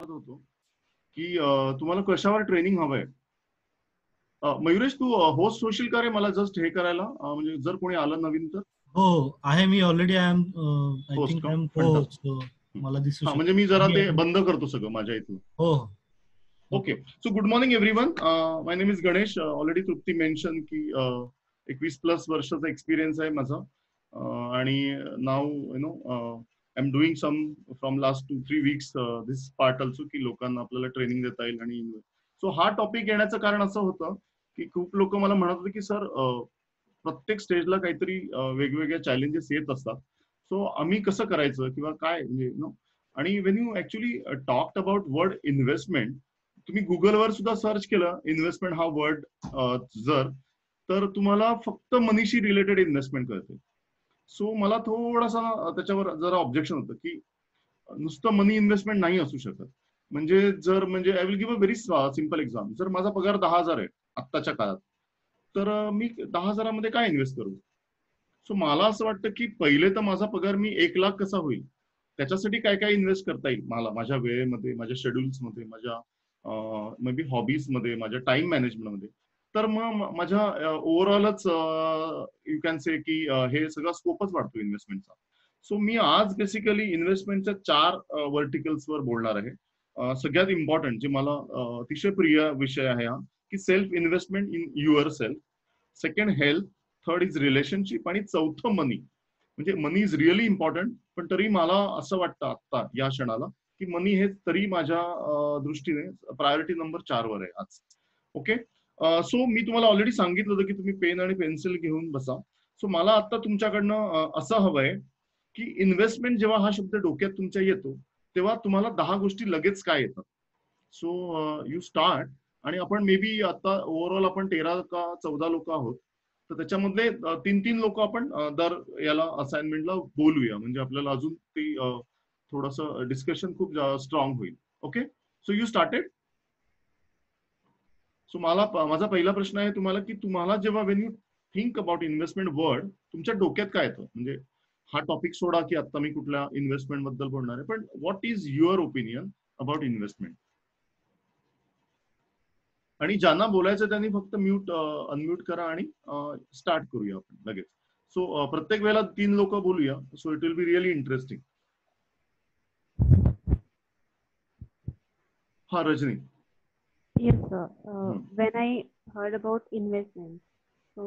होतो की तुम्हाला कशावर ट्रेनिंग हवंय. मयुरेश, तू होस्ट होशील का रे मला जस्ट हे करायला, म्हणजे जर कोणी आलं नवीन तर. हो आहे, मी already I am I host think का? I am fantastic. सो मला दिसू हा, म्हणजे शकतो. मी जरा ते बंद करतो सगळं माझ्या इथलं. हो. Okay, so good morning everyone. My name is Ganesh. Already Trupti mention की 21+ वर्षाचा एक्सपिरियन्स आहे माझा. आणि now I am doing some from last 2-3 weeks this part also, की लोकांना आपल्याला ट्रेनिंग देता येईल. आणि सो हा टॉपिक येण्याचं कारण असं होतं की खूप लोक मला म्हणत होते की सर, प्रत्येक स्टेजला काहीतरी वेगवेगळ्या चॅलेंजेस येत असतात. सो आम्ही कसं करायचं किंवा काय, म्हणजे आणि Wien you actually talked about word investment, तुम्ही गुगलवर सुद्धा सर्च केलं इन्व्हेस्टमेंट हा वर्ड जर, तर तुम्हाला फक्त मनीशी रिलेटेड इन्व्हेस्टमेंट कळते. सो मला थोडासा त्याच्यावर जरा ऑब्जेक्शन होतं की नुसतं मनी इन्व्हेस्टमेंट नाही असू शकत. म्हणजे जर, म्हणजे I will give a very simple example. जर माझा पगार 10,000 आहे आत्ताच्या काळात, तर मी 10,000मध्ये काय इन्व्हेस्ट करू? सो मला असं वाटतं की पहिले तर माझा पगार मी 1,00,000 कसा होईल त्याच्यासाठी काय काय इन्व्हेस्ट करता येईल मला, माझ्या वेळेमध्ये, माझ्या शेड्यूल्स मध्ये, माझ्या मे बी हॉबीज मध्ये, माझ्या टाइम मॅनेजमेंट मध्ये. तर मग माझ्या ओव्हरऑलच यू कॅन से की हे सगळा स्कोपच वाढतो इन्व्हेस्टमेंटचा. सो मी आज बेसिकली इन्व्हेस्टमेंटच्या 4 वर्टिकल्सवर बोलणार आहे. सगळ्यात इम्पॉर्टंट जे मला अतिशय प्रिय विषय आहे हा, की self investment in your self. Second health. Third is relationship. आणि चौथं मनी. म्हणजे मनी इज रिअली इम्पॉर्टंट, पण तरी मला असं वाटतं आता या क्षणाला की मनी हे तरी माझ्या दृष्टीने प्रायोरिटी नंबर 4 वर आहे आज. ओके, सो मी तुम्हाला ऑलरेडी सांगितलं होतं की तुम्ही पेन आणि पेन्सिल घेऊन बसा. सो मला आता तुमच्याकडनं असं हवंय की इन्व्हेस्टमेंट जेव्हा हा शब्द डोक्यात तुमच्या येतो, तेव्हा तुम्हाला 10 गोष्टी लगेच काय येतात. So you start. आणि आपण मे बी आता ओव्हरऑल आपण 13 का 14 लोक आहोत, तर त्याच्यामधले 3-3 लोक आपण दर याला असाइनमेंटला बोलूया, म्हणजे आपल्याला अजून ती थोडस डिस्कशन खूप स्ट्रॉंग होईल. Okay, so you started. So माझा पहिला प्रश्न आहे तुम्हाला की तुम्हाला जेव्हा when you think about investment word, तुमच्या डोक्यात काय येतं? म्हणजे हा टॉपिक सोडा की आता मी कुठल्या इन्व्हेस्टमेंट बद्दल बोलणार आहे, पण what is your opinion about investment? आणि ज्यांना बोलायचं त्यांनी फक्त अनम्यूट करा आणि स्टार्ट करूया आपण लगेच. सो प्रत्येक वेळेला 3 लोक बोलूया, so it will be really interesting. हा, Rajani. Yes, sir. When I heard about investment, so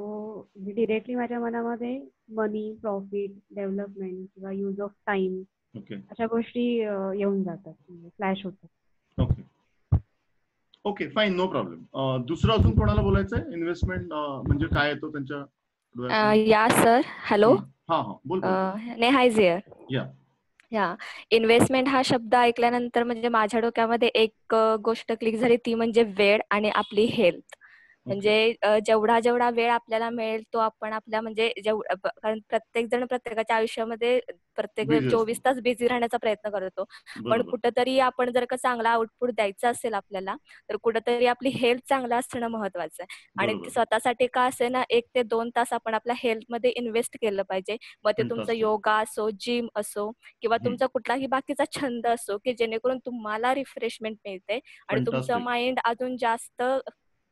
directly माझ्या मनामध्ये मनी, प्रॉफिट, डेव्हलपमेंट किंवा यूज ऑफ टाइम ओके अशा गोष्टी येऊन जातात, फ्लॅश होतात. Okay okay, fine, no problem. दुसरं अजून कोणाला बोलायचंय? इन्व्हेस्टमेंट म्हणजे काय येतो त्यांच्या डोळ्यात? या सर, हॅलो. हा हा, बोल. Neha is here. या या इन्व्हेस्टमेंट हा शब्द ऐकल्यानंतर म्हणजे माझ्या डोक्यामध्ये एक गोष्ट क्लिक झाली, ती म्हणजे वेळ आणि आपली हेल्थ. म्हणजे जेवढा जेवढा वेळ आपल्याला मिळेल तो आपण आपल्या म्हणजे कारण प्रत्येक जण प्रत्येकाच्या आयुष्यामध्ये प्रत्येक वेळ 24 तास बिझी राहण्याचा प्रयत्न करतो, पण कुठंतरी आपण जर का चांगला आउटपुट द्यायचा असेल आपल्याला, तर कुठंतरी आपली हेल्थ चांगलं असणं महत्वाचं आहे. आणि स्वतःसाठी का असे ना 1 ते 2 तास आपण आपल्या हेल्थ मध्ये इन्व्हेस्ट केलं पाहिजे. मग ते तुमचं योगा असो, जिम असो किंवा तुमचा कुठलाही बाकीचा छंद असो, की जेणेकरून तुम्हाला रिफ्रेशमेंट मिळते आणि तुमचं माइंड अजून जास्त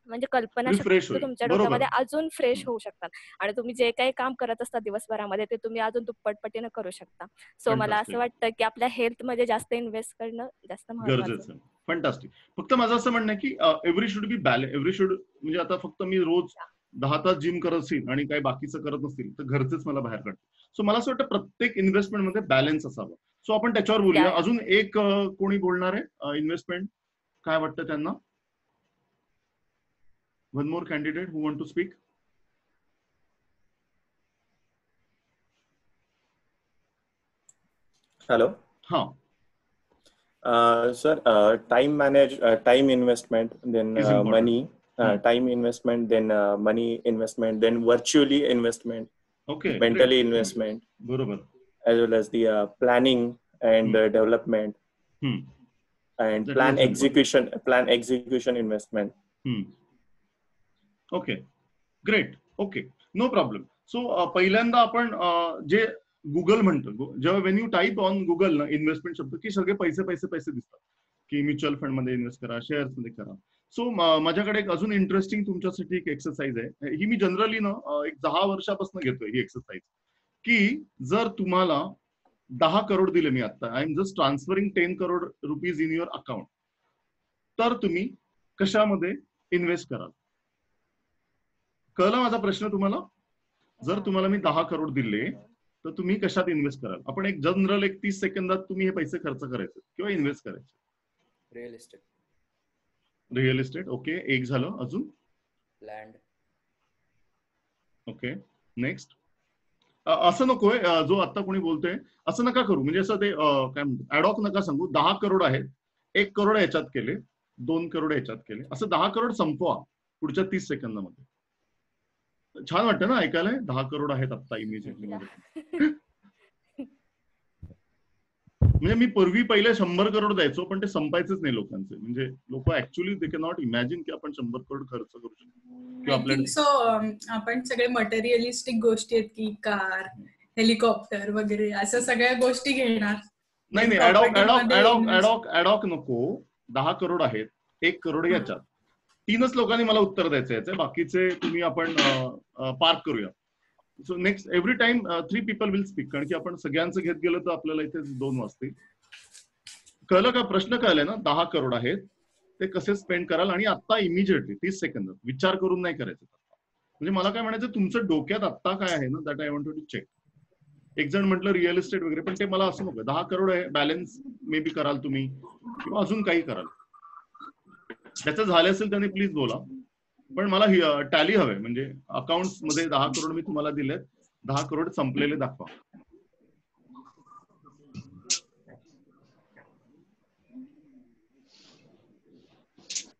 म्हणजे कल्पना शक्ती तुमच्या डोक्यामध्ये अजून फ्रेश होऊ शकतात आणि तुम्ही जे काही काम करत असता दिवसभरामध्ये ते तुम्ही अजून दुप्पटपटीने करू शकता. सो मला असं वाटतं की आपल्या हेल्थ मध्ये जास्त इन्व्हेस्ट करणं जास्त महत्त्वाचं आहे. फंटास्टिक. फक्त माझं असं म्हणणं आहे की every should be balance. Every should म्हणजे आता फक्त मी रोज 10 तास जिम करत असेल आणि काही बाकीचं करत नसतील तर घरचेच मला बाहेर काढतात. सो मला असं वाटतं प्रत्येक इन्व्हेस्टमेंट मध्ये बॅलन्स असावा. सो आपण त्याच्यावर बोलूया. अजून एक कोणी बोलणार आहे इन्व्हेस्टमेंट, काय वाटतं त्यांना? One more candidate who want to speak. Hello. Huh. Sir, time investment, then money, time investment, then money investment, then virtually investment. Okay. Mentally investment. As well as the planning and development. And plan execution investment. Okay, great. Okay, no problem. So पहिल्यांदा आपण जे Google म्हणतो, जेव्हा when you type on Google ना investment शब्द, की सगळे पैसे पैसे पैसे दिसतात. की म्युच्युअल फंड मध्ये इन्व्हेस्ट करा, शेअर्स मध्ये करा. सो माझ्याकडे एक अजून इंटरेस्टिंग तुमच्यासाठी एक एक्सरसाइज आहे. ही मी जनरली ना एक 10 वर्षापासून घेतोय ही एक्सरसाइज, की जर तुम्हाला 10 करोड दिले मी आता, I am just transferring 10 crore rupees in your account, तर तुम्ही कशामध्ये इन्व्हेस्ट कराल? कळलं माझा प्रश्न तुम्हाला? जर तुम्हाला मी 10 करोड दिले तर तुम्ही कशात इन्व्हेस्ट कराल? आपण एक जनरल 30 सेकंदात तुम्ही हे पैसे खर्च करायचे किंवा इन्व्हेस्ट करायचे. Real estate. Real estate, okay, एक झालं. अजून? लँड. Okay, next. असं नकोय, जो आता कोणी बोलतोय असं नका करू, म्हणजे असं ते काय म्हणतात ऍडॉक नका सांगू. 10 करोड आहेत, 1 करोड ह्याच्यात केले, 2 करोड ह्याच्यात केले, असं 10 करोड संपवा पुढच्या 30 सेकंदामध्ये. छान वाटतं ना ऐकायला? 10 करोड आहेत आता इमिजिएटली. म्हणजे मी पूर्वी पहिले 100 करोड द्यायचो, पण ते संपायचेच नाही लोकांचे. म्हणजे लोक actually they can not imagine की आपण 100 करोड खर्च करू शकतो किंवा आपल्याला. आपण सगळे मटेरियलिस्टिक गोष्टी आहेत की कार, हेलिकॉप्टर वगैरे असं सगळ्या गोष्टी घेणार. नाही, ऍडॉक नको. 10 करोड आहेत, 1 करोड याच्यात. 3च लोकांनी मला उत्तर द्यायचं याचं, बाकीचे तुम्ही आपण पार्क करूया. So next every time 3 people will speak, कारण की आपण सगळ्यांचं घेत गेलं तर आपल्याला इथे 2 वाजतील. कळलं का? प्रश्न कळलाय ना? 10 करोड आहेत, ते कसे स्पेंड कराल? आणि आता इमिजिएटली 30 सेकंदात, विचार करून नाही करायचं. म्हणजे मला काय म्हणायचं, तुमचं डोक्यात आता काय आहे ना, that I want to check. एक जण म्हटलं रिअल इस्टेट वगैरे, पण ते मला असं नको. 10 करोड आहे, बॅलन्स मे बी कराल तुम्ही किंवा अजून काही कराल. त्याचं झालं असेल त्याने प्लीज बोला, पण मला टॅली हवे. म्हणजे अकाउंट मध्ये 10 करोड मी तुम्हाला दिलेत, 10 करोड संपलेले दाखवा.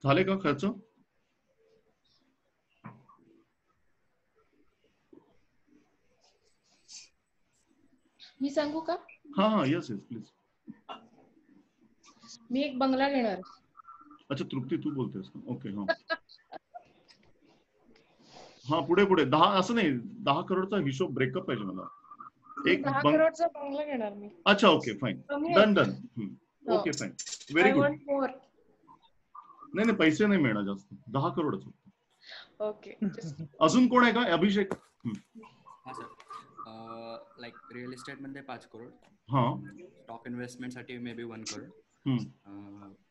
झाले का खर्च? मी सांगू का? हा, येस प्लीज. मी एक बंगला घेणार. अच्छा, तृप्ती तू बोलतेस का? ओके. हा, पुढे 10 असं नाही, 10 करोडचा हिशोब ब्रेकअप पाहिजे मला. एक 10 करोडचा बंगला घेणार मी. अच्छा, okay, fine, done. Okay, fine, very good. नाही, पैसे नाही मिळणार जास्त, 10 करोडच. ओके. अजून कोण आहे का? अभिषेक. हा सर, लाईक रिअल इस्टेट मध्ये 5 करोड. हा. स्टॉक इन्व्हेस्टमेंट साठी मे बी 1 करोड.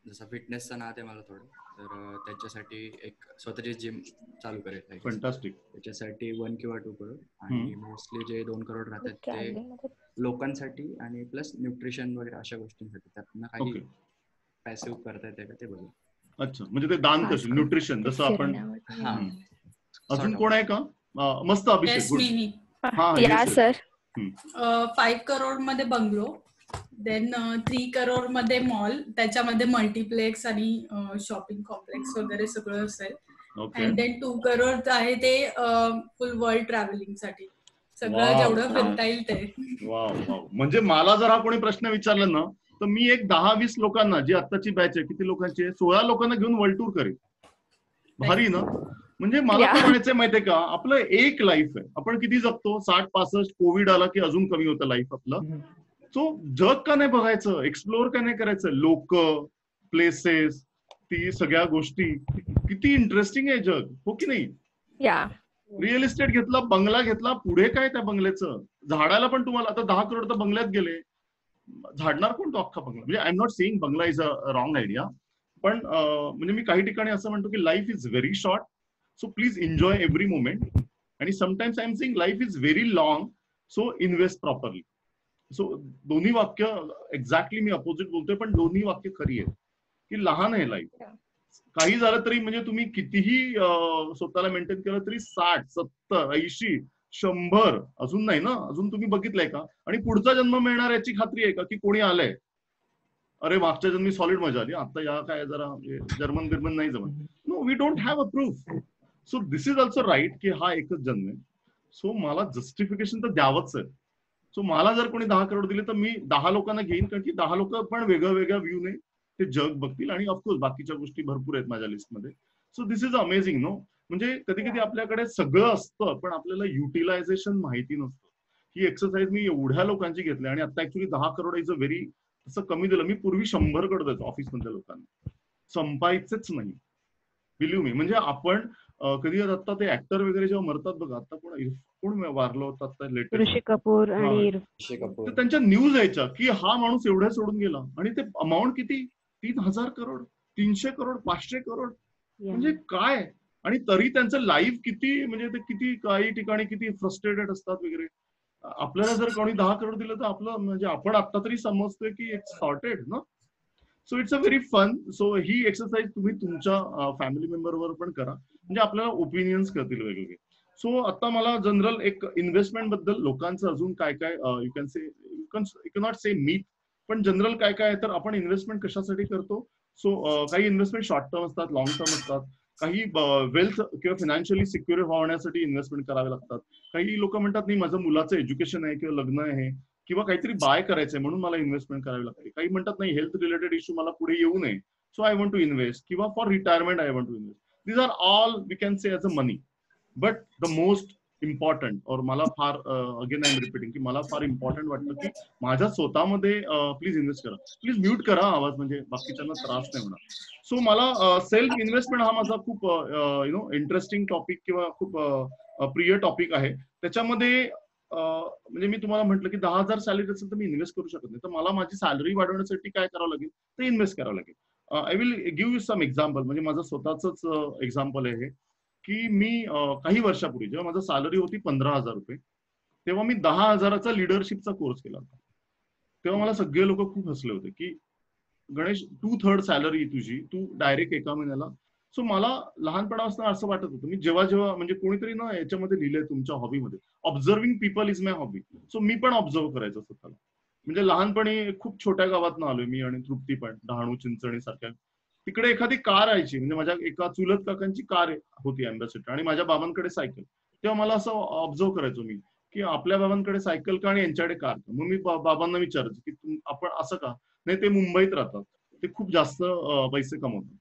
जसं फिटनेसचं नाद आहे मला थोडं, तर त्याच्यासाठी एक स्वतःची जिम चालू करायचं आहे. फॅन्टास्टिक. त्याच्यासाठी 1 किंवा 2 करोड. आणि मोस्टली जे 2 करोड राहतात ते लोकांसाठी आणि प्लस न्यूट्रिशन वगैरे अशा गोष्टींसाठी. त्यातनं काही पॅसिव्ह करता येते का ते बघू. अच्छा, म्हणजे ते दान कसं, न्यूट्रिशन जसं आपण. अजून कोण आहे का? मस्त, अभिषेक. या सर. 5 करोड मध्ये बंगलो, देन 3 करोड मध्ये मॉल, त्याच्यामध्ये मल्टिप्लेक्स आणि शॉपिंग कॉम्प्लेक्स वगैरे सगळं असेल. अँड देन 2 करोड आहे ते फुल वर्ल्ड ट्रॅव्हलिंग साठी, सगळं जेवढं फिरता येईल ते. वाव. म्हणजे मला जर हा कोणी प्रश्न विचारला ना, तर मी एक 10-20 लोकांना, जी आत्ताची बॅच आहे, किती लोकांची आहे, 16 लोकांना घेऊन वर्ल्ड टूर करेन. भारी ना? म्हणजे मला काय म्हणायचंय माहितीये का, आपलं एक लाईफ आहे, आपण किती जगतो? 60-65. कोविड आला की अजून कमी होतं लाईफ आपलं. सो जग का नाही बघायचं, एक्सप्लोअर का नाही करायचं? लोक, प्लेसेस, ती सगळ्या गोष्टी, किती इंटरेस्टिंग आहे जग, हो की नाही? रिअल इस्टेट घेतला, बंगला घेतला, पुढे काय त्या बंगल्याचं? झाडायला पण तुम्हाला आता 10 करोड तर बंगल्यात गेले, झाडणार कोण तो अख्खा बंगला? म्हणजे I am not saying bangla is a wrong idea, पण म्हणजे मी काही ठिकाणी असं म्हणतो की life is very short, so please enjoy every moment. आणि sometimes I am saying life is very long, so invest properly. So दोन्ही वाक्य एक्झॅक्टली मी अपोजिट बोलतोय, पण दोन्ही वाक्य खरी आहेत की लहान आहे लाईफ. काही झालं तरी म्हणजे तुम्ही कितीही स्वतःला मेंटेन केलं तरी 60, 70, 80, 100 अजून नाही ना, अजून तुम्ही बघितलंय का? आणि पुढचा जन्म मिळणार याची खात्री आहे का की कोणी आलंय? अरे मागच्या जन्मी सॉलिड मजा आली, आता या काय जरा जर्मन बिर्मन नाही जमत. No, we don't have a proof. So this is also right की हा एकच जन्म आहे, सो मला जस्टिफिकेशन तर द्यावंच आहे. सो मला जर कोणी 10 करोड दिले तर मी 10 लोकांना घेईन, कारण की 10 लोक पण वेगळ्या व्ह्यूने ते जग बघतील. आणि ऑफकोर्स बाकीच्या गोष्टी भरपूर आहेत माझ्या लिस्टमध्ये. So this is amazing no. म्हणजे कधी कधी आपल्याकडे सगळं असतं पण आपल्याला युटिलायझेशन माहिती नसतं. ही एक्सरसाइज मी एवढ्या लोकांची घेतली आणि आता actually 10 crore is a very तसं कमी दिलं. मी पूर्वी 100 कडे द्यायचो ऑफिसमधल्या लोकांना, संपायचेच नाही, बिलीव्ह मी. म्हणजे आपण कधी आता ते ऍक्टर वगैरे जेव्हा मरतात बघा, आता कोण वारलं होतं आता लेटेस्ट, ऋषी कपूर आणि तर त्यांच्या न्यूज यायच्या की हा माणूस एवढ्या सोडून गेला, आणि ते अमाऊंट किती, 3,000 करोड, 300 करोड, 500 करोड, म्हणजे काय. आणि तरी त्यांचं लाईफ किती, म्हणजे ते किती काही ठिकाणी किती फ्रस्ट्रेटेड असतात वगैरे. आपल्याला जर कोणी 10 करोड दिलं तर आपलं म्हणजे आपण आता तरी समजतोय की इट्स सॉर्टेड ना. So it's a very fun. So ही एक्सरसाइज तुम्ही तुमच्या फॅमिली मेंबरवर पण करा, म्हणजे आपल्याला ओपिनियन्स करतील वेगवेगळे. सो आता मला जनरल एक इन्व्हेस्टमेंट बद्दल लोकांचं अजून काय काय, you can say, you can not say myth, पण जनरल काय काय आहे तर आपण इन्व्हेस्टमेंट कशासाठी करतो. सो काही इन्व्हेस्टमेंट शॉर्ट टर्म असतात, लॉंग टर्म असतात. काही वेल्थ किंवा फायनान्शियली सिक्युअर होण्यासाठी इन्व्हेस्टमेंट करावे लागतात. काही लोक म्हणतात नाही माझं मुलाचं एज्युकेशन आहे किंवा लग्न आहे किंवा काहीतरी बाय करायचंय म्हणून मला इन्व्हेस्टमेंट करावी लागते. काही म्हणतात नाही हेल्थ रिलेटेड इश्यू मला पुढे येऊ नये, so I want to invest, किंवा for retirement I want to invest. These are all we can say as a money. But the most important, और मला फार अगेन आय एम रिपीटिंग की मला फार इम्पॉर्टंट वाटतं की माझ्या स्वतःमध्ये प्लीज इन्व्हेस्ट करा. प्लीज म्यूट करा आवाज, म्हणजे बाकीच्यांना त्रास नाही होणार. सो मला सेल्फ इन्व्हेस्टमेंट हा माझा खूप इंटरेस्टिंग टॉपिक किंवा खूप प्रिय टॉपिक आहे. त्याच्यामध्ये म्हणजे मी तुम्हाला म्हटलं की 10,000 सॅलरी असेल तर मी इन्व्हेस्ट करू शकत नाही, तर मला माझी सॅलरी वाढवण्यासाठी काय करावं लागेल, तर इन्व्हेस्ट करावं लागेल. I will give you some example. म्हणजे माझं स्वतःच एक्झाम्पल आहे की मी काही वर्षापूर्वी जेव्हा माझं सॅलरी होती 15,000 रुपये, तेव्हा मी 10,000चा लिडरशिपचा कोर्स केला होता. तेव्हा मला सगळे लोक खूप हसले होते की गणेश 2/3 सॅलरी तुझी, तू डायरेक्ट एका महिन्याला. सो मला लहानपणापासून असं वाटत होतं, मी जेव्हा जेव्हा म्हणजे कोणीतरी ना याच्यामध्ये लिहिलंय तुमच्या हॉबीमध्ये, observing people is my hobby. So मी पण ऑब्झर्व करायचं स्वतःला. म्हणजे लहानपणी खूप छोट्या गावात आलोय मी आणि तृप्ती पण, डहाणू चिंचणी सारख्या. तिकडे एखादी कार यायची, म्हणजे माझ्या एका चुलत काकांची कार होती अँबॅसेडर, आणि माझ्या बाबांकडे सायकल. तेव्हा मला असं ऑब्झर्व करायचो मी की आपल्या बाबांकडे सायकल का आणि यांच्याकडे कार का. मग मी बाबांना विचारायचो की आपण असं का. नाही, ते मुंबईत राहतात, ते खूप जास्त पैसे कमवतात.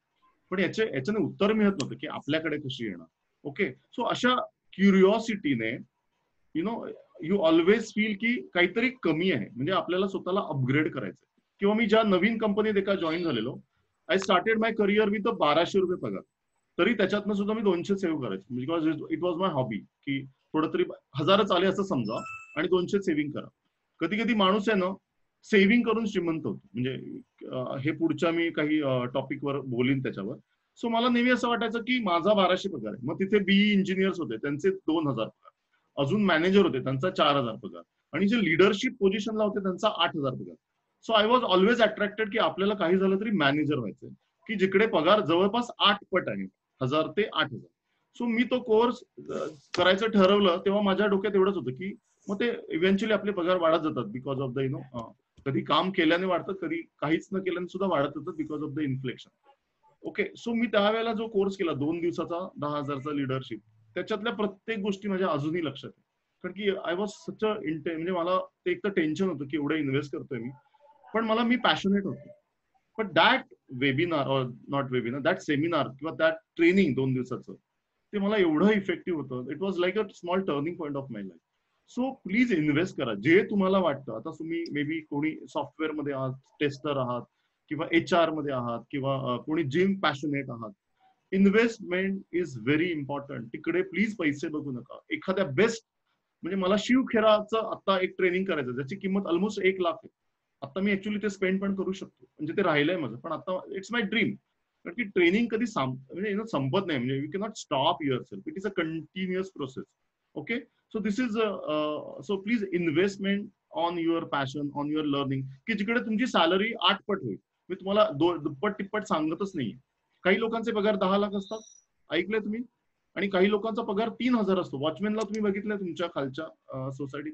पण याच्याने उत्तर मिळत नव्हतं की आपल्याकडे कशी येणार. ओके, सो अशा क्युरिओसिटीने यू ऑलवेज फील की काहीतरी कमी आहे, म्हणजे आपल्याला स्वतःला अपग्रेड करायचं. किंवा मी ज्या नवीन कंपनीत एका जॉईन झालेलो, I started my career with 1,200 रुपये पगार. तरी त्याच्यातनं सुद्धा मी 200 सेव्ह करायचो, because it was my hobby. की थोडं तरी 1,000 आले असं समजा आणि 200 सेव्हिंग करा. कधी कधी माणूस आहे ना सेव्हिंग करून श्रीमंत होतो. म्हणजे हे पुढच्या मी काही टॉपिकवर बोलीन त्याच्यावर. सो मला नेहमी असं वाटायचं की माझा 1,200 पगार आहे, मग तिथे बीई इंजिनियर्स होते त्यांचे 2,000 पगार, अजून मॅनेजर होते त्यांचा 4,000 पगार, आणि जे लिडरशिप पोझिशनला होते त्यांचा 8,000 पगार. So I was always attracted की आपल्याला काही झालं तरी मॅनेजर व्हायचंय, की जिकडे पगार जवळपास 8 पट आहे, 1,000 ते 8,000. सो मी तो कोर्स करायचं ठरवलं तेव्हा माझ्या डोक्यात एवढंच होतं की मग ते इव्हेंच्युअली आपले पगार वाढत जातात बिकॉज ऑफ द कधी काम केल्याने वाढतात, कधी काहीच न केल्याने सुद्धा वाढत जातात because of the inflection. Okay, so मी त्यावेळेला जो कोर्स केला 2 दिवसाचा 10,000चा लिडरशिप, त्याच्यातल्या प्रत्येक गोष्टी माझ्या अजूनही लक्षात आहे. कारण की आय वॉज सच अ म्हणजे मला ते एक तर टेन्शन होतं की एवढं इन्व्हेस्ट करतोय मी, पण मी पॅशनेट होतो. But that webinar or not webinar, that seminar किंवा दॅट ट्रेनिंग 2 दिवसाचं, ते मला एवढं इफेक्टिव्ह होतं. It was like a small turning point of my life. So please invest करा जे तुम्हाला वाटतं. आता तुम्ही मे बी कोणी सॉफ्टवेअर मध्ये आहात, टेस्टर आहात, किंवा HR मध्ये आहात, किंवा कोणी जिम पॅशनेट आहात, इन्व्हेस्टमेंट इज व्हेरी इम्पॉर्टंट. तिकडे प्लीज पैसे बघू नका. एखाद्या बेस्ट, म्हणजे मला शिवखेराचं आता एक ट्रेनिंग करायचं ज्याची किंमत ऑलमोस्ट 1 लाख आहे. आता मी ऍक्च्युली ते स्पेंड पण करू शकतो, म्हणजे ते राहिलंय माझं, पण आता इट्स माय ड्रीम. कारण की ट्रेनिंग कधी म्हणजे संपत नाही, म्हणजे you cannot stop your self, it is a continuous process. Okay, so this is so please investment on your passion, on your learning, की जिकडे तुमची सॅलरी 8 पट होईल. मी तुम्हाला दुप्पट तिप्पट सांगतच नाहीये. काही लोकांचे पगार 10 लाख असतात, ऐकले तुम्ही, आणि काही लोकांचा पगार 3,000 असतो. वॉचमॅनला तुम्ही बघितलं तुमच्या खालच्या सोसायटीत,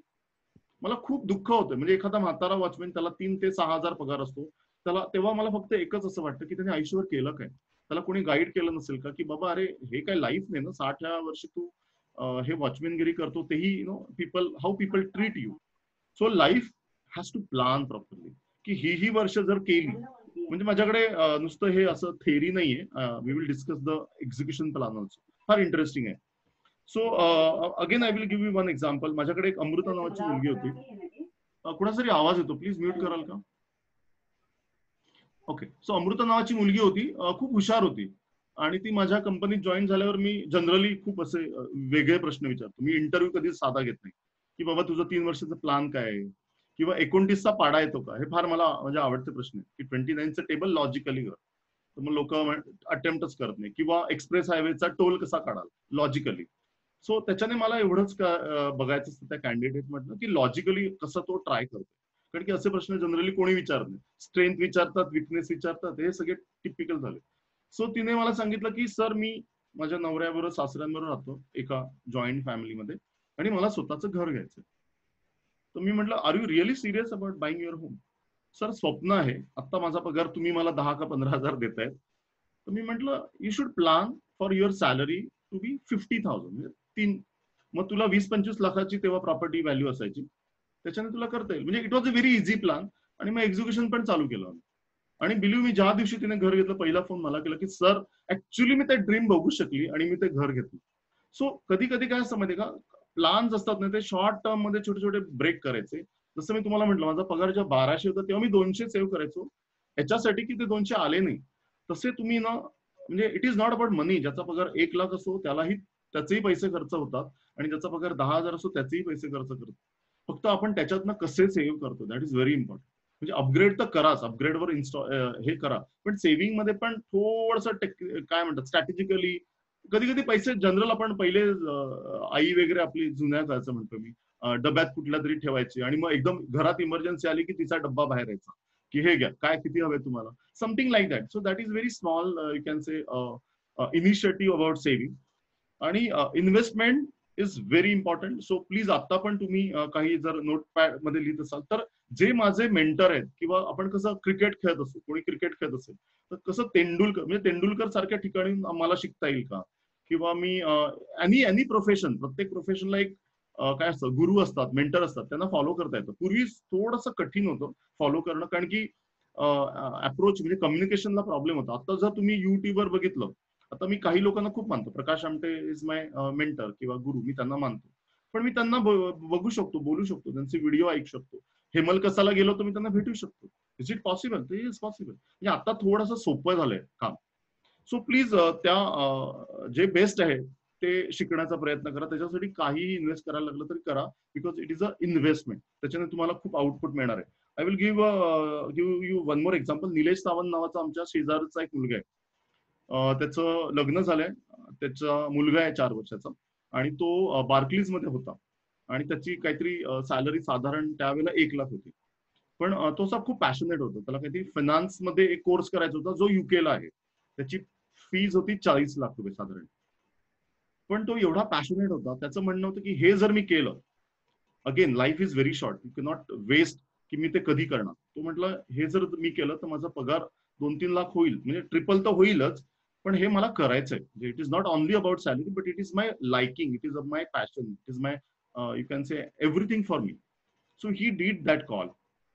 मला खूप दुःख होतं. म्हणजे एखादा म्हातारा वॉचमॅन, त्याला 3 ते 6,000 पगार असतो, त्याला तेव्हा मला फक्त एकच असं वाटतं की त्याने आयुष्यभर केलं काय, त्याला कोणी गाईड केलं नसेल का, की बाबा अरे हे काय लाईफ नाही ना, 60 वर्ष तू हे वॉचमॅनगिरी करतो, तेही people how people treat you. So life has to plan properly, की ही वर्ष जर केली, म्हणजे माझ्याकडे नुसतं हे असं थेअरी नाहीये. We will discuss the execution plan also, फार इंटरेस्टिंग आहे. So again I will give you one example. माझ्याकडे एक अमृता नावाची मुलगी होती. कुणाचा तरी आवाज येतो, प्लीज म्यूट कराल का? ओके. सो अमृता नावाची मुलगी होती, खूप हुशार होती आणि ती माझ्या कंपनीत जॉईन झाल्यावर मी जनरली खूप असे वेगळे प्रश्न विचारतो. मी इंटरव्ह्यू कधीच साधा घेत नाही की बाबा तुझं 3 वर्षाचं प्लान काय आहे किंवा 29चा पाडा येतो का, हे फार मला म्हणजे आवडते प्रश्न आहे की 29चं टेबल लॉजिकली कर. तर मग लोक अटेम्प्टच करत नाही. किंवा एक्सप्रेस हायवेचा टोल कसा काढाल लॉजिकली. सो त्याच्याने मला एवढंच बघायचं असतं त्या कॅन्डिडेट म्हटलं की लॉजिकली कसं तो ट्राय करतो. कारण की असे प्रश्न जनरली कोणी विचारत नाही. स्ट्रेंथ विचारतात, विकनेस विचारतात, हे सगळे टिपिकल झाले. सो तिने मला सांगितलं की सर मी माझ्या नवऱ्याबरोबर सासऱ्यांबरोबर राहतो एका जॉईंट फॅमिलीमध्ये आणि मला स्वतःचं घर घ्यायचं. तर मी म्हटलं are you really serious about buying your home? Sir स्वप्न आहे. आता माझा पगार तुम्ही मला 10 का 15,000 देतायत. तर मी म्हटलं you should plan for your salary to be 50,000 म्हणजे मग तुला 20-25 लाखाची तेव्हा प्रॉपर्टी व्हॅल्यू असायची, त्याच्याने तुला करता येईल. म्हणजे it was a very easy plan. आणि मग एक्झिक्युशन पण चालू केलं. आणि बिलीव्ह मी ज्या दिवशी तिने घर घेतलं पहिला फोन मला केला की सर ऍक्च्युली मी ते ड्रीम बघू शकली आणि मी ते घर घेतलं. सो कधी कधी काय असतं माहिती का, प्लॅन्स असतात ना ते शॉर्ट टर्म मध्ये छोटे छोटे ब्रेक करायचे. जसं मी तुम्हाला म्हटलं माझा पगार जेव्हा 1200 होता तेव्हा मी 200 सेव्ह करायचो याच्यासाठी की ते 200 आले नाही. तसे तुम्ही ना म्हणजे इट इज नॉट अबाउट मनी. ज्याचा पगार 1 लाख असो त्यालाही त्याचेही पैसे खर्च होतात आणि ज्याचा पगार 10,000 असो त्याचेही पैसे खर्च करतो. फक्त आपण त्याच्यातनं कसे सेव्ह करतो दॅट इज व्हेरी इम्पॉर्टंट. म्हणजे अपग्रेड तर कराच, अपग्रेडवर हे करा, पण सेव्हिंग मध्ये पण थोडस काय म्हणतात स्ट्रॅटेजिकली. कधी कधी पैसे जनरल आपण पहिले आई वगैरे आपली जुन्या काळचं म्हणतो मी डब्यात कुठल्या तरी ठेवायची आणि मग एकदम घरात इमर्जन्सी आली की तिचा डब्बा बाहेर यायचा की हे घ्या काय किती हवे तुम्हाला, something like that. So that is very small you can say initiative about saving. आणि investment is very important. So please आता पण तुम्ही काही जर नोटपॅड मध्ये लिहित असाल तर जे माझे मेंटर आहेत किंवा आपण कसं क्रिकेट खेळत असतो, कोणी क्रिकेट खेळत असेल तर कसं तेंडुलकर म्हणजे तेंडुलकर सारख्या ठिकाणी मला शिकता येईल का, किंवा मी एनी प्रोफेशन, प्रत्येक प्रोफेशनला एक काय असतं गुरु असतात, मेंटर असतात, त्यांना फॉलो करता येतं. पूर्वी थोडंसं कठीण होतं फॉलो करणं कारण की अप्रोच म्हणजे कम्युनिकेशनला प्रॉब्लेम होता. आता जर तुम्ही युट्यूबवर बघितलं, आता मी काही लोकांना खूप मानतो, Prakash Amte is my mentor किंवा गुरु, मी त्यांना मानतो. पण मी त्यांना बघू शकतो, बोलू शकतो, त्यांचे व्हिडिओ ऐकू शकतो. हेमल कसाला गेलो तर मी त्यांना भेटू शकतो. Is it possible? ते इज पॉसिबल. म्हणजे आता थोडंसं सोपं झालंय काम. सो प्लीज त्या जे बेस्ट आहे ते शिकण्याचा प्रयत्न करा. त्याच्यासाठी काहीही इन्व्हेस्ट करायला लागलं तरी करा, because it is a investment. त्याच्याने तुम्हाला खूप आउटपुट मिळणार आहे. I will give you one more example. Nilesh Sawant नावाचा आमच्या शेजारचा एक मुलगा आहे. त्याचं लग्न झालंय, त्याचा मुलगा आहे 4 वर्षाचा आणि तो बार्कलीज मध्ये होता आणि त्याची काहीतरी सॅलरी साधारण त्यावेळेला 1 लाख होती. पण तो असा खूप पॅशनेट होता. त्याला काहीतरी फायनान्स मध्ये एक कोर्स करायचा होता जो युकेला आहे. त्याची फीज होती 40 लाख रुपये साधारण. पण तो एवढा पॅशनेट होता, त्याचं म्हणणं होतं की हे जर मी केलं, again life is very short, you can not waste की मी ते कधी करणार. तो म्हटलं हे जर मी केलं तर माझा पगार 2-3 लाख होईल, म्हणजे ट्रिपल तर होईलच, पण हे मला करायचंय. It is not only about salary but it is my liking, it is my passion, it is my you can say everything for me. So he did that call,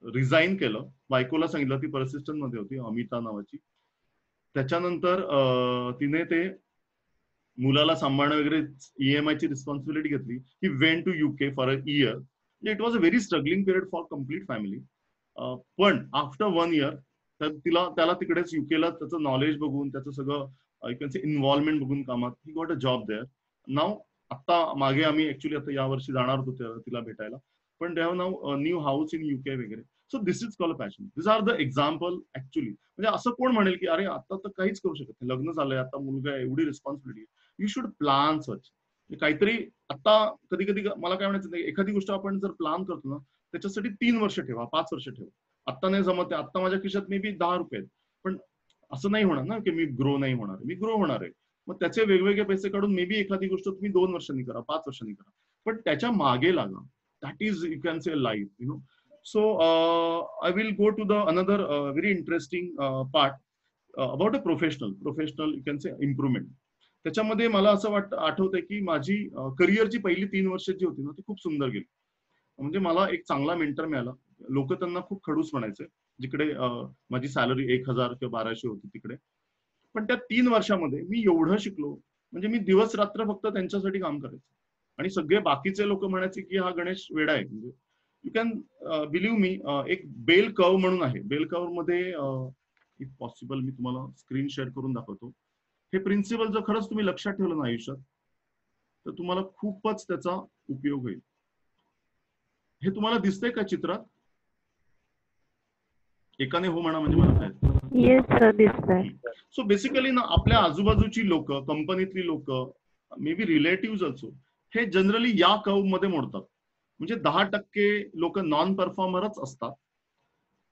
resign केलं, बायकोला सांगितलं, ती परसिस्टंट मध्ये होती अमिता नावाची. त्याच्यानंतर तिने ते मुलाला सांभाळणं वगैरे EMI ची रिस्पॉन्सिबिलिटी घेतली. He went to UK for a year. It was a very struggling period for complete family. पण आफ्टर 1 इयर त्याला तिकडेच युकेला त्याचं नॉलेज बघून, त्याचं सगळं यू कॅन से इन्व्हॉल्वमेंट बघून कामात, he got a job there. Now आता मागे आम्ही ऍक्च्युली आता या वर्षी जाणार होतो तिला भेटायला, पण they have now new house in UK वगैरे. So this is called passion. This are the example actually. म्हणजे असं कोण म्हणेल की अरे आता तर काहीच करू शकत नाही, लग्न झालंय, आता मुलगा आहे, एवढी रिस्पॉन्सिबिलिटी. यू शुड प्लॅन सच. काहीतरी आता कधी कधी मला काय म्हणायचं नाही, एखादी गोष्ट आपण जर प्लॅन करतो ना त्याच्यासाठी 3 वर्ष ठेवा, 5 वर्ष ठेवा. आता नाही जमत आहे, आता माझ्या खिशात मे बी 10 रुपये आहेत, पण असं नाही होणार ना की मी ग्रो नाही होणार, मी ग्रो होणार आहे. मग त्याचे वेगवेगळे पैसे काढून मे बी एखादी गोष्ट तुम्ही 2 वर्षांनी करा, 5 वर्षांनी करा, पण त्याच्या मागे लागा. That is you can say life, you know. So I will go to the another very interesting part about a professional you can say improvement. त्याच्यामध्ये मला असं आठवतंय की माझी करिअरची पहिली 3 वर्ष जी होती ना ती खूप सुंदर गेली. म्हणजे मला एक चांगला मेंटर मिळाला. लोक त्यांना खूप खडूस म्हणायचे, जिकडे माझी सॅलरी 1,000 किंवा 1,200 होती तिकडे. पण त्या 3 वर्षामध्ये मी एवढं शिकलो, म्हणजे मी दिवस रात्र फक्त त्यांच्यासाठी काम करायचो. आणि सगळे बाकीचे लोक म्हणायचे की हा गणेश वेडा आहे. म्हणजे यू कॅन बिलीव्ह मी, एक बेल कर्व म्हणून आहे. बेल कर्व मध्ये इफ पॉसिबल मी तुम्हाला स्क्रीन शेअर करून दाखवतो. हे प्रिन्सिपल जर खरंच तुम्ही लक्षात ठेवलं ना आयुष्यात, तर तुम्हाला खूपच त्याचा उपयोग होईल. हे तुम्हाला दिसतंय का चित्रात? एकाने हो म्हणा म्हणजे मला काय. येस सर, दिसतंय. सो बेसिकली ना आपल्या आजूबाजूची लोक, कंपनीतली लोक, मे बी रिलेटिव्ह ऑल्सो, हे जनरली या कर्व मध्ये मोडतात. म्हणजे 10% लोक नॉन परफॉर्मरच असतात,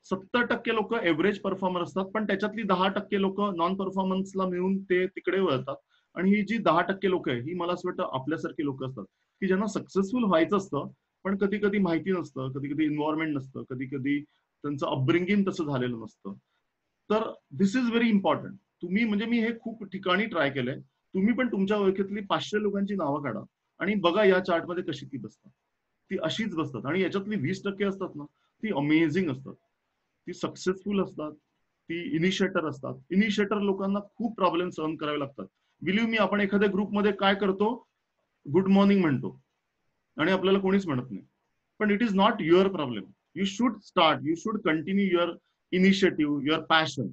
70% लोक एव्हरेज परफॉर्मर असतात, पण त्याच्यातली 10% लोक नॉन परफॉर्मन्सला मिळून ते तिकडे वळतात. आणि ही जी 10% लोक आहे, ही मला असं वाटतं आपल्यासारखी लोक असतात की ज्यांना सक्सेसफुल व्हायचं असतं, पण कधी कधी माहिती नसतं, कधी कधी एन्व्हायरमेंट नसतं, कधी कधी त्यांचं अपब्रिंगिंग तसं झालेलं नसतं. तर दिस इज व्हेरी इम्पॉर्टंट. तुम्ही म्हणजे मी हे खूप ठिकाणी ट्राय केलंय. तुम्ही पण तुमच्या ओळखीतली 500 लोकांची नावं काढा आणि बघा या चार्टमध्ये कशी ती बसतात. ती अशीच बसतात. आणि याच्यातली 20% असतात ना, ती अमेझिंग असतात, ती सक्सेसफुल असतात, ती इनिशिएटर असतात. इनिशिएटर लोकांना खूप प्रॉब्लेम सहन करावे लागतात. बिलीव्ह मी, आपण एखाद्या ग्रुपमध्ये काय करतो, गुड मॉर्निंग म्हणतो आणि आपल्याला कोणीच म्हणत नाही. पण it is not your problem. You should start, you should continue your initiative, your passion.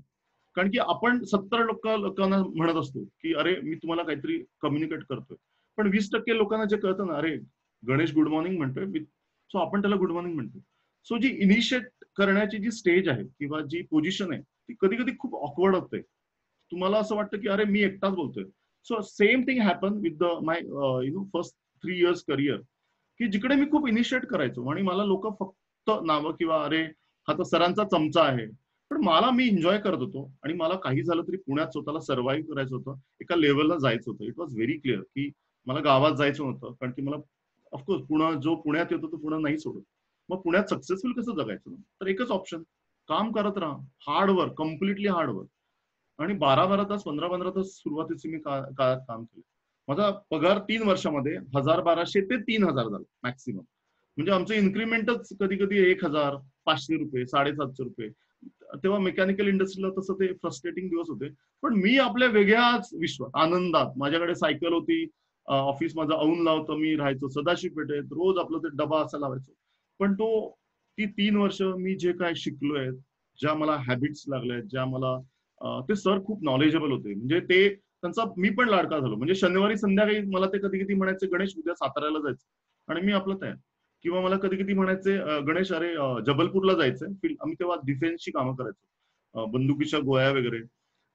कारण की आपण 70 लोकांना म्हणत असतो की अरे मी तुम्हाला काहीतरी कम्युनिकेट करतोय, पण 20% लोकांना जे कळतं ना, अरे गणेश गुड मॉर्निंग म्हणतोय, सो आपण त्याला गुड मॉर्निंग म्हणतो. सो जी इनिशिएट करण्याची जी स्टेज आहे किंवा जी पोझिशन आहे, ती कधी कधी खूप ऑकवर्ड होते. तुम्हाला असं वाटतं की अरे मी एकटाच बोलतोय. So same thing happen with the my first 3 years career, की जिकडे मी खूप इनिशिएट करायचो आणि मला लोक फक्त नावं किंवा अरे हा तर सरांचा चमचा आहे, पण मला मी एन्जॉय करत होतो आणि मला काही झालं तरी पुण्यात स्वतःला सर्व्हाइव्ह करायचं होतं, एका लेवलला जायचं होतं. इट वॉज व्हेरी क्लिअर की मला गावात जायचं नव्हतं, कारण की मला ऑफकोर्स जो पुण्यात येतो तो पुणे नाही सोडत. मग पुण्यात सक्सेसफुल कसं जगायचं? तर एकच ऑप्शन, काम करत राहा, हार्डवर्क, कम्प्लिटली हार्डवर्क. आणि 12 तास, 15 तास सुरुवातीचे मी काळात काम केलं. माझा पगार 3 वर्षामध्ये 1200 ते 3000 झाला मॅक्सिमम. म्हणजे आमचं इन्क्रीमेंटच कधी कधी 1000, 500 रुपये, 750 रुपये. तेव्हा मेकॅनिकल इंडस्ट्रीला तसं ते फ्रस्ट्रेटिंग दिवस होते. पण मी आपल्या वेगळ्याच विश्वात, आनंदात, माझ्याकडे सायकल होती, ऑफिस माझं औंधला होतं, मी राहायचो सदाशिव पेठेत, रोज आपलं ते डबा असा लावायचो. पण ती 3 वर्ष मी जे काय शिकलोय, ज्या मला हॅबिट्स लागल्या, ज्या मला ते सर खूप नॉलेजेबल होते. म्हणजे ते त्यांचा मी पण लाडका झालो. म्हणजे शनिवारी संध्याकाळी मला ते कधी कधी म्हणायचे, गणेश उद्या साताऱ्याला जायचं, आणि मी आपलं तयार. किंवा मला कधी कधी म्हणायचे, गणेश अरे जबलपूरला जायचंय. आम्ही तेव्हा डिफेन्सची कामं करायचो, बंदुकीच्या गोळ्या वगैरे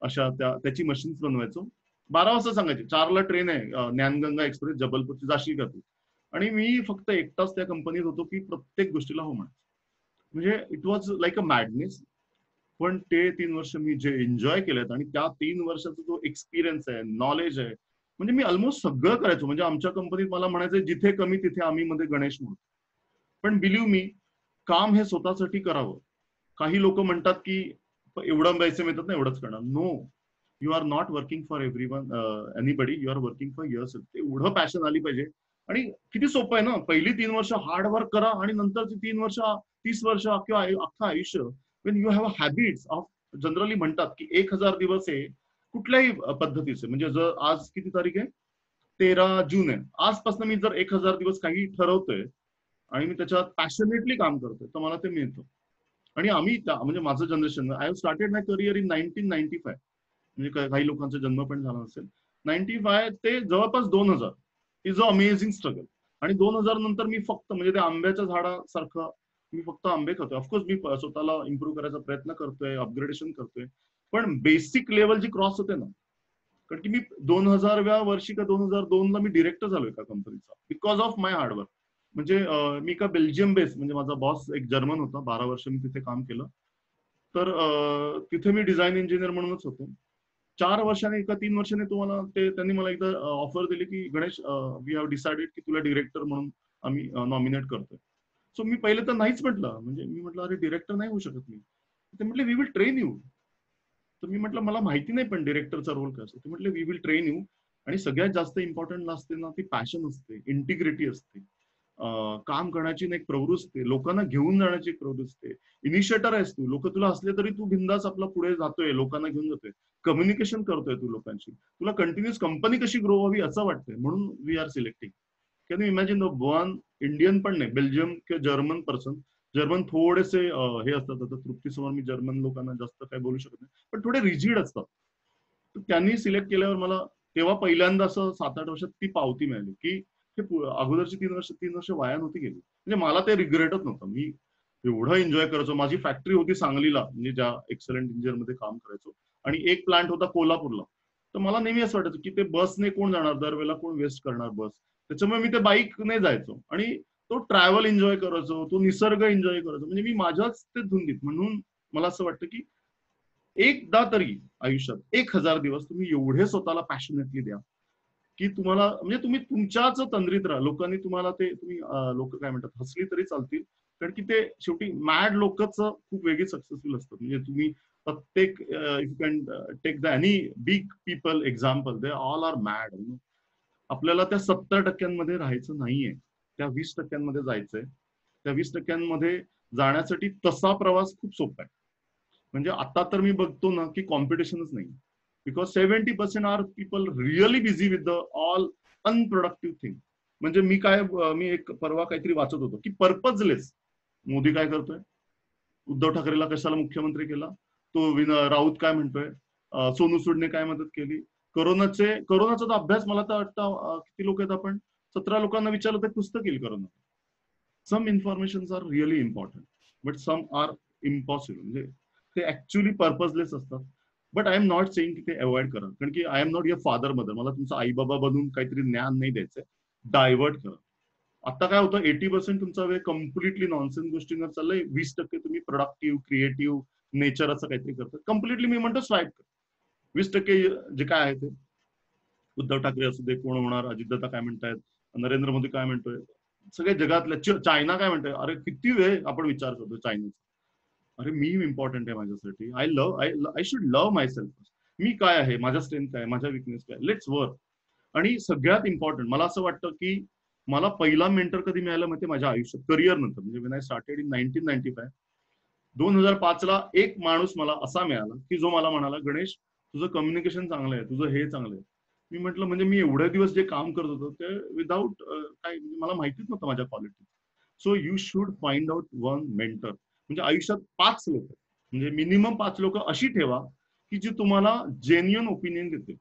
अशा त्याची मशीन्स बनवायचो. 12 वाजता सांगायचे, 4ला ट्रेन आहे, ज्ञानगंगा एक्सप्रेस जबलपूरची, जाशील का तू? आणि मी फक्त एकटाच त्या कंपनीत होतो की प्रत्येक गोष्टीला हो म्हणायचं. म्हणजे it was like a madness. पण ते 3 वर्ष मी जे एन्जॉय केलेत आणि त्या 3 वर्षाचा जो एक्सपिरियन्स आहे, नॉलेज आहे, म्हणजे मी ऑलमोस्ट सगळं करायचो. म्हणजे आमच्या कंपनीत मला म्हणायचं, जिथे कमी तिथे आम्ही मध्ये गणेश म्हणतो. पण बिलीव्ह मी, काम हे स्वतःसाठी करावं. काही लोक म्हणतात की एवढं पैसे मिळतात ना एवढंच करणार. No, you are not working for everyone, anybody, you are working for yourself. एवढं पॅशन आली पाहिजे. आणि किती सोपं आहे ना, पहिली 3 वर्ष हार्डवर्क करा आणि नंतरची 3 वर्ष, 30 वर्ष किंवा अख्खं आयुष्य, when you have a habits of, generally म्हणतात की 1000 दिवस आहे कुठल्याही पद्धतीचे. म्हणजे जर आज किती तारीख आहे, 13 जून आहे, आजपासून मी जर 1000 दिवस काही ठरवतोय आणि मी त्याच्यात पॅशनेटली काम करतोय, तर मला ते मिळतं. आणि आम्ही म्हणजे माझं generation, I have started my career in 1995. म्हणजे काही लोकांचा जन्म पण झाला नसेल. 95 ते जवळपास 2000 इज अ अमेझिंग स्ट्रगल. आणि 2000 नंतर मी फक्त म्हणजे त्या आंब्याच्या झाडासारखं मी फक्त आंबे खातोय. ऑफकोर्स मी स्वतःला इम्प्रूव्ह करायचा प्रयत्न करतोय, अपग्रेडेशन करतोय, पण बेसिक लेवल जी क्रॉस होते ना, कारण की मी 2000व्या वर्षी का 2002ला मी डिरेक्टर झालो एका कंपनीचा, बिकॉज ऑफ माय हार्डवर्क. म्हणजे मी का बेल्जियम बेस, म्हणजे माझा बॉस एक जर्मन होता, 12 वर्ष मी तिथे काम केलं. तर तिथे मी डिझाईन इंजिनियर म्हणूनच होतो. 4 वर्षाने का 3 वर्षाने तुम्हाला त्यांनी मला एकदा ऑफर दिली की गणेश, वी हॅव डिसाइडेड की तुला डिरेक्टर म्हणून आम्ही नॉमिनेट करतोय. सो मी पहिले तर नाहीच म्हटलं. म्हणजे मी म्हटलं अरे डिरेक्टर नाही होऊ शकत मी. ते म्हटले वी विल ट्रेन यू. तर मी म्हटलं मला माहिती नाही पण डिरेक्टरचा रोल काय असतो. ते म्हटले वी विल ट्रेन यू. आणि सगळ्यात जास्त इम्पॉर्टंट असते ना ती पॅशन असते, इंटिग्रिटी असते, काम करण्याची एक प्रवृत्ती असते, लोकांना घेऊन जाण्याची एक प्रवृत्ती असते. इनिशिएटर आहेस तू, लोक तुला असले तरी तू बिंदास आपला पुढे जातोय, लोकांना घेऊन जातोय, कम्युनिकेशन करतोय तू लोकांशी, तुला कंटिन्युअस कंपनी कशी ग्रो व्हावी असं वाटतंय, म्हणून we are selecting. Can you imagine the one Indian पण नाही, बेल्जियम किंवा जर्मन पर्सन जर्मन थोडेसे हे असतात. आता तृप्तीसमोर मी जर्मन लोकांना जास्त काय बोलू शकत नाही, पण थोडे रिजिड असतात. तर त्यांनी सिलेक्ट केल्यावर मला तेव्हा पहिल्यांदा असं 7-8 वर्षात ती पावती मिळाली की हे अगोदरची 3 वर्ष वाया नव्हती गेली. म्हणजे मला ते रिग्रेटच नव्हतं. मी एवढं एन्जॉय करायचो. माझी फॅक्टरी होती सांगलीला, म्हणजे ज्या एक्सलंट इंजिनियर मध्ये काम करायचो, आणि एक प्लांट होता कोल्हापूरला. तर मला नेहमी असं वाटायचं की ते बसने कोण जाणार, दरवेळेला कोण वेस्ट करणार बस. त्याच्यामुळे मी ते बाईकने जायचो आणि तो ट्रॅव्हल एन्जॉय करायचो, तो निसर्ग एन्जॉय करायचो. म्हणजे मी माझ्याच ते धुंदीत. म्हणून मला असं वाटतं की एकदा तरी आयुष्यात 1000 दिवस तुम्ही एवढे स्वतःला पॅशनेटली द्या की तुम्हाला, म्हणजे तुम्ही तुमच्याच तंद्रीत राहा. लोकांनी तुम्हाला ते तुम्ही लोक काय म्हणतात हसली तरी चालतील, कारण की ते शेवटी मॅड लोकच खूप वेगळी सक्सेसफुल असतात. म्हणजे तुम्ही प्रत्येक if you can take the any big people example, they all are mad. आपल्याला त्या 70% राहायचं नाहीये, त्या 20% जायचंय. त्या 20% जाण्यासाठी तसा प्रवास खूप सोपा आहे. म्हणजे आता तर मी बघतो ना की कॉम्पिटिशनच नाही, because 70% are people really busy with the all unproductive thing. म्हणजे मी एक परवा काहीतरी वाचत होतो की पर्पजलेस मोदी काय करतोय, उद्धव ठाकरेला कशाला मुख्यमंत्री केला, तो राऊत काय म्हणतोय, सोनू सूडने काय मदत केली, कोरोनाचा तर अभ्यास मला तर वाटतं किती लोक आहेत आपण 17 लोकांना विचारलं तर पुस्तक येईल corona. Some information are really important but some are impossible. म्हणजे ते ऍक्च्युअली पर्पजलेस असतात. But I am not saying की ते अवॉइड करा, कारण की I am not your father mother. मला तुमचा आई बाबा बनून काहीतरी ज्ञान नाही द्यायचंय. डायव्हर्ट करा. आता काय होतं 80% तुमचा वेळ कम्प्लिटली नॉनसेन्स गोष्टींवर चाललंय, 20% तुम्ही प्रोडक्टिव्ह क्रिएटिव्ह नेचर असं काहीतरी करतात. कम्प्लिटली मी म्हणतो स्वाईप करा. 20% जे काय आहे ते उद्धव ठाकरे असू दे, कोण होणार, अजितदादा काय म्हणतायत, नरेंद्र मोदी काय म्हणतोय, सगळे जगातल्या चायना काय म्हणतोय. अरे किती वेळ आपण विचार करतो चायनाचा. अरे मी इम्पॉर्टंट आहे माझ्यासाठी. I should love myself. मी काय आहे, माझ्या स्ट्रेंथ काय, माझ्या विकनेस काय, लेट्स वर्क. आणि सगळ्यात इम्पॉर्टंट मला असं वाटतं की मला पहिला मेंटर कधी मिळाला माहिती माझ्या आयुष्यात, करिअर नंतर. म्हणजे वेन आय स्टार्टेड इन 1995, 2005ला एक माणूस मला असा मिळाला की जो मला म्हणाला, गणेश तुझं कम्युनिकेशन चांगलं आहे, तुझं हे चांगलं आहे. मी म्हटलं म्हणजे मी एवढ्या दिवस जे काम करत होतो ते विदाऊट काय, मला माहितीच नव्हतं माझ्या quality. So you should find out one mentor. म्हणजे आयुष्यात 5 लोक, म्हणजे मिनिमम 5 लोक अशी ठेवा की जी तुम्हाला जेन्युइन ओपिनियन देतील,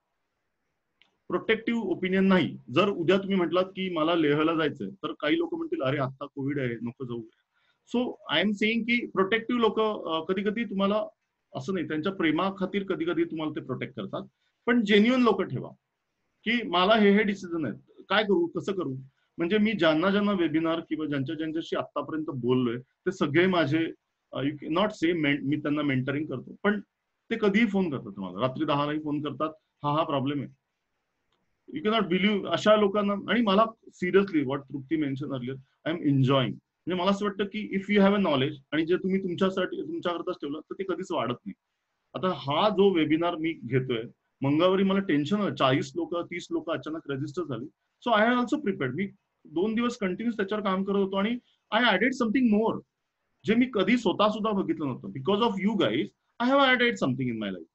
प्रोटेक्टिव्ह ओपिनियन नाही. जर उद्या तुम्ही म्हटलात की मला लेहला जायचंय, तर काही लोक म्हणतील अरे आता कोविड आहे नको जाऊ. सो आय एम सेइंग की प्रोटेक्टिव्ह लोक कधी कधी तुम्हाला असं नाही, त्यांच्या प्रेमाखातीर कधी कधी तुम्हाला ते प्रोटेक्ट करतात. पण जेन्युइन लोक ठेवा की मला हे डिसिजन आहेत, काय करू कसं करू. म्हणजे मी ज्यांना ज्यांना वेबिनार किंवा ज्यांच्याशी आतापर्यंत बोललोय ते सगळे माझे, यू कॅन नॉट से मी त्यांना मेंटरिंग करतो, पण ते कधीही फोन करतात तुम्हाला, रात्री 10लाही फोन करतात, हा प्रॉब्लेम आहे. यू कॅनॉट बिलीव्ह अशा लोकांना. आणि मला seriously what Trupti mention earlier, I am enjoying. म्हणजे मला असं वाटतं की if you have a knowledge आणि जे तुम्ही तुमच्याकरताच ठेवलं तर ते कधीच वाढत नाही. आता हा जो वेबिनार मी घेतोय मंगळवारी, मला टेन्शन आहे, 40 लोक 30 लोक अचानक रजिस्टर झाली. So I have also prepared. मी 2 दिवस कंटिन्यूस त्याच्यावर काम करत होतो आणि आय ऍडेड समथिंग मोर, जे मी कधी स्वतः सुद्धा बघितलं नव्हतं. Because of you guys I have added something in my life.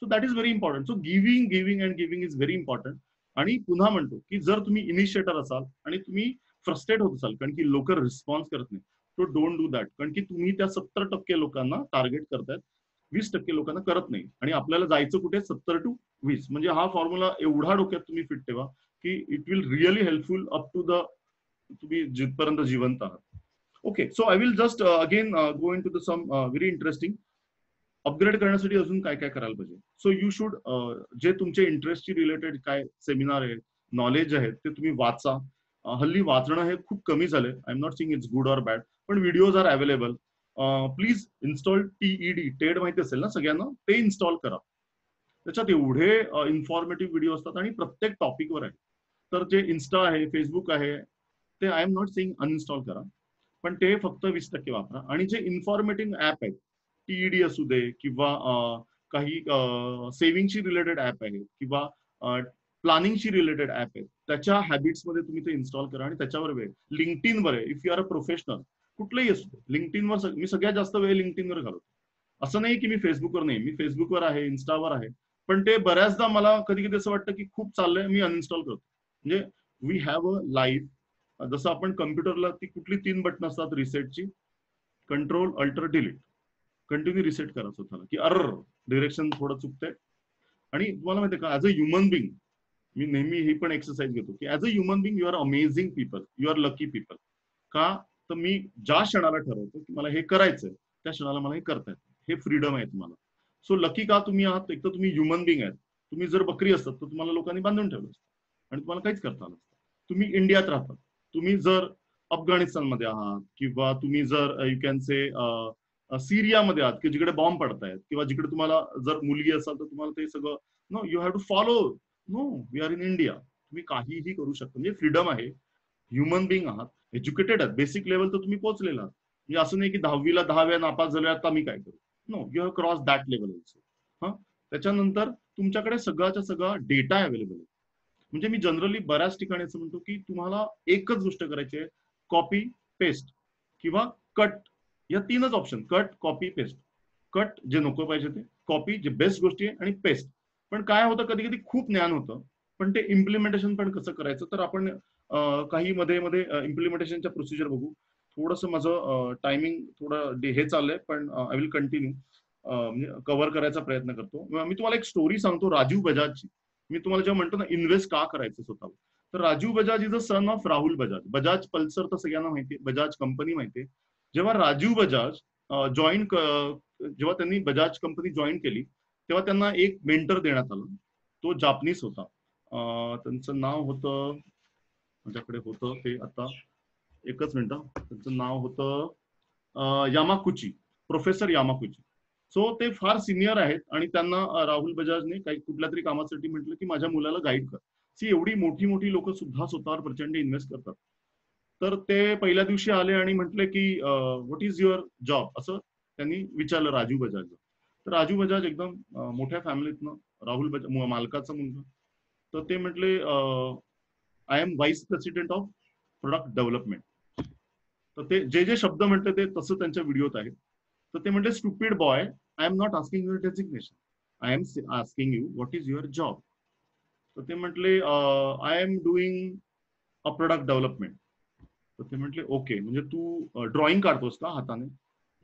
So that is very important. So giving and giving is very important. आणि पुन्हा म्हणतो की जर तुम्ही इनिशिएटर असाल आणि तुम्ही फ्रस्ट्रेट होत असाल कारण की लोक रिस्पॉन्स करत नाही, तो डोंट डू दॅट. कारण की तुम्ही त्या 70% लोकांना टार्गेट करतायत, 20% लोकांना करत नाही. आणि आपल्याला जायचं कुठे, 70 to 20. म्हणजे हा फॉर्म्युला एवढा डोक्यात तुम्ही फिट ठेवा की it will really helpful up to the तुम्ही जिथपर्यंत जिवंत आहात. Okay, so I will just again go in to the some very interesting. Upgrade करण्यासाठी अजून काय काय करायला पाहिजे. सो यू शुड, जे तुमचे इंटरेस्टची रिलेटेड काय सेमिनार आहेत, नॉलेज आहेत, ते तुम्ही वाचा. हल्ली वाचणं हे खूप कमी झालंय. I am not saying it's good or bad, पण videos are available. Please install TED माहिती असेल ना सगळ्यांना, ते इन्स्टॉल करा. त्याच्यात एवढे इन्फॉर्मेटिव्ह व्हिडिओ असतात आणि प्रत्येक टॉपिकवर आहे. तर जे इन्स्टा आहे, फेसबुक आहे, ते I am not saying uninstall करा, पण ते फक्त 20% वापरा. आणि जे इन्फॉर्मेटिव्ह ऍप आहेत, टीईडी असू दे किंवा काही सेव्हिंगशी रिलेटेड ऍप आहेत किंवा प्लॅनिंगशी रिलेटेड ऍप आहेत, त्याच्या हॅबिट्समध्ये तुम्ही ते इन्स्टॉल करा आणि त्याच्यावर वेळ. लिंक्डइनवर आहे, if you are a professional, कुठलंही असू दे, लिंक्डइनवर मी सगळ्यात जास्त वेळ लिंक्डइनवर घालवतो. असं नाही की मी फेसबुकवर नाही, मी फेसबुकवर आहे, इन्स्टावर आहे, पण ते बऱ्याचदा मला कधी कधी असं वाटतं की खूप चाललंय, मी अनइन्स्टॉल करतो. म्हणजे वी हॅव अ लाईफ. जसं आपण कम्प्युटरला ती कुठली 3 बटन असतात रिसेटची, control alt delete, continue reset करा स्वतःला की डिरेक्शन थोडं चुकतंय. आणि तुम्हाला माहिती आहे का, ऍज अ ह्युमन बिंग मी नेहमी ही पण एक्सरसाइज घेतो की as a human being you are amazing people, you are lucky people. का तर मी ज्या क्षणाला ठरवतो की मला हे करायचंय त्या क्षणाला मला हे करता येतं, हे फ्रीडम आहे तुम्हाला. सो लकी का तुम्ही आहात, एक तर तुम्ही ह्युमन बिंग आहेत. तुम्ही जर बकरी असतात तर तुम्हाला लोकांनी बांधून ठेवलं असतं आणि तुम्हाला काहीच करता आलं नसतं. तुम्ही इंडियात राहतात, तुम्ही जर अफगाणिस्तानमध्ये आहात किंवा तुम्ही जर यू कॅन से सिरियामध्ये आहात की जिकडे बॉम्ब पडतायत, किंवा जिकडे तुम्हाला जर मुलगी असाल तर तुम्हाला ते सगळं no you have to follow. No, we are in India. तुम्ही काहीही करू शकता, म्हणजे फ्रीडम आहे. ह्युमन बिंग आहात, एज्युकेटेड आहात, बेसिक लेवल तर तुम्ही पोहोचलेला आहात. म्हणजे असं नाही की 10वीला 10 वेळा नापास झाले आता मी काय करू. No, you have cross that level also. त्याच्यानंतर तुमच्याकडे सगळ्याचा सगळा डेटा अवेलेबल आहे. म्हणजे मी जनरली बऱ्याच ठिकाणी असं म्हणतो की तुम्हाला एकच गोष्ट करायची आहे, कॉपी पेस्ट किंवा कट, या 3च option, cut copy paste. Cut जे नको पाहिजे ते, कॉपी जे बेस्ट गोष्टी आहे, आणि पेस्ट. पण काय होतं, कधी कधी खूप ज्ञान होतं पण ते इम्प्लिमेंटेशन पण कसं करायचं, तर आपण काही मध्ये इम्प्लिमेंटेशनच्या प्रोसिजर बघू. थोडंसं माझं टायमिंग थोडं हे चाललंय, पण आय विल कंटिन्यू, म्हणजे कव्हर करायचा प्रयत्न करतो. मी तुम्हाला एक स्टोरी सांगतो राजीव बजाजची. मी तुम्हाला जेव्हा म्हणतो ना इन्व्हेस्ट का करायचं स्वतःवर, तर Rajiv Bajaj is a son of Rahul Bajaj. Bajaj Pulsar तर सगळ्यांना माहिती आहे, बजाज कंपनी माहिती आहे. जेव्हा राजीव बजाज जेव्हा त्यांनी बजाज कंपनी जॉईन केली तेव्हा त्यांना एक मेंटर देण्यात आलं. तो जापनीज होता. त्यांचं नाव होतं, माझ्याकडे होतं ते आता, एकच मिनिट. त्यांचं नाव होतं यामाकुची, प्रोफेसर यामाकुची. सो ते फार सिनियर आहेत आणि त्यांना राहुल बजाजने काही कुठल्या तरी कामासाठी म्हटलं की माझ्या मुलाला गाईड कर. सी एवढी मोठी मोठी लोक सुद्धा स्वतःवर प्रचंड इन्व्हेस्ट करतात. तर ते पहिल्या दिवशी आले आणि म्हटले की व्हॉट इज युअर जॉब, असं त्यांनी विचारलं राजीव बजाजला. तर राजीव बजाज एकदम मोठ्या फॅमिलीतनं, राहुल बजाज मालकाचा मुलगा. तर ते म्हटले I am vice president of product development. तर ते जे शब्द म्हटले ते तसं त्यांच्या व्हिडिओत आहे. तर ते म्हटले stupid boy, I am not asking your designation, I am asking you what is your job. तर ते म्हटले I am doing a product development. तर ते म्हटले ओके, म्हणजे तू ड्रॉइंग काढतोस का हाताने.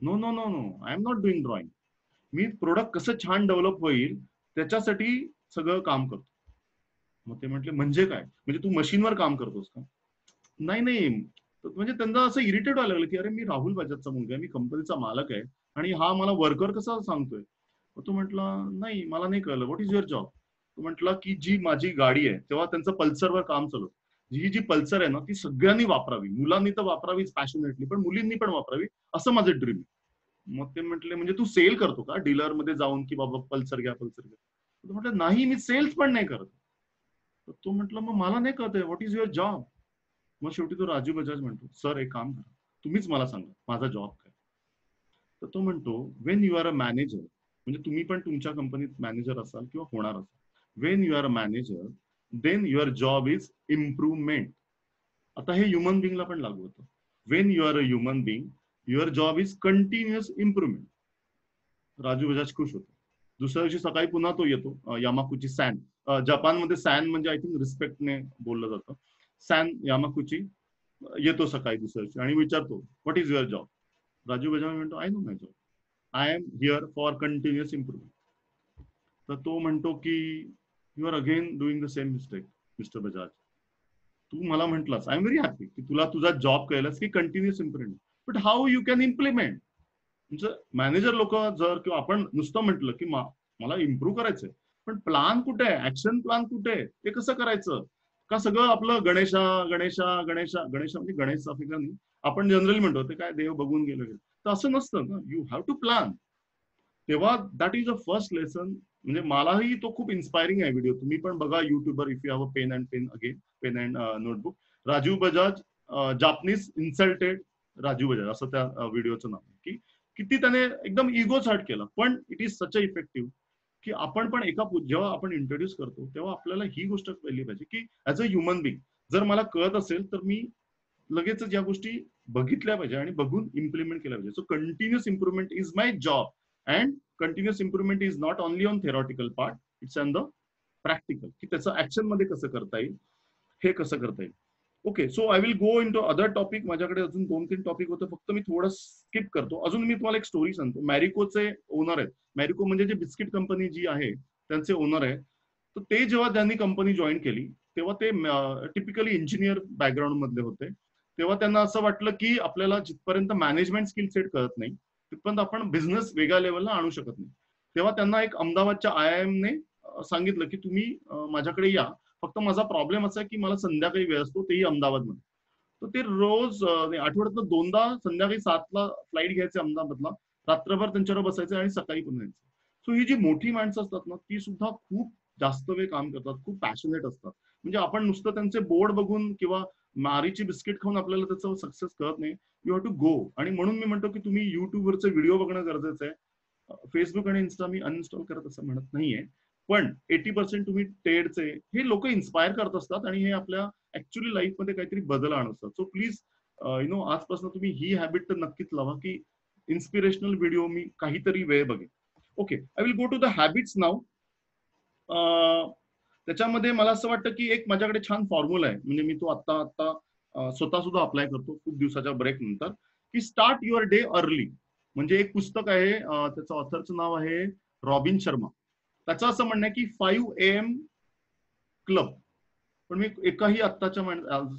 No no no no, I am not doing drawing. मी प्रोडक्ट कसं छान डेव्हलप होईल त्याच्यासाठी सगळं काम करतो. मग ते म्हटले म्हणजे काय, म्हणजे तू मशीनवर काम करतोस का. नाही नाही, म्हणजे त्यांना असं इरिटेट व्हायला लागलं की अरे मी राहुल बजाजचा मुलगा आहे, मी कंपनीचा मालक आहे आणि हा मला वर्कर कसा सांगतोय. तो म्हटला नाही मला नाही कळलं, व्हॉट इज युअर जॉब. तो म्हटला की जी माझी गाडी आहे, तेव्हा त्यांचं पल्सरवर काम चालू, ही जी पल्सर आहे ना ती सगळ्यांनी वापरावी, मुलांनी तर वापरावीच पॅशनेटली, पण मुलींनी पण वापरावी, असं माझं ड्रीम आहे. मग ते म्हटले म्हणजे तू सेल करतो का डीलर मध्ये जाऊन की बाबा पल्सर घ्या पल्सर घ्या. तो म्हटलं नाही मी सेल्स पण नाही करत. तर तो म्हटलं मग मला नाही कळत आहे व्हॉट इज युअर जॉब. मग शेवटी तो राजीव बजाज म्हणतो सर एक काम करा, तुम्हीच मला सांगा माझा जॉब काय. तर तो म्हणतो Wien you are a manager, म्हणजे तुम्ही पण तुमच्या कंपनीत मॅनेजर असाल किंवा होणार असाल, when you are a manager then your job is improvement. आता हे ह्युमन बिंगला पण लागू होतं. When you are a human being your job is continuous improvement. Raju Bajaj खुश होतो. दुसऱ्या दिवशी सकाळी पुन्हा तो येतो यामाकुची सॅन, जपानमध्ये सॅन म्हणजे आय थिंक रिस्पेक्टने बोललं जातं. सॅन यामाकुची येतो सकाळी दुसऱ्या दिवशी आणि विचारतो what is your job. Raju Bajaj म्हणतो I know my job, I am here for continuous improvement. तर तो म्हणतो की you are again doing the same mistake mister Bajaj. तू मला म्हटलास आय एम व्हेरी हॅपी की तुला तुझा जॉब कळलास की continuous improvement, but how you can implement. म्हणजे मॅनेजर लोक जर किंवा आपण नुसतं म्हटलं की मला इम्प्रूव्ह करायचंय, पण प्लान कुठे आहे, ऍक्शन प्लान कुठे आहे, ते कसं करायचं. का सगळं आपलं गणेशा गणेशा गणेशा गणेशा म्हणजे गणेश नाही, आपण जनरली म्हणतो ते काय देव बघून गेलो, तर असं नसतं ना. You have to plan. तेव्हा that is a first lesson. म्हणजे मलाही तो खूप इन्स्पायरिंग आहे व्हिडिओ, तुम्ही पण बघा युट्यूबवर if you have a pen and pen again pen and notebook. Rajiv Bajaj Japanese insulted Rajiv Bajaj असं त्या व्हिडिओचं नाव आहे. की किती त्याने एकदम इगोच हर्ट केला, पण it is such a effective की आपण पण जेव्हा आपण इंट्रोड्यूस करतो तेव्हा आपल्याला ही गोष्ट कळली पाहिजे की ऍज अ ह्युमन बिंग जर मला कळत असेल तर मी लगेचच या गोष्टी बघितल्या पाहिजे आणि बघून इम्प्लिमेंट केल्या पाहिजे. So continuous improvement is my job and continuous improvement is not only on theoretical part, it's on the practical, की त्याचं ऍक्शन मध्ये कसं करता येईल, हे कसं करता येईल. Okay, so I will go in to other topic. माझ्याकडे अजून 2-3 टॉपिक होते, फक्त मी थोडं स्किप करतो. अजून मी तुम्हाला एक स्टोरी सांगतो. मॅरिकोचे ओनर आहेत. मॅरिको म्हणजे जे बिस्किट कंपनी जी आहे त्यांचे ओनर आहे. तर ते जेव्हा त्यांनी कंपनी जॉईन केली तेव्हा ते टिपिकली इंजिनियर बॅकग्राऊंड मधले होते. तेव्हा त्यांना असं वाटलं की आपल्याला जिथपर्यंत मॅनेजमेंट स्किल सेट कळत नाही तिथपर्यंत आपण बिझनेस वेगळ्या लेवलला आणू शकत नाही. तेव्हा त्यांना एक अहमदाबादच्या IIM ने सांगितलं की तुम्ही माझ्याकडे या, फक्त माझा प्रॉब्लेम असा आहे की मला संध्याकाळी वेळ असतो, तेही अहमदाबादमध्ये. तर ते रोज आठवड्यातनं 2दा संध्याकाळी 7ला फ्लाईट घ्यायचे अहमदाबादला, रात्रभर त्यांच्यावर बसायचे आणि सकाळी पण यायचे. सो ही जी मोठी माणसं असतात ना ती सुद्धा खूप जास्त वेळ काम करतात, खूप पॅशनेट असतात. म्हणजे आपण नुसतं त्यांचे बोर्ड बघून किंवा मारीची बिस्किट खाऊन आपल्याला त्याचं सक्सेस कळत नाही. You have to go. आणि म्हणून मी म्हणतो की तुम्ही युट्यूबवरचे व्हिडिओ बघणं गरजेचं आहे. फेसबुक आणि इन्स्टा मी अनइन्स्टॉल करत असं म्हणत नाहीये, पण 80% तुम्ही टेडचे हे लोक इन्स्पायर करत असतात आणि हे आपल्या ऍक्च्युअली लाईफमध्ये काहीतरी बदल आणत असतात. सो प्लीज आजपासून तुम्ही ही हॅबिट तर नक्कीच लावा की इन्स्पिरेशनल व्हिडिओ मी काहीतरी वेळ बघेन. Okay, I will go to the habits now. त्याच्यामध्ये मला असं वाटतं की एक माझ्याकडे छान फॉर्म्युला आहे, म्हणजे मी तो आता स्वतः सुद्धा अप्लाय करतो खूप दिवसाच्या ब्रेक नंतर, की स्टार्ट युअर डे अर्ली. म्हणजे एक पुस्तक आहे, त्याचं ऑथरचं नाव आहे रॉबिन शर्मा. त्याचं असं म्हणणं आहे की 5 AM क्लब. पण मी एकाही आत्ताच्या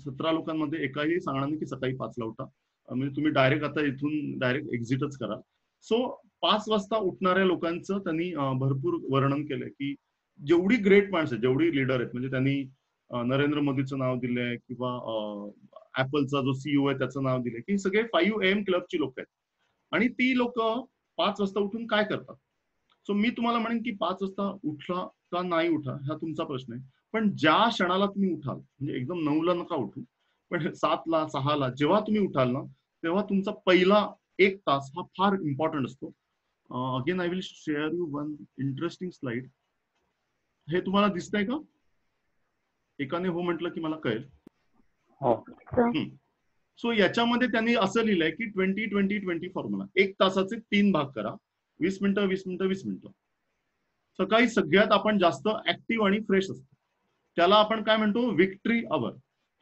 17 लोकांमध्ये एकाही सांगणार नाही की सकाळी 5ला उठा. म्हणजे तुम्ही डायरेक्ट आता इथून डायरेक्ट एक्झिटच करा. सो 5 वाजता उठणाऱ्या लोकांचं त्यांनी भरपूर वर्णन केलंय की जेवढी ग्रेट माणसं, जेवढी लीडर आहेत, म्हणजे त्यांनी नरेंद्र मोदीचं नाव दिलंय किंवा ऍपलचा जो CEO आहे त्याचं नाव दिलंय, की सगळे 5 AM क्लबची लोक आहेत. आणि ती लोक 5 वाजता उठून काय करतात. सो मी तुम्हाला म्हणेन की 5 वाजता उठला का नाही उठा हा तुमचा प्रश्न आहे, पण ज्या क्षणाला तुम्ही उठाल, म्हणजे एकदम 9ला नका उठू, पण 7ला 6ला जेव्हा तुम्ही उठाल ना तेव्हा तुमचा पहिला 1 तास हा फार इम्पॉर्टंट असतो. Again I will share you one interesting slide. हे तुम्हाला दिसतंय का? एकाने हो म्हटलं की मला कळेल. सो याच्यामध्ये त्यांनी असं लिहिलंय की 20-20-20 फॉर्म्युला. 1 तासाचे 3 भाग करा, 20 मिनिटं 20 मिनिटं 20 मिनिटं. सकाळी सगळ्यात आपण जास्त ऍक्टिव्ह आणि फ्रेश असतो, त्याला आपण काय म्हणतो विक्ट्री अवर.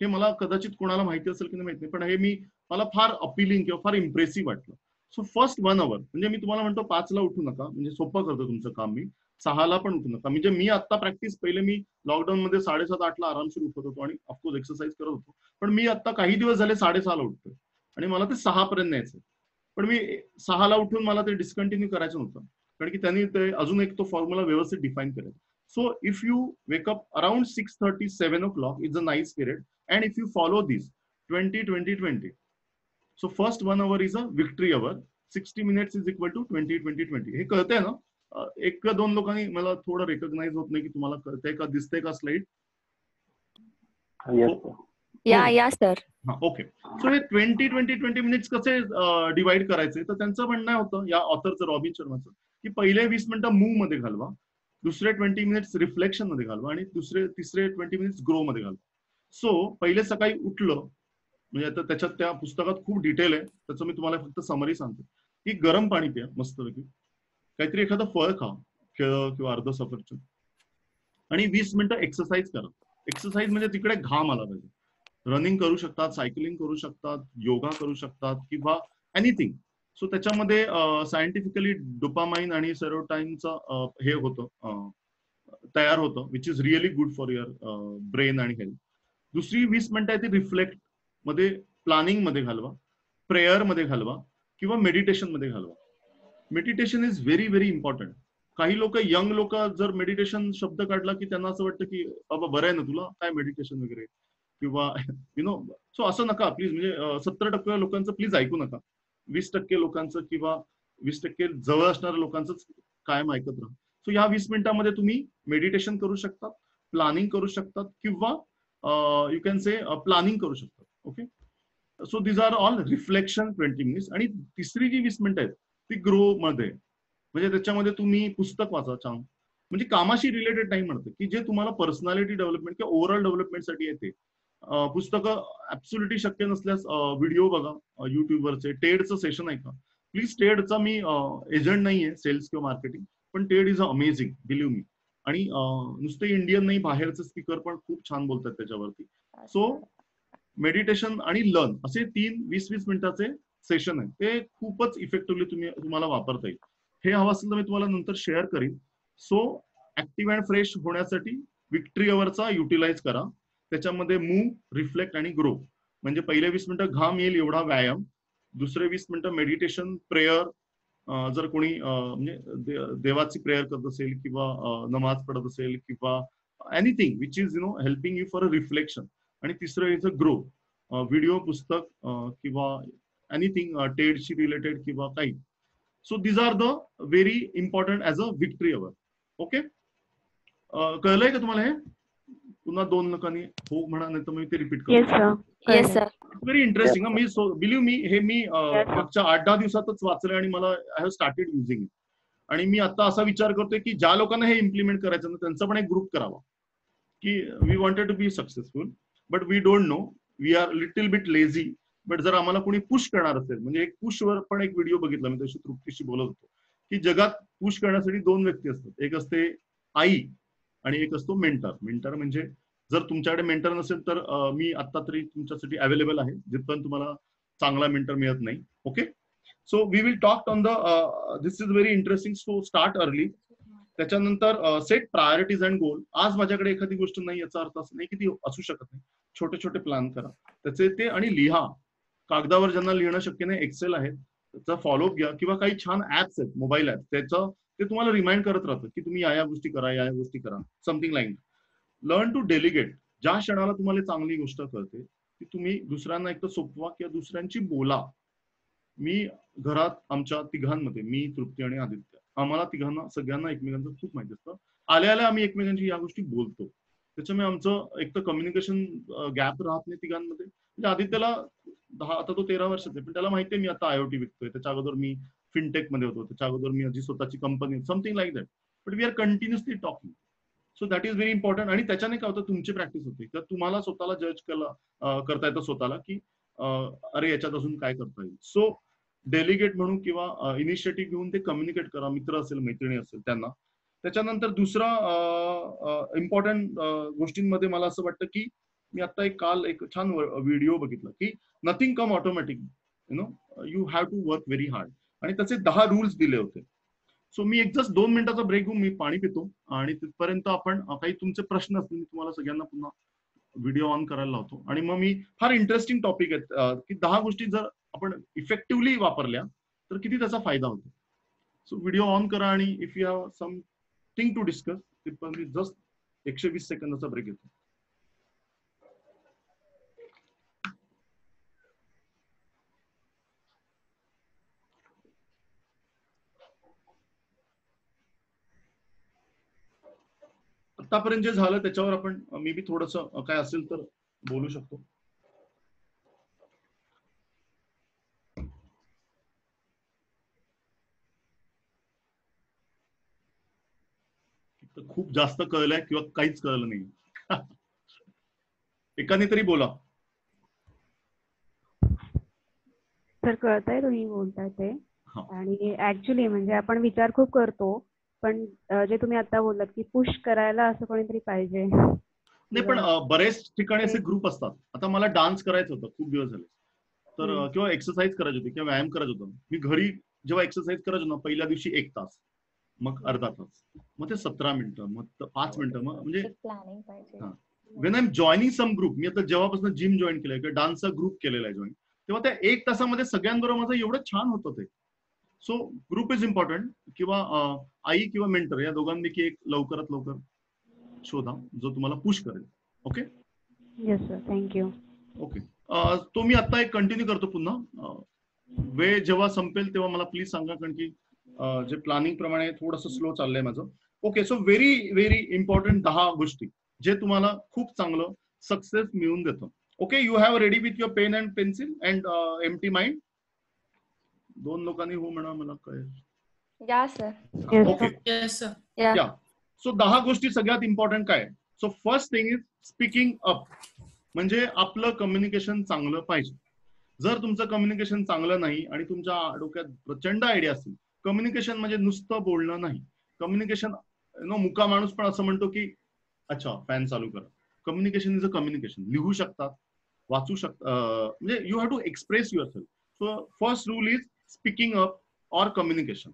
हे मला कदाचित कोणाला माहिती असेल की नाही माहिती नाही, पण हे मला फार अपिलिंग किंवा फार इम्प्रेसिव्ह वाटलं. सो फर्स्ट 1 आवर म्हणजे मी तुम्हाला म्हणतो 5ला उठू नका, म्हणजे सोपं करतो तुमचं काम मी. 6ला पण उठू नका. म्हणजे मी आता प्रॅक्टिस पहिले मी लॉकडाऊन मध्ये 7:30-8ला आरामशीर उठत होतो आणि ऑफकोर्स एक्सरसाइज करत होतो, पण मी आता काही दिवस झाले 6:30ला उठतोय आणि मला ते 6 पर्यंत न्यायचंय. पण मी 6ला उठून मला ते डिस्कंटिन्यू करायचं नव्हतं, कारण की त्यांनी ते अजून एक तो फॉर्म्युला व्यवस्थित डिफाईन केला. So if you wake up around 6:30, 7 o'clock is a nice period, and if you follow this 20-20-20, so first 1 hour is a victory hour, 60 minutes is equal to 20-20-20. हे कळतंय ना? एक किंवा 2 लोकांनी मला थोडं रेकॉग्नाइज होत नाही की तुम्हाला कळतंय का, दिसतंय का स्लाइड? या सर. ओके, सो हे 20-20-20 मिनिट्स कसे डिवाइड करायचे, तर त्यांचं म्हणणं होतं या ऑथरचं रॉबिन शर्माचं की पहिले 20 मिनिटं मूव्ह मध्ये घालवा, दुसरे 20 मिनिट्स रिफ्लेक्शन मध्ये घालवा आणि तिसरे 20 मिनिट्स ग्रो मध्ये घालवा. सो पहिले सकाळी उठलं म्हणजे आता त्याच्यात त्या पुस्तकात खूप डिटेल आहे, त्याचं मी तुम्हाला फक्त समरी सांगतो की गरम पाणी प्या मस्तपैकी, काहीतरी एखादं फळ खा, केळं किंवा अर्ध सफरचंद, आणि 20 मिनिटं एक्सरसाइज करा. एक्सरसाइज म्हणजे तिकडे घाम आला पाहिजे. रनिंग करू शकतात, सायकलिंग करू शकतात, योगा करू शकतात किंवा एनिथिंग. सो त्याच्यामध्ये सायंटिफिकली डोपामाइन आणि सेरोटाइनचं हे होतं, तयार होतं, which is really good for your brain आणि हेल्थ. दुसरी 20 मिनिटं आहे ती रिफ्लेक्ट मध्ये, प्लॅनिंग मध्ये घालवा, प्रेयर मध्ये घालवा किंवा मेडिटेशन मध्ये घालवा. Meditation is very very important. काही लोक, यंग लोक जर मेडिटेशन शब्द काढला की त्यांना असं वाटतं की बाबा बरं आहे ना तुला, काय मेडिटेशन वगैरे किंवा सो असं नका प्लीज. म्हणजे 70% लोकांचं प्लीज ऐकू नका, 20% लोकांचं किंवा 20% जवळ असणाऱ्या लोकांचं कायम ऐकत राहा. सो या 20 मिनिटांमध्ये तुम्ही मेडिटेशन करू शकतात, प्लॅनिंग करू शकतात किंवा यू कॅन से प्लॅनिंग करू शकतात. Okay, so these are all reflection 20 minutes. आणि तिसरी जी 20 मिनिटं आहेत ती ग्रो मध्ये, म्हणजे त्याच्यामध्ये तुम्ही पुस्तक वाचा छान, म्हणजे कामाशी रिलेटेड नाही म्हणतं की जे तुम्हाला पर्सनॅलिटी डेव्हलपमेंट किंवा ओव्हरऑल डेव्हलपमेंटसाठी येते. पुस्तकं ऍब्सोल्युटली शक्य नसल्यास व्हिडिओ बघा युट्यूबवरचे. टेडचं सेशन ऐका प्लीज. टेडचा मी एजंट नाहीये सेल्स किंवा मार्केटिंग, पण टेड इज अमेझिंग, बिलीव्ह मी. आणि नुसते इंडियन नाही, बाहेरचे स्पीकर पण खूप छान बोलतात त्याच्यावरती. सो मेडिटेशन आणि लर्न असे 3 20-20 मिनिटाचे सेशन आहे. ते खूपच इफेक्टिव्हली तुम्हाला वापरता येईल. हे हवं असेल तर मी तुम्हाला नंतर शेअर करीन. सो ऍक्टिव्ह अँड फ्रेश होण्यासाठी विक्ट्री अवरचा युटिलाइज करा. त्याच्यामध्ये मूव, रिफ्लेक्ट आणि ग्रो. म्हणजे पहिले 20 मिनिटं घाम येईल एवढा व्यायाम, दुसरे 20 मिनिटं मेडिटेशन, प्रेयर, जर कोणी म्हणजे देवाची प्रेयर करत असेल किंवा नमाज पडत असेल किंवा anything which is helping you for a reflection. आणि तिसरं इज अ ग्रो, व्हिडिओ, पुस्तक किंवा एनिथिंग टेडशी रिलेटेड किंवा काही. So these are the very important as a victory hour. Okay, कळलंय का तुम्हाला हे? पुन्हा 2 लोकांनी हो म्हणा, नाही तर मी ते रिपीट करतो. Yes sir. Very interesting. मी बिलीव्ह मी हे मागच्या 8-10 दिवसातच वाचलंय आणि मला I have started using it. आणि मी आता असा विचार करतोय की ज्या लोकांना हे इम्प्लिमेंट करायचं ना त्यांचा पण एक ग्रुप करावा, की we wanted to be successful but we don't know, we are little bit lazy. But जर आम्हाला कोणी पुश करणार असेल, म्हणजे एक पुशवर पण एक व्हिडिओ बघितला मी, तशी तृप्तीशी बोलत होतो की जगात पुश करण्यासाठी 2 व्यक्ती असतात. एक असते आई आणि एक असतो मेंटर. मेंटर म्हणजे जर तुमच्याकडे मेंटर नसेल तर मी आता तरी तुमच्यासाठी अवेलेबल आहे, जिथपर्यंत तुम्हाला चांगला मेंटर मिळत नाही. Okay, so we will talk on the this is very interesting. So start early. त्याच्यानंतर सेट प्रायोरिटीज अँड गोल. आज माझ्याकडे एखादी गोष्ट नाही याचा अर्थ असं नाही की ती असू शकत नाही. छोटे छोटे प्लॅन करा त्याचे ते आणि लिहा. कागदावर ज्यांना लिहिणं शक्य नाही, एक्सेल आहे त्याचा फॉलोअप घ्या किंवा काही छान ऍप्स आहेत, मोबाईल ऍप, त्याचं ते तुम्हाला रिमाइंड करत राहतं की तुम्ही या गोष्टी करा, या गोष्टी करा. Something like learn to delegate. ज्या क्षणाला तुम्हाला चांगली गोष्ट कळते ती तुम्ही दुसऱ्यांना एक तर सोपवा किंवा दुसऱ्यांची बोला. मी घरात आमच्या तिघांमध्ये, मी, तृप्ती आणि आदित्य, आम्हाला तिघांना सगळ्यांना एकमेकांचं खूप माहिती असतं. आल्या आल्या आम्ही एकमेकांची या गोष्टी बोलतो. त्याच्यामुळे आमचं एक तर कम्युनिकेशन गॅप राहत नाही तिघांमध्ये. म्हणजे आदित्यला आता तो 13 वर्षाचा आहे, पण त्याला माहिती आहे मी आता IoT विकतोय. त्याच्या अगोदर मी फिनटेक मध्ये होतो, त्याच्या अगोदर मी माझी स्वतःची company, something like that. But we are continuously talking. So that is very important. आणि त्याच्याने काय होतं, तुमची प्रॅक्टिस होते. तर तुम्हाला स्वतःला जज करता येतं स्वतःला की अरे याच्यात अजून काय करता येईल. सो डेलिगेट म्हणून किंवा इनिशिएटिव्ह घेऊन ते कम्युनिकेट करा, मित्र असेल, मैत्रिणी असेल त्यांना. त्याच्यानंतर दुसरा इम्पॉर्टंट गोष्टींमध्ये मला असं वाटतं की मी आता काल एक छान व्हिडिओ बघितला की nothing come automatic, you have to work very hard. आणि त्याचे 10 रूल्स दिले होते. सो मी एक जस्ट 2 मिनिटाचा ब्रेक घेऊन मी पाणी पितो आणि तिथपर्यंत आपण काही तुमचे प्रश्न असतील मी तुम्हाला सगळ्यांना पुन्हा व्हिडिओ ऑन करायला लावतो. आणि मग मी फार इंटरेस्टिंग टॉपिक आहेत की 10 गोष्टी जर आपण इफेक्टिव्हली वापरल्या तर किती त्याचा फायदा होतो. सो व्हिडिओ ऑन करा आणि if you have something to discuss, मी जस्ट 120 सेकंदाचा ब्रेक घेतो. आतापर्यंत जे झालं त्याच्यावर आपण मे बी थोडस काय असेल तर बोलू शकतो. खूप जास्त कळलंय किंवा काहीच कळलं नाही. एकाने तरी बोला. सर कळतंय तुम्ही बोलताय ते. आणि ऍक्च्युली म्हणजे आपण विचार खूप करतो, पण जे तुम्ही आता बोललात की पुश करायला असं कोणीतरी पाहिजे. नाही पण बरेच ठिकाणी असे ग्रुप असतात. आता मला डान्स करायचं होतं खूप दिवस झाले, तर किंवा एक्सरसाइज करायची होती किंवा व्यायाम करायचं होतं. मी घरी जेव्हा एक्सरसाइज करायचो ना, पहिल्या दिवशी 1 तास, मग अर्धा तास, मग ते 17 मिनिटं, मग 5 मिनिटं, मग म्हणजे when I am joining some group, मी आता जेव्हापासून जिम जॉईन केलंय किंवा डान्सचा ग्रुप केलेला आहे जॉईन, तेव्हा त्या 1 तासामध्ये सगळ्यांबरोबर माझं एवढं छान होतं ते. So group is important. किंवा आई किंवा मेंटर या दोघांपैकी एक लवकरात लवकर शोधा जो तुम्हाला पुश करेल. Okay, yes sir, thank you. Okay, तो मी आता एक कंटिन्यू करतो पुन्हा. वेळ जेव्हा संपेल तेव्हा मला प्लीज सांगा, कारण की जे प्लॅनिंग प्रमाणे थोडंसं स्लो चाललंय माझं. Okay, so very very important 10 गोष्टी जे तुम्हाला खूप चांगलं सक्सेस मिळवून देतं. Okay, you have ready with your pen and pencil and empty mind. 2 लोकांनी हो म्हणा, मला कळेल. या सर. ओके, या. सो 10 गोष्टी सगळ्यात इम्पॉर्टंट काय. So first thing is speaking up. म्हणजे आपलं कम्युनिकेशन चांगलं पाहिजे. जर तुमचं कम्युनिकेशन चांगलं नाही आणि तुमच्या डोक्यात प्रचंड आयडिया असतील, कम्युनिकेशन म्हणजे नुसतं बोलणं नाही. कम्युनिकेशन मुका माणूस पण असं म्हणतो की अच्छा फॅन चालू करा. Communication is a communication. लिहू शकतात, वाचू शकता, म्हणजे you have to express your self. So first rule is speaking up or communication.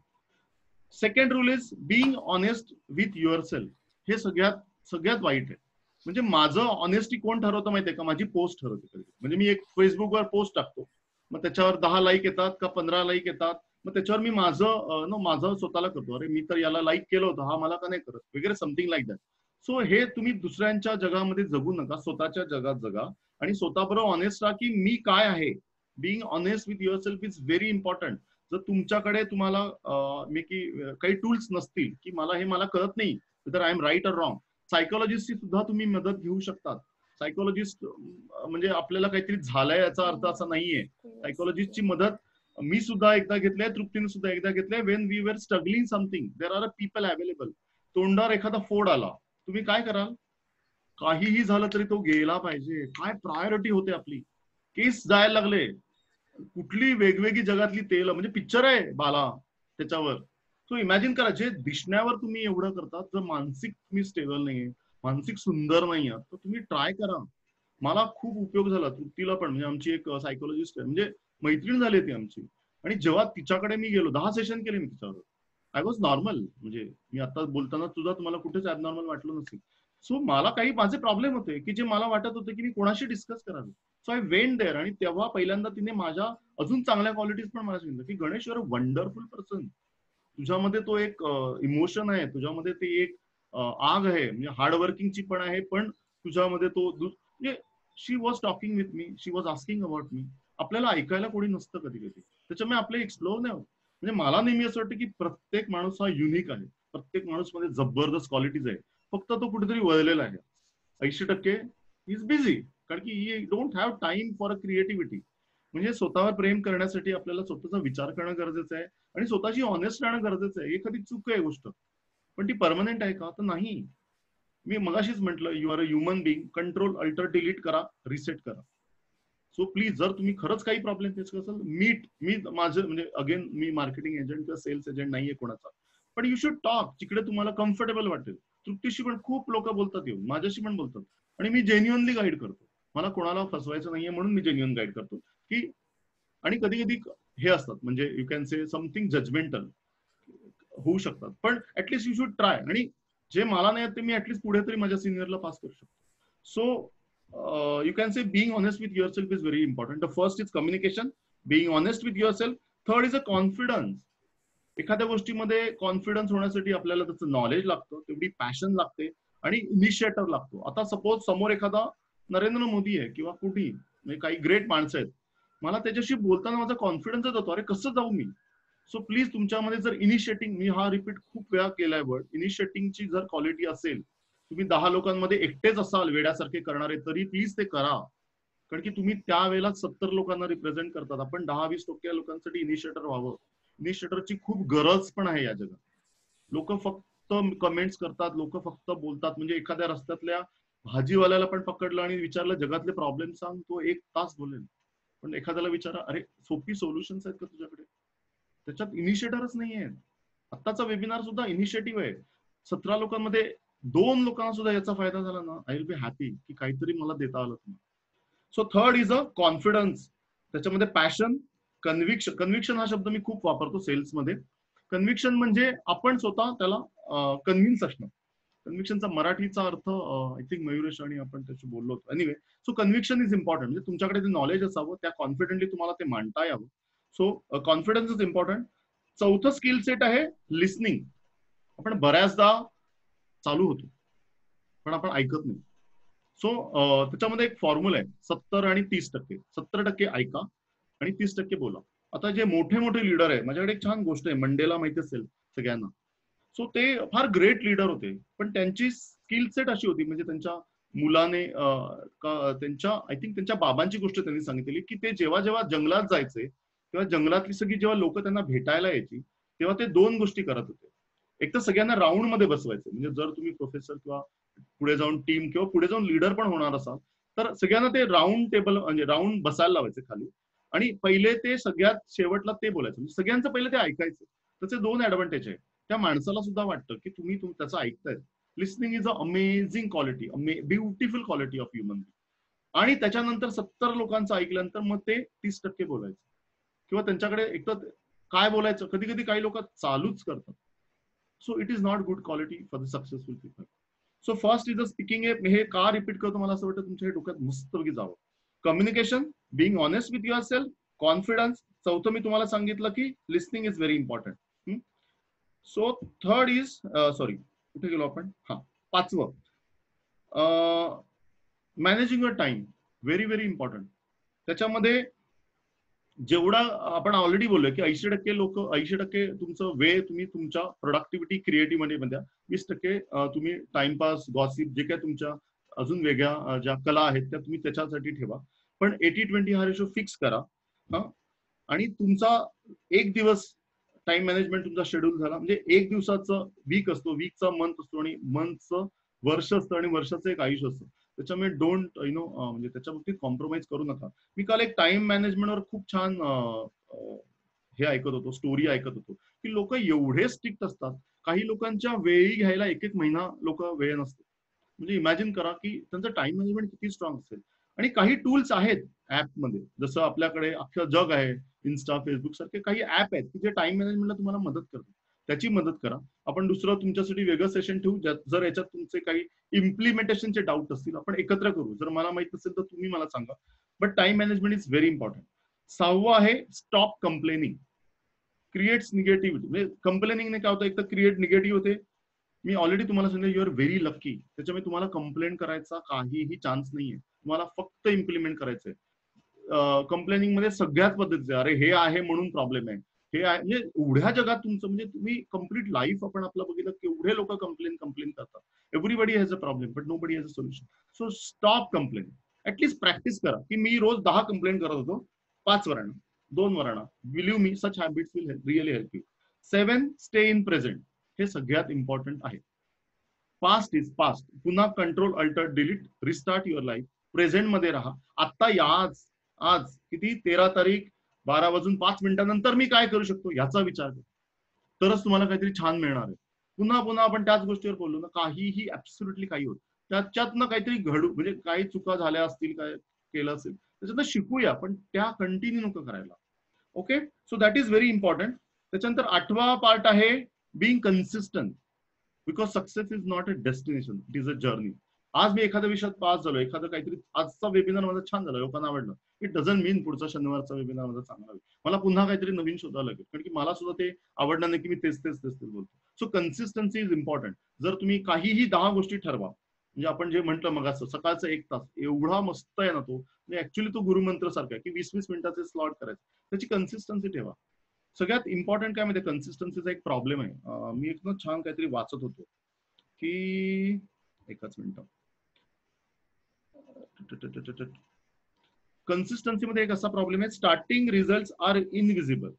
Second rule is being honest with your self. हे सगळ्यात वाईट आहे. म्हणजे माझं ऑनेस्टी कोण ठरवतं माहितीये का? माझी पोस्ट ठरवते कधी. म्हणजे मी एक फेसबुकवर पोस्ट टाकतो, मग त्याच्यावर 10 लाईक येतात का 15 लाईक येतात, मग त्याच्यावर मी माझं स्वतःला करतो, अरे मी तर याला लाईक केलं होतं, हा मला का नाही करत वगैरे, समथिंग लाईक दॅट. सो हे तुम्ही दुसऱ्यांच्या जगामध्ये जगू नका, स्वतःच्या जगात जगा आणि स्वतःबरोबर ऑनेस्ट राहा की मी काय आहे. Being honest with your self is very important. जर तुमच्याकडे तुम्हाला काही टूल्स नसतील की मला कळत नाही तर I am right or wrong, सायकोलॉजिस्टची सुद्धा तुम्ही मदत घेऊ शकतात. सायकोलॉजिस्ट म्हणजे आपल्याला काहीतरी झालंय याचा अर्थ असा नाहीये. सायकोलॉजिस्टची मदत मी सुद्धा एकदा घेतलंय, तृप्तीने सुद्धा एकदा घेतलंय. When we are struggling something, there are people available. तोंडावर एखादा फोड आला, तुम्ही काय कराल? काहीही झालं तरी तो गेला पाहिजे. काय प्रायोरिटी होते आपली. केस जायला लागले, कुठली वेगवेगळी जगातली तेल, म्हणजे पिक्चर आहे बाला त्याच्यावर. सो इमॅजिन करा, जे दिसण्यावर तुम्ही एवढं करतात, जर मानसिक तुम्ही स्टेबल नाहीये, मानसिक सुंदर नाही आहात, तर तुम्ही ट्राय करा. मला खूप उपयोग झाला, तृप्तीला पण. म्हणजे आमची एक सायकोलॉजिस्ट आहे, म्हणजे मैत्रीण झाली ती आमची. आणि जेव्हा तिच्याकडे मी गेलो, 10 सेशन केले मी तिच्यावर, आय वॉज नॉर्मल. म्हणजे मी आता बोलताना सुद्धा तुम्हाला कुठेच ऍबनॉर्मल वाटलं नसेल. सो मला काही माझे प्रॉब्लेम होते की जे मला वाटत होते की मी कोणाशी डिस्कस करावे. So I went there. आणि तेव्हा पहिल्यांदा तिने माझ्या अजून चांगल्या क्वालिटीज पण मला सांगितलं की Ganesh, you're a wonderful person. तुझ्यामध्ये तो एक इमोशन आहे, तुझ्यामध्ये ते एक आग आहे, म्हणजे हार्डवर्किंगची पण आहे, पण तुझ्यामध्ये तो म्हणजे she was talking with me, she was asking about me. आपल्याला ऐकायला कोणी नसतं कधी कधी, त्याच्यामुळे आपले एक्सप्लोर नाही होत. म्हणजे मला नेहमी असं वाटतं की प्रत्येक माणूस हा युनिक आहे, प्रत्येक माणूस मध्ये जबरदस्त क्वालिटीज आहे, फक्त तो कुठेतरी वळलेला आहे. 80% इज बिझी, कारण की ही don't have time for a creativity. म्हणजे स्वतःवर प्रेम करण्यासाठी आपल्याला स्वतःचा विचार करणं गरजेचं आहे आणि स्वतःशी ऑनेस्ट राहणं गरजेचं आहे. एखादी चूक आहे गोष्ट, पण ती परमनंट आहे का? तर नाही. मी मगाशीच म्हटलं, you are a human Bing. Control alt delete करा, रिसेट करा. सो प्लीज, जर तुम्ही खरंच काही प्रॉब्लेम फेस करत असाल, मी माझं म्हणजे अगेन मी मार्केटिंग एजंट किंवा सेल्स एजंट नाहीये कोणाचा, पण यू शुड टॉक जिकडे तुम्हाला कम्फर्टेबल वाटेल. तृप्तीशी पण खूप लोक बोलतात, येऊन माझ्याशी पण बोलतात, आणि मी जेन्युअनली गाईड करतो. मला कोणाला फसवायचं नाहीये म्हणून मी जेन्युअन गाईड करतो की. आणि कधी कधी हे असतात, म्हणजे you can say something judgmental होऊ शकतात, पण ऍटलीस्ट यू शुड ट्राय. आणि जे मला नाही ते मी ऍटलीस्ट पुढे तरी माझ्या सिनियरला पास करू शकतो. So you can say being honest with yourself is very important. The first is communication, being honest with yourself. Third is a confidence. एखाद्या गोष्टीमध्ये कॉन्फिडन्स होण्यासाठी आपल्याला त्याचं नॉलेज लागतं, तेवढी पॅशन लागते आणि इनिशिएटर लागतो. आता सपोज समोर एखादा नरेंद्र मोदी आहे किंवा कुठेही म्हणजे काही ग्रेट माणसं आहेत, मला त्याच्याशी बोलताना माझा कॉन्फिडन्सच होतो, अरे कसं जाऊ मी. सो प्लीज तुमच्यामध्ये जर इनिशिएटिंग, मी हा रिपीट खूप वेळा केलाय वर्ड, इनिशिएटिंगची जर क्वालिटी असेल, तुम्ही 10 लोकांमध्ये एकटेच असाल वेड्यासारखे करणारे, तरी प्लीज ते करा. कारण की तुम्ही त्यावेळेला 70 लोकांना रिप्रेझेंट करतात. आपण 10-20% लोकांसाठी इनिशिएटर व्हावं. इनिशिएटरची खूप गरज पण आहे या जगात. लोक फक्त कमेंट्स करतात, लोक फक्त बोलतात. म्हणजे एखाद्या रस्त्यातल्या भाजीवाल्याला पण पकडलं आणि विचारलं जगातले प्रॉब्लेम सांग, तो 1 तास बोलेल. पण एखाद्याला विचारा, अरे सोपी सोल्युशन्स आहेत का तुझ्याकडे? त्याच्यात इनिशिएटरच नाही आहेत. आत्ताचा वेबिनार सुद्धा इनिशिएटिव्ह आहे. 17 लोकांमध्ये 2 लोकांना सुद्धा याचा फायदा झाला ना, आय विल बी हॅपी की काहीतरी मला देता आलं तुम्हाला. So third is a confidence. त्याच्यामध्ये पॅशन, कन्व्हिक्शन हा शब्द मी खूप वापरतो सेल्समध्ये. कन्व्हिक्शन म्हणजे आपण स्वतः त्याला कन्व्हिन्स असणं. कन्व्हिक्शनचा मराठीचा अर्थ आय थिंक मयुरेश आणि आपण त्याची बोललो होतो. Anyway, so conviction is important. म्हणजे तुमच्याकडे ते नॉलेज असावं, त्या कॉन्फिडेंटली तुम्हाला ते मांडता यावं. So confidence is important. चौथं स्किल सेट आहे लिसनिंग. आपण बऱ्याचदा चालू होतो पण आपण ऐकत नाही. सो त्याच्यामध्ये एक फॉर्म्युला आहे, 70 आणि 30%. 70% ऐका आणि 30% बोला. आता जे मोठे मोठे लीडर आहे, माझ्याकडे एक छान गोष्ट आहे, मंडेला माहिती असेल सगळ्यांना. सो ते फार ग्रेट लीडर होते, पण त्यांची स्किल सेट अशी होती, म्हणजे त्यांच्या मुलाने त्यांच्या आय थिंक त्यांच्या बाबांची गोष्ट त्यांनी सांगितलेली की ते जेव्हा जेव्हा जंगलात जायचे तेव्हा जंगलातली सगळी जेव्हा लोक त्यांना भेटायला यायची तेव्हा ते 2 गोष्टी करत होते. एक तर सगळ्यांना राऊंड मध्ये बसवायचे. म्हणजे जर तुम्ही प्रोफेसर किंवा पुढे जाऊन टीम किंवा पुढे जाऊन लीडर पण होणार असाल तर सगळ्यांना ते राऊंड टेबल म्हणजे राऊंड बसायला लावायचे खाली, आणि पहिले ते सगळ्यात शेवटला ते बोलायचं. म्हणजे सगळ्यांचं पहिले ते ऐकायचं. त्याचे 2 ऍडव्हान्टेज आहे. त्या माणसाला सुद्धा वाटतं की तुम्ही त्याचं ऐकताय. Listening is a amazing quality, beautiful quality of human being. आणि त्याच्यानंतर 70 लोकांचं ऐकल्यानंतर मग ते 30% बोलायचं, किंवा त्यांच्याकडे एक तर काय बोलायचं, कधी कधी काही लोक चालूच करतात. So it is not good quality for the successful people. So first is the speaking. हे का रिपीट करतो मला असं वाटतं तुमच्या डोक्यात मस्तपैकी जावं. Communication, being honest with your self, confidence. चौथं मी तुम्हाला सांगितलं की listening is very important. So third is sorry कुठे गेलो आपण, हा 5वं managing your time. Very very important. त्याच्यामध्ये जेवढा आपण ऑलरेडी बोललोय की 80% तुमचं वेळ तुम्ही तुमच्या प्रोडक्टिव्हिटी क्रिएटिव्हिटी मध्ये, 20% तुम्ही टाइमपास, गॉसिप, जे काय तुमच्या अजून वेगळ्या ज्या कला आहेत त्या तुम्ही त्याच्यासाठी ठेवा. पण 80-20 हा रेशो फिक्स करा. आणि तुमचा एक दिवस टाइम मॅनेजमेंट तुमचा शेड्यूल झाला म्हणजे एक दिवसाचं वीक असतो, वीकचा मंथ असतो, आणि मंथचं वर्ष असतं, आणि वर्षाचं एक आयुष्य असतं. त्याच्यामुळे डोंट म्हणजे त्याच्या बाबतीत कॉम्प्रोमाइज करू नका. मी काल एक टाइम मॅनेजमेंटवर खूप छान हे ऐकत होतो, स्टोरी ऐकत होतो की लोक एवढे स्ट्रिक्ट असतात. काही लोकांच्या वेळी घ्यायला एक महिना लोक वेळ नसतो. म्हणजे इमॅजिन करा की त्यांचं टाइम मॅनेजमेंट किती स्ट्रॉंग असेल. आणि काही टूल्स आहेत ऍपमध्ये, जसं आपल्याकडे अख्खं जग आहे, इन्स्टा, फेसबुक सारखे काही ऍप आहेत की जे टाइम मॅनेजमेंटला तुम्हाला मदत करतात. त्याची मदत करा. आपण दुसरं तुमच्यासाठी वेगळं सेशन ठेवू, जर याच्यात तुमचे काही इम्प्लिमेंटेशनचे डाऊट असतील आपण एकत्र करू. जर मला माहित असेल तर तुम्ही मला सांगा. But time management is very important. 6वं आहे स्टॉप कंप्लेनिंग. Creates negativity. म्हणजे कंप्लेनिंगने काय होतं, एक तर क्रिएट निगेटिव्ह होते. मी ऑलरेडी तुम्हाला सांगितलं यू आर व्हेरी लकी. त्याच्यामुळे तुम्हाला कंप्लेंट करायचा काहीही चान्स नाहीये. तुम्हाला फक्त इम्प्लिमेंट करायचंय. कंप्लेनिंग मध्ये सगळ्याच पद्धतीचे, अरे हे आहे म्हणून प्रॉब्लेम आहे, हे आहे, म्हणजे एवढ्या जगात तुमचं म्हणजे तुम्ही कम्प्लीट लाईफ आपण आपलं बघितलं केवढे लोक कंप्लेन करतात. Everybody has a problem but nobody has a solution. So stop complain. At least practice करा की मी रोज 10 कंप्लेंट करत होतो, 5 वरांना, 2 वरांना. Believe me, such habits will really help you. 7 stay in present. हे सगळ्यात इम्पॉर्टंट आहे. Past is past. पुन्हा control alt delete restart your life. Present मध्ये राहा. आता आज किती 13 तारीख 12:05 नंतर मी काय करू शकतो याचा विचार करा. तरच तुम्हाला काहीतरी छान मिळणार आहे. पुन्हा आपण त्याच गोष्टीवर बोललो ना, काहीही ऍब्सोल्युटली काही होत त्याच्यातनं काहीतरी घडू, म्हणजे काही चुका झाल्या असतील, काय केलं असेल त्याच्यातनं शिकूया, पण त्या कंटिन्यू नको करायला. Okay, so that is very important. त्याच्यानंतर 8वा पार्ट आहे being consistent. Because success is not a destination, it is a journey. आज मी एखाद्या विषयात पास झालो, एखादं काहीतरी, आजचा वेबिनार माझा छान झाला, लोकांना आवडलं, इट डझंट मीन पुढचा शनिवारचा वेबिनार माझा चांगला होईल. मला पुन्हा काहीतरी नवीन शोधावं लागेल, कारण की मला सुद्धा ते आवडणार नाही की मी तेच बोलतो. So consistency is important. जर तुम्ही काहीही 10 गोष्टी ठरवा, म्हणजे आपण जे म्हटलं मग असं सकाळचं 1 तास एवढा मस्त आहे ना तो, म्हणजे ऍक्च्युली तो गुरुमंत्र सारखा आहे की 20-20 मिनिटाचे स्लॉट करायचे. त्याची कन्सिस्टन्सी ठेवा. सगळ्यात इम्पॉर्टंट काय म्हणजे कन्सिस्टन्सीचा एक प्रॉब्लेम आहे. मी एक छान काहीतरी वाचत होतो की, एकच मिनिट, कन्सिस्टन्सी मध्ये एक असा प्रॉब्लेम आहे, स्टार्टिंग रिझल्ट आर इनविजिबल.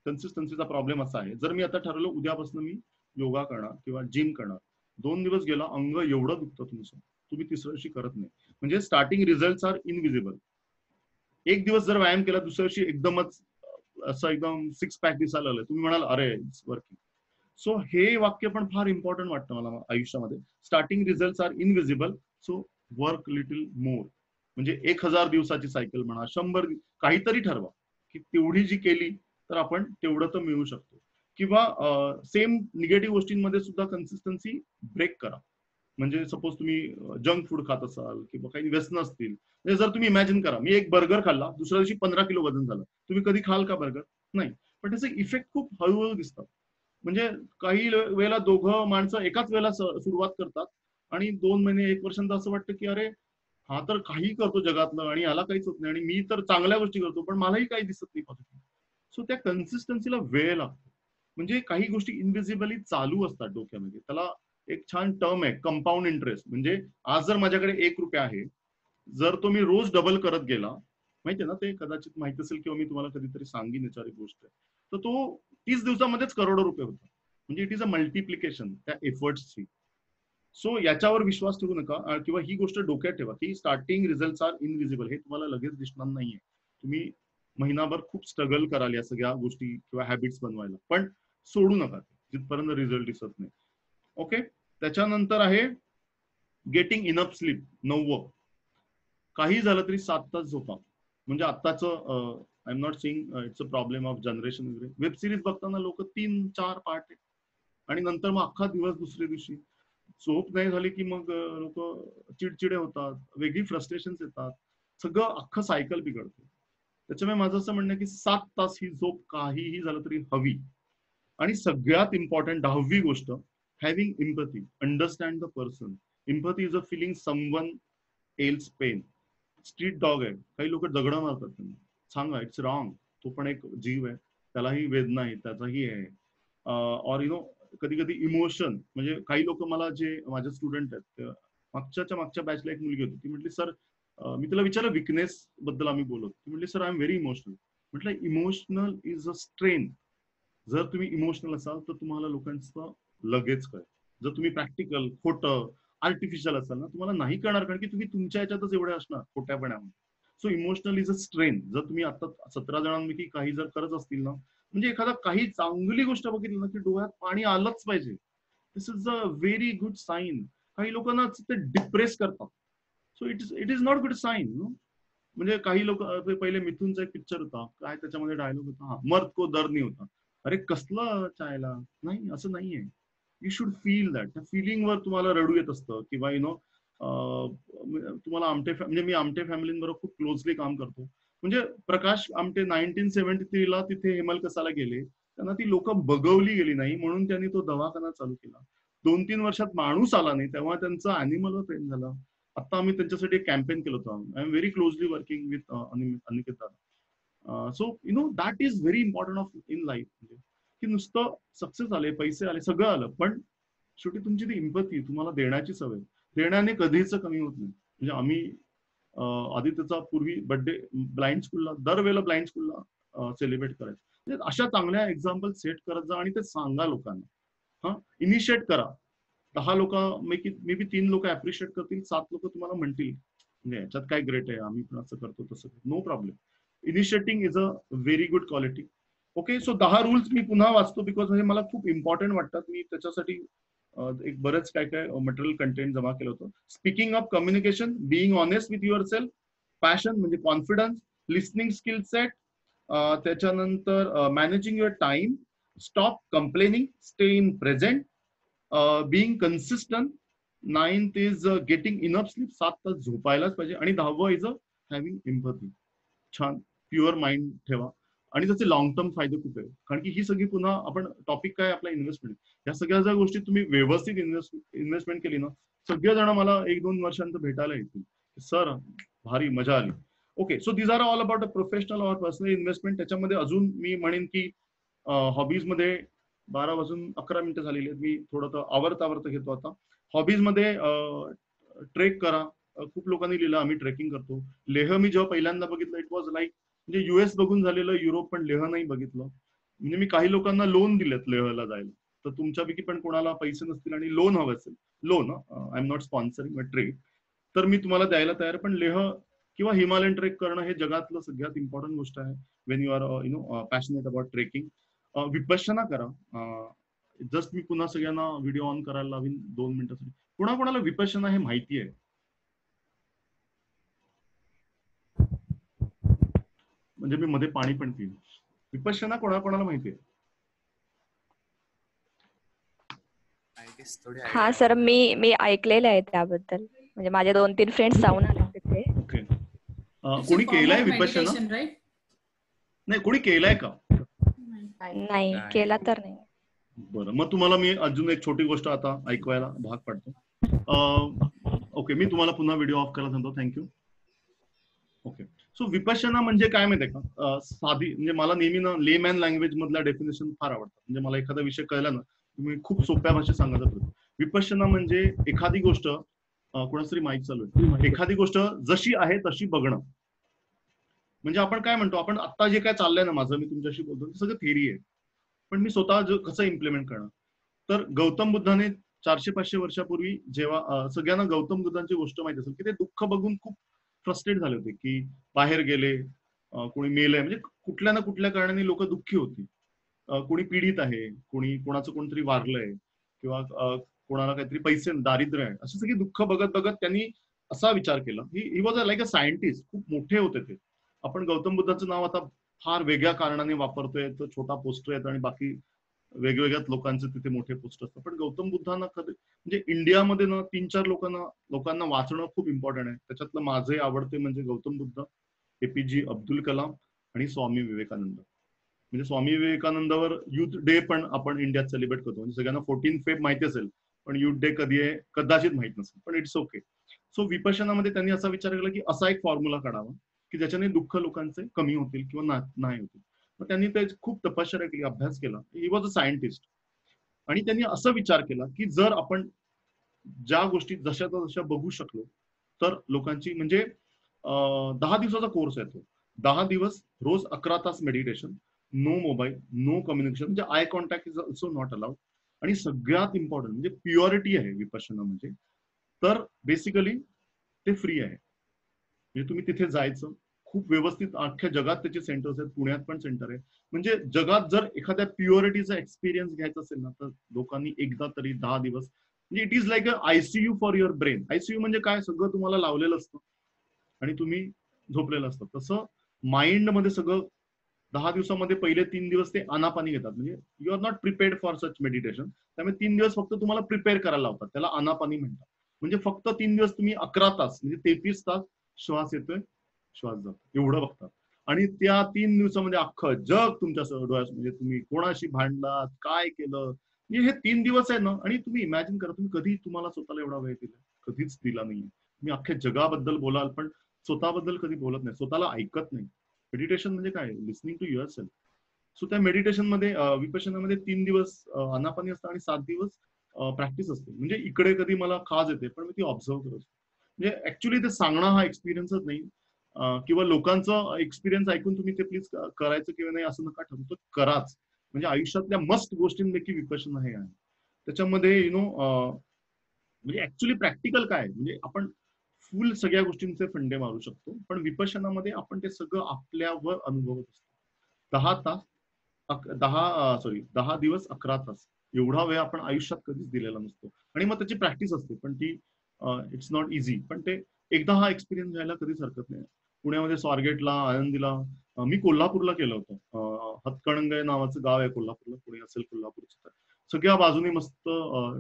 कन्सिस्टन्सीचा प्रॉब्लेम असा आहे, जर मी आता ठरवलं उद्यापासून मी योगा करणार किंवा जिम करणार, 2 दिवस गेला, अंग एवढं दुखतं तुमचं, तुम्ही तिसऱ्या दिवशी करत नाही. म्हणजे स्टार्टिंग रिझल्ट आर इनविजिबल. एक दिवस जर व्यायाम केला, दुसऱ्या दिवशी एकदमच असं एकदम 6 पॅक दिसायला लागलं, तुम्ही म्हणाल अरे इट्स वर्किंग. सो हे वाक्य पण फार इम्पॉर्टंट वाटतं मला आयुष्यामध्ये. Starting result are invisible, so work little more. म्हणजे 1000 दिवसाची सायकल म्हणा, 100, काहीतरी ठरवा की तेवढी जी केली तर आपण तेवढं तर मिळू शकतो. किंवा सेम निगेटिव्ह गोष्टींमध्ये सुद्धा कन्सिस्टन्सी ब्रेक करा. म्हणजे सपोज तुम्ही जंक फूड खात असाल किंवा काही व्यसन असतील, म्हणजे जर तुम्ही इमॅजिन करा, मी एक बर्गर खाल्ला, दुसऱ्या दिवशी 15 किलो वजन झालं, तुम्ही कधी खाल का बर्गर? नाही. पण त्याचे इफेक्ट खूप हळूहळू दिसतात. म्हणजे काही वेळेला दोघं माणसं एकाच वेळेला सुरुवात करतात आणि 2 महिने 1 वर्षांत असं वाटतं की अरे हा तर काही करतो जगातलं आणि याला काहीच होत नाही, आणि मी तर चांगल्या गोष्टी करतो पण मलाही काही दिसत नाही पॉझिटिव्ह. सो त्या कन्सिस्टन्सीला वेळ लागतो. म्हणजे काही गोष्टी इनविजिबली चालू असतात डोक्यामध्ये. त्याला एक छान टर्म आहे कंपाऊंड इंटरेस्ट. म्हणजे आज जर माझ्याकडे 1 रुपया आहे, जर तो मी रोज डबल करत गेला, माहितीये ना, ते कदाचित माहित असेल किंवा मी तुम्हाला कधीतरी सांगेन याच्यावर एक गोष्ट, तर तो 30 दिवसामध्येच करोडो रुपये होता. म्हणजे इट इज अ मल्टिप्लिकेशन त्या एफर्ट्सची. सो याच्यावर विश्वास ठेवू नका, किंवा ही गोष्ट डोक्यात ठेवा की स्टार्टिंग रिझल्ट आर इनविजिबल. हे तुम्हाला लगेच दिसणार नाहीये. तुम्ही महिनाभर खूप स्ट्रगल कराल या सगळ्या गोष्टी किंवा हॅबिट्स बनवायला, पण सोडू नका जिथपर्यंत रिझल्ट दिसत नाही. ओके, त्याच्यानंतर आहे गेटिंग इनफ स्लीप. 9वं, काही झालं तरी 7 तास झोपा. म्हणजे आत्ताचं I am not saying it's a problem of generation वगैरे. वेब सिरीज बघताना लोक 3-4 पार्ट आहे आणि नंतर मग अख्खा दिवस दुसऱ्या दिवशी झोप नाही झाली की मग लोक चिडचिडे होतात, वेगळी फ्रस्ट्रेशन येतात, सगळं अख्खं सायकल बिघडतं. त्याच्यामुळे माझं असं म्हणणं आहे की 7 तास ही झोप काहीही झालं तरी हवी. आणि सगळ्यात इम्पॉर्टंट 10वी गोष्ट, having empathy, understand the person. Empathy is a feeling someone else pain. Street dog आहे, काही लोक दगड मारतात त्यांना, सांगा इट्स रॉंग. तो पण एक जीव आहे, त्यालाही वेदना आहे, त्याचाही आहे. ऑर यु नो कधी कधी इमोशन, म्हणजे काही लोक, मला जे माझे स्टुडंट आहेत, मागच्या बॅचला एक मुलगी होती, ती म्हटली सर, मी तिला विचारलं विकनेस बद्दल आम्ही बोलत, ती म्हटली sir I am very emotional. म्हटलं इमोशनल इज अ स्ट्रेंथ. जर तुम्ही इमोशनल असाल तर तुम्हाला लोकांचं लगेच कळेल. जर तुम्ही प्रॅक्टिकल, खोटं, आर्टिफिशियल असाल ना, तुम्हाला नाही कळणार, कारण की तुम्ही तुमच्या याच्यातच एवढे असणार खोट्यापणामध्ये. So emotional is a strength. जर तुम्ही आता 17 जणांपैकी काही जर करत असतील ना, म्हणजे एखादा काही चांगली गोष्ट बघितली ना की डोळ्यात पाणी आलंच पाहिजे. This is a very good sign. काही लोकांना ते डिप्रेस करतात. So it is not good sign. म्हणजे काही लोक, पहिले मिथूनचा एक पिक्चर होता, काय त्याच्यामध्ये डायलॉग होता, हा मर्द को दर्द नाही होता. अरे कसलं चायला, नाही असं नाहीये. You should feel that. त्या फिलिंगवर तुम्हाला रडू येत असतं, किंवा यु नो तुम्हाला आमटे, म्हणजे मी आमटे फॅमिलींबरोबर खूप क्लोजली काम करतो. म्हणजे प्रकाश आमटे 1973 ला तिथे हेमलकसाला गेले, त्यांना ती लोक बघवली गेली नाही, म्हणून त्यांनी तो दवाखाना चालू केला. 2-3 वर्षात माणूस आला नाही, तेव्हा त्यांचं अॅनिमलवर प्रेम झालं. आता आम्ही त्यांच्यासाठी एक कॅम्पेन केलं होतं. I am very closely working with Aniket dada. So you know that is very important of in life. म्हणजे की नुसतं सक्सेस आले, पैसे आले, सगळं आलं, पण शेवटी तुमची ती एम्पॅथी, तुम्हाला देण्याची सवय, देण्याने कधीच कमी होत नाही. म्हणजे आम्ही आदित्यचा पूर्वी बर्थडे ब्लाइंड स्कूलला, दरवेळेला ब्लाइंड स्कूलला सेलिब्रेट करायचं. म्हणजे अशा चांगल्या एक्झाम्पल सेट करत जा आणि ते सांगा लोकांना. हा, इनिशिएट करा. 10 लोक मे बी 3 लोक अप्रिशिएट करतील, 7 लोक तुम्हाला म्हणतील म्हणजे याच्यात काय ग्रेट आहे, आम्ही पण असं करतो तसं. No problem. Initiating is a very good quality. Okay, so 10 rules मी पुन्हा वाचतो, बिकॉज म्हणजे मला खूप इम्पॉर्टंट वाटतात. मी त्याच्यासाठी एक बरेच काय काय मटेरियल कंटेंट जमा केलं होतं. Speaking up, communication, being honest with your self, passion म्हणजे कॉन्फिडन्स, लिस्निंग स्किल सेट, त्याच्यानंतर managing your time, stop complaining, stay in present, being consistent, 9th is getting enough sleep, 7 तास झोपायलाच पाहिजे, आणि 10th इज हॅव्हिंग एम्पॅथी. छान, pure mind ठेवा. आणि त्याचे long term फायदे खूप आहे, कारण की ही सगळी, पुन्हा आपण टॉपिक काय आपला इन्व्हेस्टमेंट, या सगळ्या ज्या गोष्टी तुम्ही व्यवस्थित इन्व्हेस्टमेंट केली ना, सगळेजण मला 1-2 वर्षांत भेटायला येतील, सर भारी मजा आली. Okay, so these are all about a professional or personal investment. त्याच्यामध्ये अजून मी म्हणेन की हॉबीज मध्ये 12 वाजून 11 मिनिटं झालेली आहेत. मी थोडं आवरता घेतो आता. हॉबीज मध्ये ट्रेक करा. खूप लोकांनी लिहिलं आम्ही ट्रेकिंग करतो. लेह मी जेव्हा पहिल्यांदा बघितलं, इट वॉज लाईक, म्हणजे युएस बघून झालेलं, युरोप, पण लेह नाही बघितलं. म्हणजे मी काही लोकांना लोन दिलेत लेहला जायला. तर तुमच्यापैकी पण कोणाला पैसे नसतील आणि लोन हवं असेल, loan, I am not sponsoring trek, तर मी तुम्हाला द्यायला तयार. पण लेह किंवा हिमालयन ट्रेक करणं हे जगातलं सगळ्यात इम्पॉर्टंट गोष्ट आहे. Wien you are you know passionate about trekking. Vipassana करा. जस्ट मी पुन्हा सगळ्यांना व्हिडिओ ऑन करायला लावीन 2 मिनिटासाठी. कोणाकोणाला विपश्यना हे माहिती आहे? म्हणजे मी मध्ये पाणी पण पिलं. विपश्यना कोणाकोणाला माहिती आहे? हा सर, मी ऐकलेलं आहे त्याबद्दल. म्हणजे माझे 2-3 फ्रेंड्स जाऊन आले तिथे. ओके, कोणी केलंय विपश्यना? नाही, कोणी केलंय का? नाही केला तर नाही. बरं, मग तुम्हाला मी अजून एक छोटी गोष्ट आता ऐकवायला भाग पाडतो. ओके, मी तुम्हाला पुन्हा व्हिडिओ ऑफ करायला सांगतो. थँक्यू. ओके, सो विपश्यना म्हणजे काय माहितीये का? साधी, म्हणजे मला नेहमी ना लेमॅन लँग्वेज मधल्या डेफिनेशन फार आवडतात. म्हणजे मला एखादा विषय कळला ना, तुम्ही खूप सोप्या भाषेत सांगायचा प्रयत्न. विपश्यना म्हणजे एखादी गोष्ट, कोणाच तरी माईक चालू आहे, एखादी गोष्ट जशी आहे तशी बघणं. म्हणजे आपण काय म्हणतो, आपण आता जे काय चाललंय ना माझं, मी तुमच्याशी बोलतो, ते सगळं थिअरी आहे, पण मी स्वतः कसं इम्प्लिमेंट करणं. तर गौतम बुद्धाने 400-500 वर्षापूर्वी, जेव्हा सगळ्यांना गौतम बुद्धांची गोष्ट माहिती असेल की ते दुःख बघून खूप फ्रस्ट्रेट झाले होते, की बाहेर गेले, कोणी मेलंय, म्हणजे कुठल्या ना कुठल्या कारणाने लोक दुःखी होती. कोणी पीडित आहे, कोणाचं कोणतरी वारलंय, किंवा कोणाला काहीतरी पैसे, दारिद्र्य आहे, अशी सगळी दुःख बघत बघत त्यांनी असा विचार केला. He was like a scientist. खूप मोठे होते ते. आपण गौतम बुद्धाचं नाव आता फार वेगळ्या कारणाने वापरतोय. तो छोटा पोस्टर येतो आणि बाकी वेगवेगळ्या लोकांचे तिथे मोठे पोस्ट असतात. पण गौतम बुद्धांना कधी म्हणजे इंडियामध्ये ना 3-4 लोकांना वाचणं खूप इम्पॉर्टंट आहे. त्याच्यातलं माझे आवडते म्हणजे गौतम बुद्ध, APJ अब्दुल कलाम आणि स्वामी विवेकानंद. म्हणजे स्वामी विवेकानंदावर युथ डे पण आपण इंडियात सेलिब्रेट करतो. म्हणजे सगळ्यांना 14 फेब माहिती असेल, पण युथ डे कधी आहे कदाचित माहित नसेल, पण इट्स ओके. सो विपश्यनामध्ये त्यांनी असा विचार केला की असा एक फॉर्म्युला काढावा की ज्याच्याने दुःख लोकांचे कमी होतील किंवा नाही होतील. मग त्यांनी ते खूप तपश्चर्या केली, अभ्यास केला. He was a scientist. आणि त्यांनी असा विचार केला की जर आपण ज्या गोष्टी जशा बघू शकलो तर लोकांची म्हणजे 10 दिवसाचा कोर्स आहे तो. 10 दिवस रोज 11 तास meditation, no mobile, no communication, म्हणजे eye contact is also not allowed. आणि सगळ्यात इम्पॉर्टंट म्हणजे प्युरिटी आहे विपश्यना म्हणजे. तर बेसिकली ते फ्री आहे. म्हणजे तुम्ही तिथे जायचं, खूप व्यवस्थित अख्ख्या जगात त्याचे सेंटर्स आहेत, पुण्यात पण सेंटर आहे. म्हणजे जगात जर एखाद्या प्युरिटीचा एक्सपिरियन्स घ्यायचा असेल ना तर लोकांनी एकदा तरी 10 दिवस म्हणजे it is like a ICU for your brain. ICU म्हणजे काय, सगळं तुम्हाला लावलेलं असतं आणि तुम्ही झोपलेलं असतं. तसं माइंड मध्ये सगळं 10 दिवसामध्ये पहिले 3 दिवस ते आनापानी घेतात. म्हणजे you are not prepared for such meditation. त्यामुळे 3 दिवस फक्त तुम्हाला प्रिपेअर करायला लावतात, त्याला आनापानी म्हणतात. म्हणजे फक्त 3 दिवस तुम्ही 11 तास म्हणजे 33 तास श्वास येतोय श्वास जातो एवढं बघतात. आणि त्या 3 दिवसामध्ये अख्खं जग तुमच्या डोळ्यात, म्हणजे तुम्ही कोणाशी भांडलात, काय केलं, म्हणजे हे 3 दिवस आहे ना. आणि तुम्ही इमॅजिन करा, तुम्ही कधी तुम्हाला स्वतःला एवढा वेळ दिला, कधीच दिला नाहीये. तुम्ही अख्ख्या जगाबद्दल बोलाल पण स्वतःबद्दल कधी बोलत नाही, स्वतःला ऐकत नाही. मेडिटेशन म्हणजे काय, listening to your self. So त्या मेडिटेशन मध्ये विपश्यनामध्ये 3 दिवस आनापानी असतं आणि 7 दिवस प्रॅक्टिस असते. म्हणजे इकडे कधी मला खाज येते पण मी ती ऑब्झर्व करत असतो. म्हणजे ऍक्च्युली ते सांगणं हा एक्सपिरियन्सच नाही, किंवा लोकांचं एक्सपिरियन्स ऐकून तुम्ही ते प्लीज करायचं किंवा नाही असं नका ठरवतो, कराच. म्हणजे आयुष्यातल्या मस्त गोष्टींपैकी विपश्यना हे आहे. त्याच्यामध्ये म्हणजे ऍक्च्युली प्रॅक्टिकल काय म्हणजे आपण फुल सगळ्या गोष्टींचे फंडे मारू शकतो, पण विपश्यनामध्ये आपण ते सगळं आपल्यावर अनुभवत असतो. 10 दिवस 11 तास एवढा वेळ आपण आयुष्यात कधीच दिलेला नसतो. आणि मग त्याची प्रॅक्टिस असते, पण ती इट्स नॉट इझी. पण ते एकदा हा एक्सपिरियन्स घ्यायला कधीच हरकत नाही. पुण्यामध्ये स्वारगेटला, आळंदीला, मी कोल्हापूरला केलं होतं. हातकणंगले नावाचं गाव आहे कोल्हापूरला, पुणे असेल कोल्हापूरचं. सगळ्या बाजूने मस्त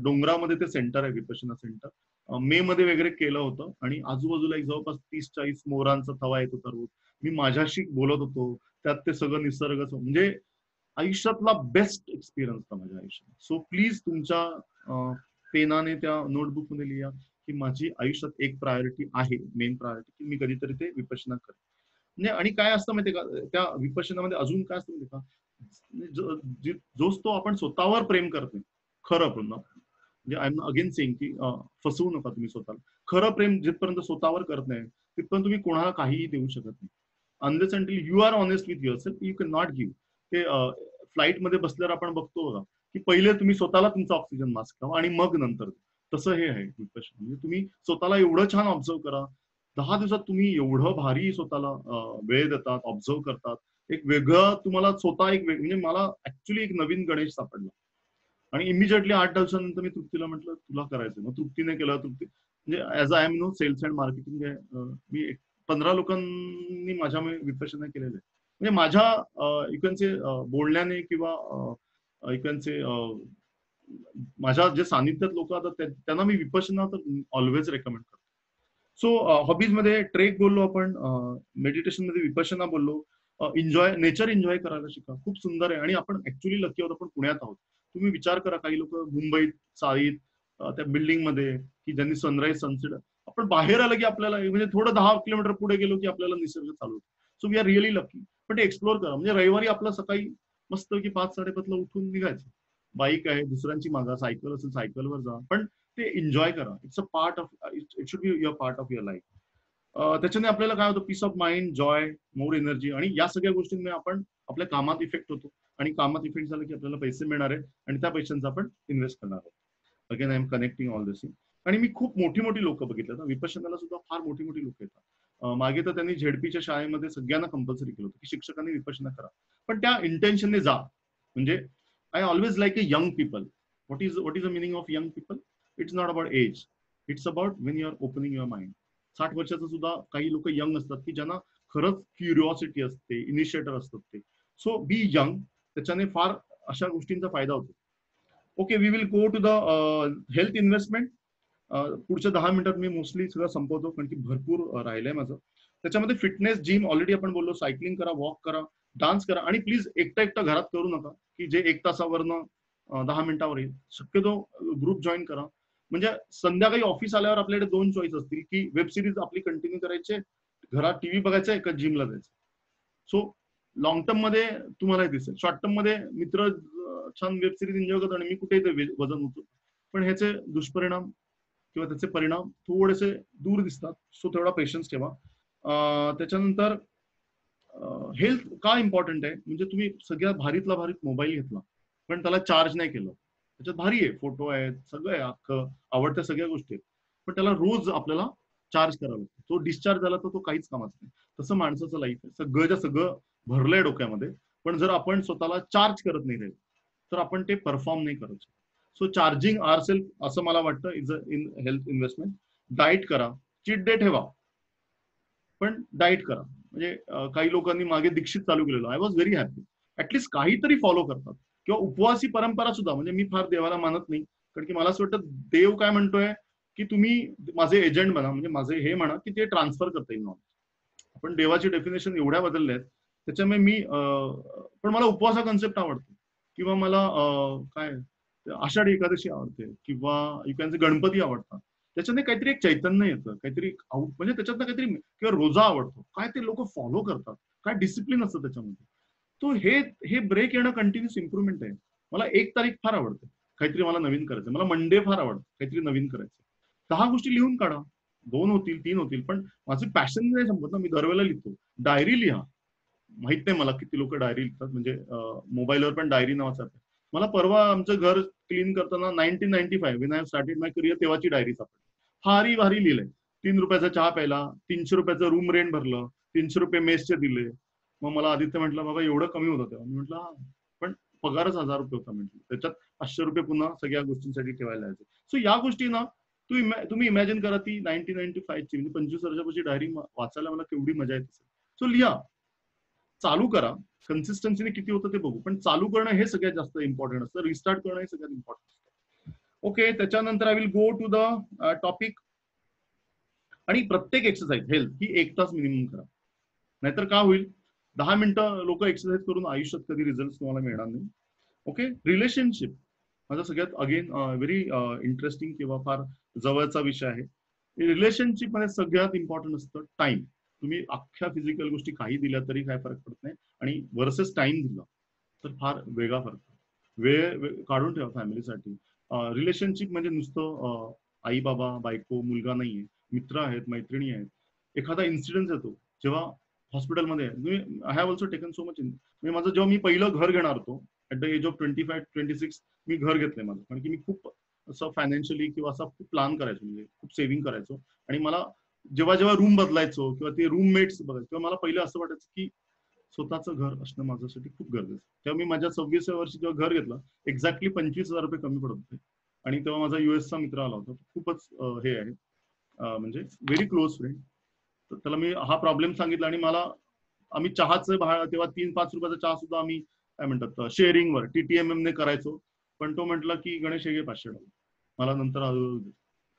डोंगरामध्ये ते सेंटर आहे विपश्यना सेंटर. मे मध्ये वगैरे केलं होतं आणि आजूबाजूला एक जवळपास 30-40 मोरांचा थवा येत होता रोज. मी माझ्याशी बोलत होतो, त्यात ते सगळं निसर्ग, म्हणजे आयुष्यातला बेस्ट एक्सपिरियन्स होता माझ्या आयुष्यात. सो प्लीज तुमच्या पेनाने त्या नोटबुक मध्ये लिहा की माझी आयुष्यात एक प्रायोरिटी आहे, मेन प्रायोरिटी, की मी कधीतरी ते विपश्यना करेन. म्हणजे आणि काय असतं माहितीये का त्या विपश्यनामध्ये अजून काय असतं माहितीये का, जोच तो आपण स्वतःवर प्रेम करतोय खरं पुन्हा, म्हणजे आय एम अगेन सेइंग की फसवू नका तुम्ही स्वतःला. खरं प्रेम जिथपर्यंत स्वतःवर करत नाही तिथपर्यंत तुम्ही कोणाला काहीही देऊ शकत नाही. Unless until you are honest with your self you can not give. ते फ्लाईट मध्ये बसल्यावर आपण बघतो बघा की पहिले तुम्ही स्वतःला तुमचा ऑक्सिजन मास्क लावा आणि मग नंतर. तसं हे आहे विपश्यना. म्हणजे तुम्ही स्वतःला एवढं छान ऑब्झर्व करा. 10 दिवसात तुम्ही एवढं भारी स्वतःला वेळ देतात, ऑब्झर्व करतात. एक वेगळं तुम्हाला स्वतः म्हणजे मला ऍक्च्युली एक नवीन गणेश सापडला. आणि इमिजिएटली 8 दिवसानंतर मी तृप्तीला म्हटलं तुला करायचं. मग तृप्तीने केलं. तृप्ती म्हणजे as I am no sales and marketing मी 15 लोकांनी माझ्या विपश्यना केलेलं आहे. म्हणजे माझ्या इकडचे बोलण्याने किंवा इकडचे माझ्या जे सानिध्यात लोक आता त्यांना मी विपश्यना तर ऑलवेज रेकमेंड करतो. सो हॉबीज मध्ये ट्रेक बोललो आपण, मेडिटेशन मध्ये विपश्यना बोललो, नेचर एन्जॉय करायला शिका. खूप सुंदर आहे. आणि आपण ऍक्च्युली लकी आहोत, आपण पुण्यात आहोत. तुम्ही विचार करा काही लोक मुंबईत चाळीत त्या बिल्डिंग मध्ये की ज्यांनी सनराईज सनसेट, आपण बाहेर आलं की आपल्याला म्हणजे थोडं 10 किलोमीटर पुढे गेलो की आपल्याला निसर्ग चालू होतो. So we are really lucky. पण ते एक्सप्लोर करा. म्हणजे रविवारी आपला सकाळी मस्त की 5-5:30 उठून निघायचं. बाईक आहे, दुसऱ्यांची मागा, सायकल असेल सायकलवर जा, पण ते एन्जॉय करा. It's a part of, it should be your part of your life. त्याच्याने आपल्याला काय होतं, peace of mind, joy, more energy. आणि या सगळ्या गोष्टींमुळे आपण आपल्या कामात इफेक्ट होतो. आणि कामात इफेक्ट झालं की आपल्याला पैसे मिळणार आहेत आणि त्या पैशांचा आपण इन्व्हेस्ट करणार आहोत. Again I am connecting all this thing. आणि मी खूप मोठी लोक बघितलं, विपश्यनाला सुद्धा फार मोठी लोक येतात. मागे तर त्यांनी झेडपीच्या शाळेमध्ये सगळ्यांना कंपल्सरी केलं होतं की शिक्षकांनी विपश्यना करा. पण त्या इंटेन्शनने जा. म्हणजे I always like a young people. What is the meaning of young people? It's not about age. It's about when you are opening your mind. 60 वर्षाचं सुद्धा काही लोक यंग असतात की ज्यांना खरंच क्युरिओसिटी असते, इनिशिएटर असतात ते. सो बी यंग, त्याच्याने फार अशा गोष्टींचा फायदा होतो. Okay, we will go to the health investment. पुढच्या 10 मिनिटात मी मोस्टली सगळं संपवतो कारण की भरपूर राहिलंय माझं. त्याच्यामध्ये फिटनेस, जिम ऑलरेडी आपण बोललो, सायकलिंग करा, वॉक करा, डान्स करा, आणि प्लीज एकटा घरात करू नका की जे 1 तासावरनं 10 मिनिटावर येईल. शक्यतो ग्रुप जॉईन करा. म्हणजे संध्याकाळी ऑफिस आल्यावर आपल्याकडे 2 चॉईस असतील की वेब सिरीज आपली कंटिन्यू करायचे, घरात टीव्ही बघायचा आहे, का जिमला जायचं. सो लॉंग टर्म मध्ये तुम्हाला दिसेल. शॉर्ट टर्म मध्ये मित्र छान वेब सिरीज एन्जॉय करतात आणि मी कुठे वजन होतो, पण ह्याचे दुष्परिणाम किंवा त्याचे परिणाम थोडेसे दूर दिसतात. सो तेवढा पेशन्स ठेवा. त्याच्यानंतर हेल्थ का इम्पॉर्टंट आहे, म्हणजे तुम्ही सगळ्यात भारीतला भारीत मोबाईल घेतला पण त्याला चार्ज नाही केलं, त्याच्यात भारी आहे, फोटो आहेत, सगळं आहे, अख्खं आवडत्या सगळ्या गोष्टी आहेत, पण त्याला रोज आपल्याला चार्ज करावं लागतं. तो डिस्चार्ज झाला तर तो काहीच कामाचा नाही. तसं माणसाचं लाईफ आहे, सगळं सगळं भरलंय डोक्यामध्ये, पण जर आपण स्वतःला चार्ज करत नाही तर आपण ते परफॉर्म नाही करत. सो चार्जिंग आवर सेल्फ असं मला वाटतं is a in health investment. Diet करा, चीट डे ठेवा, पण डाएट करा. म्हणजे काही लोकांनी मागे दीक्षित चालू केलेलं, I was very happy. At least काहीतरी फॉलो करतात. किंवा उपवासी परंपरा सुद्धा, म्हणजे मी फार देवाला मानत नाही, कारण की मला असं वाटतं देव काय म्हणतोय की तुम्ही माझे एजंट बना, म्हणजे माझे हे म्हणा की ते ट्रान्सफर करता येईल नॉलेज. आपण देवाची डेफिनेशन एवढ्या बदलल्या आहेत, त्याच्यामुळे मी पण मला उपवासा कन्सेप्ट आवडतो, किंवा मला काय आषाढी एकादशी आवडते, किंवा यू कॅन से गणपती आवडतात. त्याच्याने काहीतरी एक चैतन्य येतं, काहीतरी म्हणजे त्याच्यातनं काहीतरी, किंवा रोजा आवडतो, काय ते लोक फॉलो करतात, काय डिसिप्लिन असतं त्याच्यामध्ये. तो हे ब्रेक येणं कंटिन्युअस इम्प्रुव्हमेंट आहे. मला 1 तारीख फार आवडते, काहीतरी मला नवीन करायचं. मला मंडे फार आवडतं, काहीतरी नवीन करायचं. 10 गोष्टी लिहून काढा, 2 होतील 3 होतील, पण माझी पॅशन नाही संपत ना. मी दरवेळेला लिहितो. डायरी लिहा. माहित नाही मला किती लोक डायरी लिहितात, म्हणजे मोबाईलवर पण डायरी नावाचं आहे. मला परवा आमचं घर क्लीन करताना 1995 when I started my career तेव्हाची डायरी सापडली. भारी भारी लिहिलंय. 3 रुपयाचा चहा प्यायला, 300 रुपयाचं रूम रेंट भरलं, 300 रुपये मेसचे दिले. मग मला आदित्य म्हटलं, बाबा एवढं कमी होतं तेव्हा. मी म्हटलं पण पगारच 1000 रुपये होता. म्हटलं त्याच्यात 500 रुपये पुन्हा सगळ्या गोष्टींसाठी ठेवायला यायचे. सो या गोष्टी ना तुम्ही इमॅजिन करा, ती 1995 ची, म्हणजे 25 वर्षापासून डायरी वाचायला मला केवढी मजा येते. सो लिहा, चालू करा. कन्सिस्टन्सीने किती होतं ते बघू, पण चालू करणं हे सगळ्यात जास्त इम्पॉर्टंट असतं. रिस्टार्ट करणं हे सगळ्यात इम्पॉर्टंट असतं. ओके, त्याच्यानंतर I will go to the topic. आणि प्रत्येक एक्सरसाइज हेल्थ ही 1 तास मिनिमम करा, नाहीतर काय होईल, 10 मिनिटं लोक एक्सरसाइज करून आयुष्यात कधी रिझल्ट तुम्हाला मिळणार नाही. ओके, रिलेशनशिप माझा सगळ्यात अगेन व्हेरी इंटरेस्टिंग किंवा फार जवळचा विषय आहे. रिलेशनशिप मध्ये सगळ्यात इम्पॉर्टंट असतं टाइम. तुम्ही अख्ख्या फिजिकल गोष्टी काही दिल्या तरी काय फरक पडत नाही, आणि वर्सेस टाइम दिला तर फार वेगळा फरक. वेळ काढून ठेवा फॅमिलीसाठी. रिलेशनशिप म्हणजे नुसतं आई बाबा बायको मुलगा नाहीये, मित्र आहेत, मैत्रिणी आहेत. एखादा इन्सिडेंट येतो, जेव्हा हॉस्पिटलमध्ये I have also taken so much म्हणजे माझं जेव्हा मी पहिलं घर घेणार होतो ऍट द एज ऑफ 25-26 मी घर घेतलंय माझं, कारण की मी खूप असं फायनान्शियली किंवा असं खूप प्लॅन करायचो, म्हणजे खूप सेव्हिंग करायचो. आणि मला जेव्हा रूम बदलायचो किंवा ते रूममेट्स बघायचो, तेव्हा मला पहिलं असं वाटायचं की स्वतःचं घर असणं माझ्यासाठी खूप गरजेचं. तेव्हा मी माझ्या 26व्या वर्षी जेव्हा घर घेतलं, एक्झॅक्टली 25,000 रुपये कमी पडत होते. आणि तेव्हा माझा युएसचा मित्र आला होता, खूपच हे आहे म्हणजे व्हेरी क्लोज फ्रेंड. तर त्याला मी हा प्रॉब्लेम सांगितला, आणि मला आम्ही चहाचं भाडं तेव्हा 3-5 रुपयाचा चहा सुद्धा आम्ही काय म्हणतात शेअरिंगवर TTMM ने करायचो. पण तो म्हटला की गणेश हे $500 मला नंतर.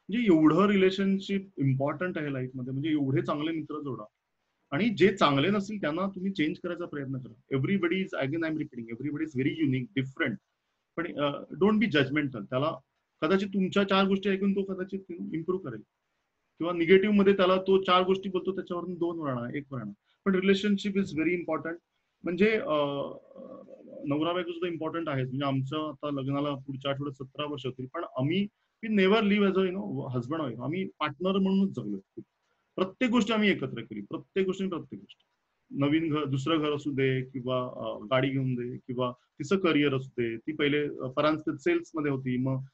म्हणजे एवढं रिलेशनशिप इम्पॉर्टंट आहे लाईफमध्ये, म्हणजे एवढे चांगले मित्र जोडा. आणि जे चांगले नसतील त्यांना तुम्ही चेंज करायचा प्रयत्न करा. Everybody is, again I am repeating, everybody is very unique, different. पण डोंट बी जजमेंटल. त्याला कदाचित तुमच्या 4 गोष्टी ऐकून तो कदाचित इम्प्रूव्ह करेल, किंवा निगेटिव्ह मध्ये त्याला तो 4 गोष्टी बोलतो त्याच्यावरून 2 राहणार, 1 राहणार. पण रिलेशनशिप इज व्हेरी इम्पॉर्टंट. म्हणजे नवरा बायको सुद्धा इम्पॉर्टंट आहेत. म्हणजे आमचं आता लग्नाला पुढच्या आठवड्यात 17 वर्ष होतील, पण आम्ही never live as a husband wife. आम्ही पार्टनर म्हणूनच जगलो. प्रत्येक गोष्ट आम्ही एकत्र केली, प्रत्येक गोष्ट. नवीन घर, दुसरं घर असू दे, किंवा गाडी घेऊन दे, किंवा तिचं करिअर असू दे. ती पहिले परांजपे सेल्स मध्ये होती, मग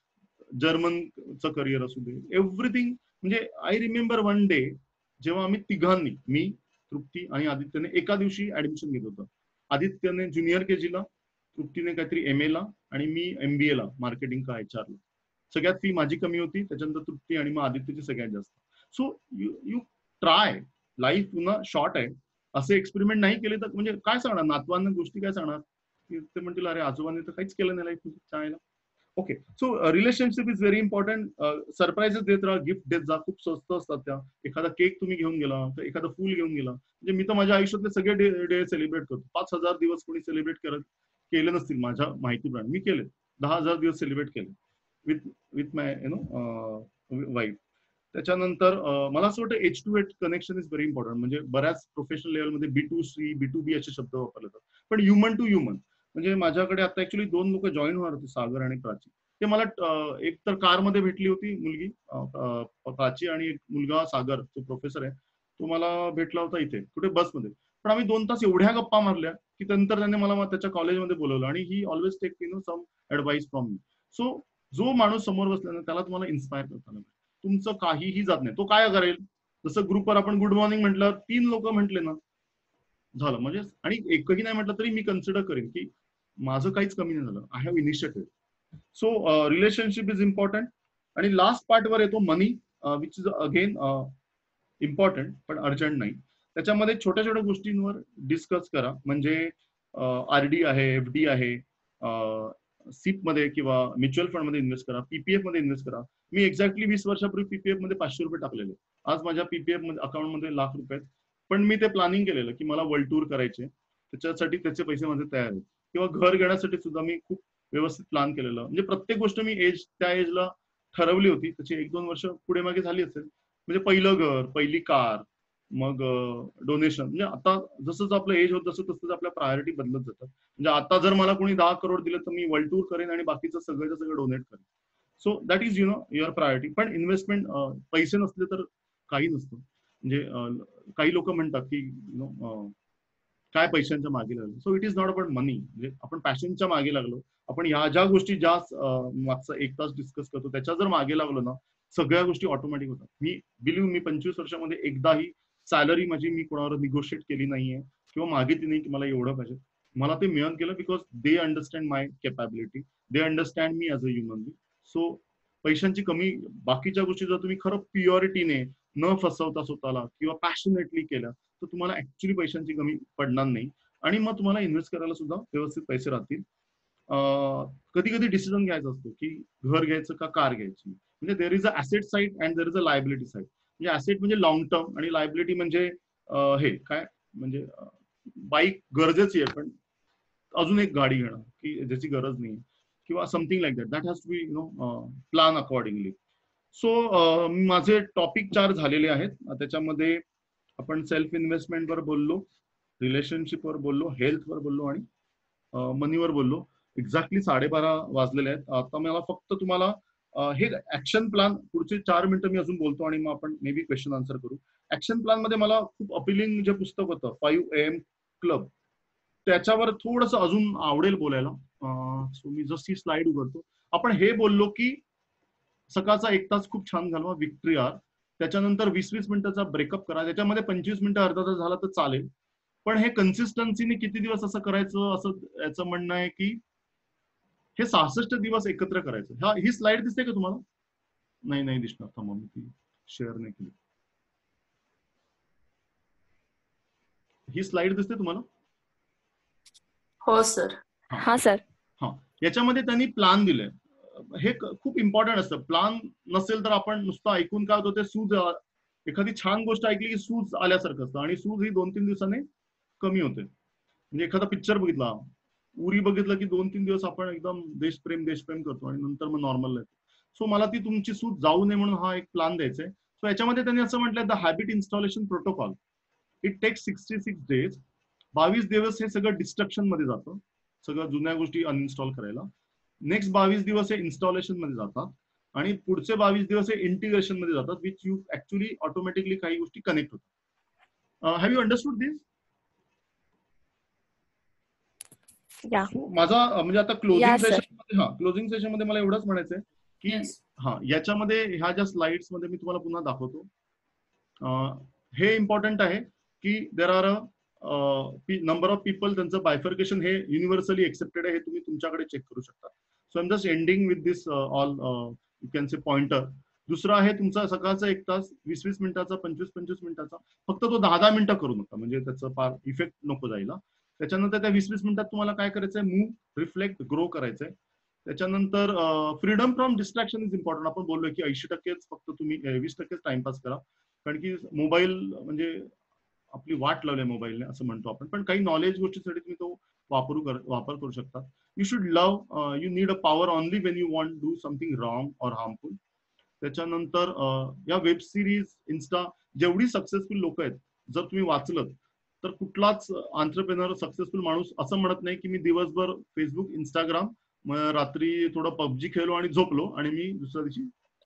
जर्मनचं करिअर असू दे, एव्हरीथिंग. म्हणजे आय रिमेंबर वन डे जेव्हा आम्ही तिघांनी, मी, तृप्ती आणि आदित्यने एका दिवशी ऍडमिशन घेत होतो. आदित्यने ज्युनियर KG ला, तृप्तीने काहीतरी MA ला, आणि मी MBA ला, मार्केटिंग का HR ला. सगळ्यात फी माझी कमी होती, त्याच्यानंतर तृप्ती, आणि मग आदित्यची सगळ्यात जास्त. So you try. लाईफ पुन्हा शॉर्ट आहे, असे एक्सपेरिमेंट नाही केले तर म्हणजे काय सांगणार नातवांना गोष्टी, काय सांगणार ते म्हणतील अरे आजोबांनी तर काहीच केलं नाही लाईफ चायला. Okay, so relationship is very important. Surprises देत राहा, गिफ्ट देत जा, खूप स्वस्त असतात त्या. एखादा केक तुम्ही घेऊन गेला तर एखादा फूल घेऊन गेला. म्हणजे मी तर माझ्या आयुष्यातले सगळे डे सेलिब्रेट करतो. 5,000 दिवस कोणी सेलिब्रेट केले नसतील माझ्या माहितीप्रमाणे, मी केले. 10,000 दिवस सेलिब्रेट केले विथ माय वाईफ. त्याच्यानंतर मला असं वाटतं H2H connection is very important. म्हणजे बऱ्याच प्रोफेशनल लेवलमध्ये B2C B2B असे शब्द वापरले जातात, पण ह्युमन टू ह्युमन. म्हणजे माझ्याकडे आता ऍक्च्युली 2 लोक जॉईन होणार होते, सागर आणि प्राची. ते मला एक तर कारमध्ये भेटली होती मुलगी प्राची, आणि एक मुलगा सागर जो प्रोफेसर आहे तो मला भेटला होता इथे कुठे बसमध्ये. पण आम्ही 2 तास एवढ्या गप्पा मारल्या की नंतर त्याने मला त्याच्या कॉलेजमध्ये बोलवलं, आणि he always take some advice from me. So जो माणूस समोर बसला ना त्याला तुम्हाला इन्स्पायर करताना तुमचं काहीही जात नाही. तो काय करेल, जसं ग्रुपवर आपण गुड मॉर्निंग म्हटलं 3 लोक म्हटले ना झालं. म्हणजे आणि एकही नाही म्हटलं तरी मी कन्सिडर करेन की माझं काहीच कमी नाही झालं. I have initiative. So relationship is important. आणि लास्ट पार्ट वर येतो मनी, विच इज अगेन इम्पॉर्टंट पण अर्जंट नाही. त्याच्यामध्ये छोट्या छोट्या गोष्टींवर डिस्कस करा. म्हणजे RD आहे, FD आहे, सिप मध्ये किंवा म्युच्युअल फंड मध्ये इन्व्हेस्ट करा, PPF मध्ये इन्व्हेस्ट करा. मी एक्झॅक्टली 20 वर्षापूर्वी PPF मध्ये 500 रुपये टाकलेले. आज माझ्या PPF अकाउंट मध्ये लाख रुपये आहेत. पण मी ते प्लॅनिंग केलेलं की मला वर्ल्ड टूर करायचे, त्याच्यासाठी त्याचे पैसे माझे तयार आहेत. किंवा घर घेण्यासाठी सुद्धा मी खूप व्यवस्थित प्लॅन केलेलं. म्हणजे प्रत्येक गोष्ट मी त्या एजला ठरवली होती, त्याची 1-2 वर्ष पुढे मागे झाली असेल. म्हणजे पहिलं घर, पहिली कार, मग डोनेशन. म्हणजे आता जसं आपलं एज होत तसं तसं आपल्या प्रायोरिटी बदलत जातात. म्हणजे आता जर मला कोणी 10 करोड दिलं तर मी वर्ल्ड टूर करेन आणि बाकीचं सगळं डोनेट करेन. So that is your priority. पण इन्व्हेस्टमेंट, पैसे नसले तर काही नसतं. म्हणजे काही लोक म्हणतात की काय पैशांच्या मागे लागलो. So it is not about money. म्हणजे आपण पॅशनच्या मागे लागलो, आपण ह्या ज्या गोष्टी ज्या मागचा 1 तास डिस्कस करतो त्याच्या जर मागे लागलो ना, सगळ्या गोष्टी ऑटोमॅटिक होतात. मी 25 वर्षामध्ये एकदाही सॅलरी माझी मी कोणावर निगोशिएट केली नाहीये किंवा मागितली नाही की मला एवढं पाहिजे. मला ते मिळून केलं because they understand my capability, they understand me as a human being. So पैशांची कमी, बाकीच्या गोष्टी जर तुम्ही खरं प्युरिटीने न फसवता स्वतःला किंवा पॅशनेटली केल्या तर तुम्हाला ऍक्च्युली पैशांची कमी पडणार नाही. आणि मग तुम्हाला इन्व्हेस्ट करायला सुद्धा व्यवस्थित पैसे राहतील. कधी कधी डिसिजन घ्यायचा असतो की घर घ्यायचं का कार घ्यायची. म्हणजे there is a asset side and there is a liability side. म्हणजे ऍसेट म्हणजे लॉंग टर्म आणि लायबिलिटी म्हणजे हे काय म्हणजे बाईक गरजेची आहे पण अजून एक गाडी घेणं की ज्याची गरज नाही किंवा something like that has to be plan accordingly. So माझे टॉपिक 4 झालेले आहेत. त्याच्यामध्ये आपण सेल्फ इन्व्हेस्टमेंट वर बोललो, रिलेशनशिप वर बोललो, हेल्थ वर बोललो आणि मनीवर बोललो. एक्झॅक्टली 12:30 वाजलेले आहेत. आता मला फक्त तुम्हाला हे ऍक्शन प्लॅन पुढचे 4 मिनिटं मी अजून बोलतो आणि मग आपण मे बी क्वेश्चन आन्सर करू. ऍक्शन प्लॅन मध्ये मला खूप अपिलिंग जे पुस्तक होतं 5 AM क्लब, त्याच्यावर थोडंसं अजून आवडेल बोलायला. सो मी जस्ट ही स्लाइड उघडतो. आपण हे बोललो की सकाळचा 1 तास खूप छान घालवा, विक्ट्री आवर. त्याच्यानंतर 20-20 मिनिटाचा ब्रेकअप करा. त्याच्यामध्ये 25 मिनिटं अर्धा तास झाला तर चालेल. पण हे कन्सिस्टन्सीने किती दिवस असं करायचं, असं याचं म्हणणं आहे की हे 66 दिवस एकत्र करायचं. ही स्लाइड दिसते का तुम्हाला? नाही दिसणार. थांबा मी ती शेअर नाही केली. ही स्लाइड दिसते तुम्हाला? हो सर. हा सर. हा, याच्यामध्ये त्यांनी प्लॅन दिलंय. हे खूप इम्पॉर्टंट असतं. प्लॅन नसेल तर आपण नुसतं ऐकून काय होतं, ते सूज, एखादी छान गोष्ट ऐकली की सूज आल्यासारखं असतं आणि सूज ही 2-3 दिवसाने कमी होते. म्हणजे एखादा पिक्चर बघितला, उरी बघितलं की 2-3 दिवस आपण एकदम देशप्रेम करतो आणि नंतर मग नॉर्मल येतो. सो मला ती तुमची सूज जाऊ नये म्हणून हा एक प्लॅन द्यायचा आहे. सो याच्यामध्ये त्यांनी असं म्हटलंय, the habit installation protocol, it takes 66 days. 22 दिवस हे सगळं डिस्ट्रक्शन मध्ये जातं, सगळं जुन्या गोष्टी अनइन्स्टॉल करायला. नेक्स्ट 22 दिवस हे इन्स्टॉलेशन मध्ये जातात आणि पुढचे 22 दिवस हे इंटिग्रेशन मध्ये जातात, विच यू ऍक्च्युअली ऑटोमॅटिकली काही गोष्टी कनेक्ट होतात. हॅव यू अंडरस्टूड दिस? माझा म्हणजे आता क्लोजिंग सेशन मध्ये मला एवढंच म्हणायचंय की याच्यामध्ये ह्या ज्या स्लाइड्स मध्ये मी तुम्हाला पुन्हा दाखवतो, हे इम्पॉर्टंट आहे की there are number of people, त्यांचं बायफर्केशन हे युनिव्हर्सली एक्सेप्टेड आहे, हे तुम्ही तुमच्याकडे चेक करू शकता. So I am just ending with this all you can say pointer दुसरा आहे तुमचा सकाळचा 1 तास 20-20 मिनिटाचा 25-25 मिनिटाचा, फक्त तो 10-10 मिनिटं करू नका, म्हणजे त्याचा फार इफेक्ट नको जायला. त्याच्यानंतर त्या 20-20 मिनिटात तुम्हाला काय करायचंय, मूव्ह, रिफ्लेक्ट, ग्रो करायचंय. त्याच्यानंतर freedom from distraction is important. आपण बोललोय की 80%च फक्त तुम्ही 20% टाइमपास करा, कारण की मोबाईल म्हणजे आपली वाट लावली मोबाईलने असं म्हणतो आपण, पण काही नॉलेज गोष्टीसाठी तुम्ही तो वापर करू शकता. You should love, you need a power only Wien you want do something wrong or harmful. त्याच्यानंतर या वेब सिरीज, इन्स्टा, जेवढी सक्सेसफुल लोक आहेत जर तुम्ही वाचलं तर कुठलाच एंटरप्रेन्योर सक्सेसफुल माणूस असं म्हणत नाही की मी दिवसभर फेसबुक, इंस्टाग्राम, रात्री थोडं पबजी खेळलो आणि झोपलो आणि मी दुसऱ्या दिवशी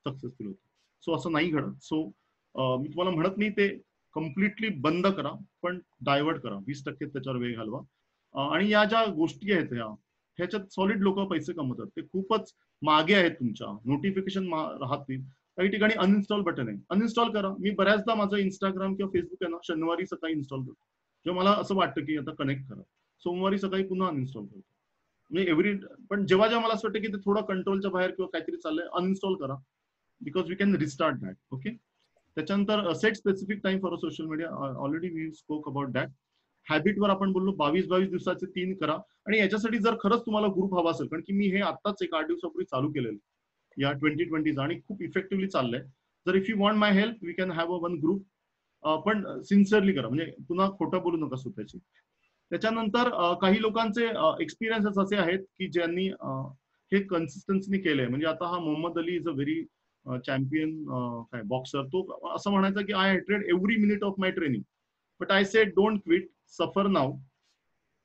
सक्सेसफुल होतो. सो असं नाही घडत. सो मी तुम्हाला म्हणत नाही ते कम्प्लिटली बंद करा, पण डायव्हर्ट करा, 20% त्याच्यावर वेळ घालवा. आणि या ज्या गोष्टी आहेत ह्याच्यात सॉलिड लोक पैसे कमवतात, ते खूपच मागे आहेत तुमच्या. नोटिफिकेशन राहतील, काही ठिकाणी अनइन्स्टॉल बटन आहे, अनइन्स्टॉल करा. मी बऱ्याचदा माझं इंस्टाग्राम किंवा फेसबुक आहे ना शनिवारी सकाळी इन्स्टॉल करतो, जेव्हा मला असं वाटतं की आता कनेक्ट करा. सोमवारी सकाळी पुन्हा अनइन्स्टॉल करतो. म्हणजे पण जेव्हा जेव्हा मला असं वाटतं की ते थोडं कंट्रोलच्या बाहेर किंवा काहीतरी चाललंय, अनइन्स्टॉल करा, because we can restart that. Okay. त्याच्यानंतर set specific time for social media, already we spoke about that. हॅबिटवर आपण बोललो, 22 दिवसाचे 3 करा. आणि याच्यासाठी जर खरंच तुम्हाला ग्रुप हवा असेल, कारण की मी हे आत्ताच 8 दिवसापूर्वी चालू केलेलं या 2020 आणि खूप इफेक्टिव्हली चाललंय. जर if you want my help we can have a one group, पण सिन्सिअरली करा, म्हणजे पुन्हा खोटं बोलू नका स्वतःची. त्याच्यानंतर काही लोकांचे एक्सपिरियन्सेस असे आहेत की ज्यांनी हे कन्सिस्टन्सीने केलंय. म्हणजे आता हा Muhammad Ali is a very champion काय बॉक्सर, तो असं म्हणायचा की I hated every minute of my training, but I said don't quit, suffer now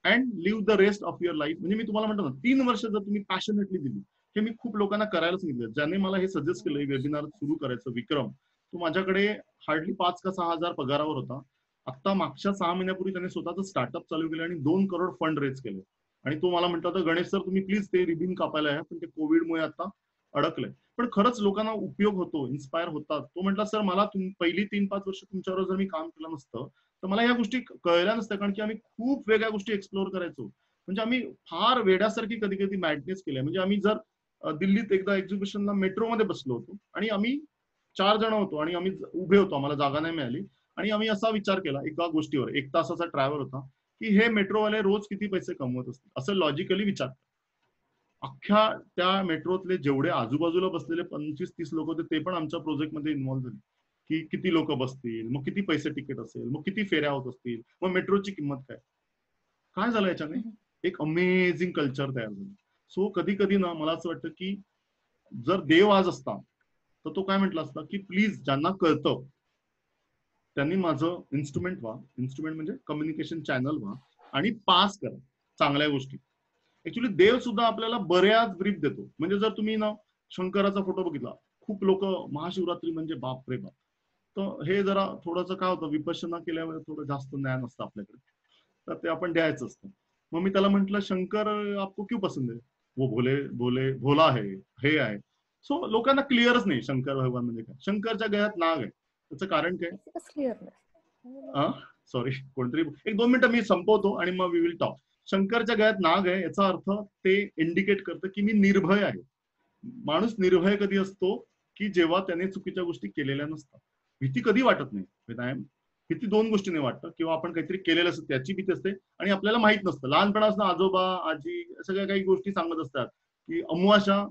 and live the rest of your life. म्हणजे मी तुम्हाला म्हणतो ना, 3 वर्ष जर तुम्ही पॅशनेटली दिली, हे मी खूप लोकांना करायला सांगितलं. ज्याने मला हे सजेस्ट केलं वेबिनार सुरू करायचं, विक्रम, तो माझ्याकडे हार्डली 5 का 6 हजार पगारावर होता. आता मागच्या 6 महिन्यापूर्वी त्याने स्वतःचं स्टार्टअप चालू केलं आणि 2 करोड फंड रेज केले. आणि तो मला म्हणतो होता, गणेश सर तुम्ही प्लीज ते रिबिन कापायला आहे, पण ते कोविडमुळे आता अडकलंय. पण खरंच लोकांना उपयोग होतो, इन्स्पायर होतात. तो म्हटला सर मला पहिली 3-5 वर्ष तुमच्यावर जर मी काम केलं नसतं तर मला या गोष्टी कळल्या नसत्या, कारण की आम्ही खूप वेगळ्या गोष्टी एक्सप्लोर करायचो. म्हणजे आम्ही फार वेड्यासारखी कधी कधी मॅडनेस केल्या. म्हणजे आम्ही जर दिल्लीत एकदा एक्झिबिशनला मेट्रोमध्ये बसलो होतो आणि आम्ही 4 जण होतो आणि आम्ही उभे होतो, आम्हाला जागा नाही मिळाली, आणि आम्ही असा विचार केला एका गोष्टीवर, 1 तासाचा ट्रॅव्हल होता, की हे मेट्रोवाले रोज किती पैसे कमवत असतील, असं लॉजिकली विचार. अख्ख्या त्या मेट्रोतले जेवढे आजूबाजूला बसलेले 25-30 लोक होते, ते पण आमच्या प्रोजेक्टमध्ये इन्व्हॉल्व्ह झाले, की किती लोक बसतील, मग किती पैसे तिकीट असेल, मग किती फेऱ्या होत असतील, मग मेट्रोची किंमत काय झालं याच्याने. एक अमेझिंग कल्चर तयार झालं. सो कधी कधी ना मला असं वाटतं की जर देव आज असता तर तो काय म्हटलं असता की प्लीज ज्यांना कळतं त्यांनी माझं इन्स्ट्रुमेंट व्हा, इन्स्ट्रुमेंट म्हणजे कम्युनिकेशन चॅनल व्हा आणि पास करा चांगल्या गोष्टी. ऍक्च्युली देव सुद्धा आपल्याला बऱ्याच ब्रीफ देतो. म्हणजे जर तुम्ही ना शंकराचा फोटो बघितला, खूप लोक महाशिवरात्री म्हणजे बाप रे बाप, तर हे जरा थोडंसं काय होतं, विपश्यना केल्यावर थोडं जास्त ज्ञान असतं आपल्याकडे, तर ते आपण द्यायचं असतं. मग मी त्याला म्हंटल शंकर आपको क्यों पसंद है, वो भोले भोला है, हे आहे. सो लोकांना क्लिअरच नाही शंकर भगवान म्हणजे काय. शंकरच्या गळ्यात नाग आहे, त्याचं कारण काय. सॉरी, कोणतरी 1-2 मिनिटं मी संपवतो आणि मग वी विल टॉक. शंकरच्या गळ्यात नाग आहे याचा अर्थ ते इंडिकेट करतं की मी निर्भय आहे. माणूस निर्भय कधी असतो की जेव्हा त्याने चुकीच्या गोष्टी केलेल्या नसतात. भीती कधी वाटत नाही. भीती 2 गोष्टीने वाटतं, किंवा आपण काहीतरी केलेलं असतं त्याची भीती असते आणि आपल्याला माहित नसतं. लहानपणापासून आजोबा आजी सगळ्या काही गोष्टी सांगत असतात की अमुआशा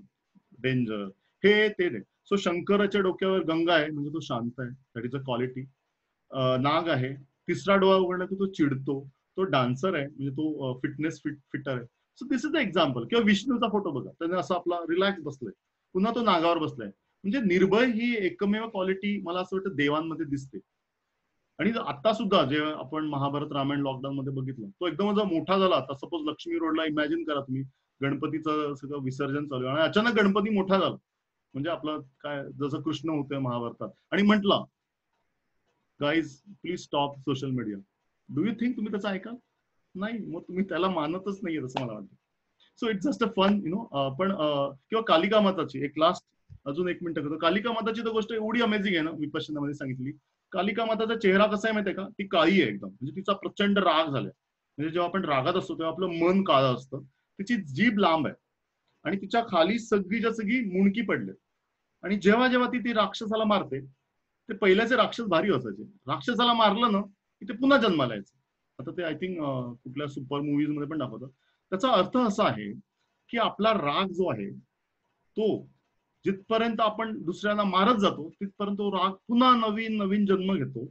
डेंजर, हे ते नाही. सो शंकराच्या डोक्यावर गंगा आहे म्हणजे तो शांत आहे, दॅट इज अ क्वालिटी. नाग आहे, 3रा डोळा उघडला की तो चिडतो. तो डान्सर आहे म्हणजे तो फिटनेस फिटर आहे. So this is the example. किंवा विष्णूचा फोटो बघा, त्याने असं आपला रिलॅक्स बसलाय, पुन्हा तो नागावर बसलाय. म्हणजे निर्भय ही एकमेव क्वालिटी मला असं वाटतं देवांमध्ये दिसते. आणि आता सुद्धा जे आपण महाभारत रामायण लॉकडाऊन मध्ये बघितलं, तो एकदम मोठा झाला. आता सपोज लक्ष्मी रोडला इमॅजिन करा तुम्ही, गणपतीचं सगळं विसर्जन चालू आहे आणि अचानक गणपती मोठा झाला. म्हणजे आपलं काय, जसं कृष्ण होतंय महाभारतात आणि म्हटलं guys please stop social media. Do you think तुम्ही त्याचं ऐका? नाही, मग तुम्ही त्याला मानतच नाहीये असं मला वाटतं. So it's just a fun पण किंवा कालिका माताची एक लास्ट अजून 1 मिनिट करतो. कालिका माताची तर गोष्ट एवढी अमेझिंग आहे ना, विपश्यनामध्ये सांगितली. कालिका माताचा चेहरा कसा आहे माहितीये का, ती काळी आहे एकदम. म्हणजे तिचा प्रचंड राग झालाय. म्हणजे जेव्हा आपण रागात असतो तेव्हा आपलं मन काळं असतं. तिची जीभ लांब आहे आणि तिच्या खाली सगळीच्या सगळी मुंडकी पडले. आणि जेव्हा जेव्हा ती राक्षसाला मारते, ते पहिल्याचे राक्षस भारी असायचे. राक्षसाला मारलं ना की ते पुन्हा जन्माला यायचं. आता ते आय थिंक कुठल्या सुपर मुव्हीज मध्ये पण दाखवतात. त्याचा अर्थ असा आहे की आपला राग जो आहे तो जिथपर्यंत आपण दुसऱ्यांना मारत जातो तिथपर्यंत तो राग पुन्हा नवीन नवीन जन्म घेतो.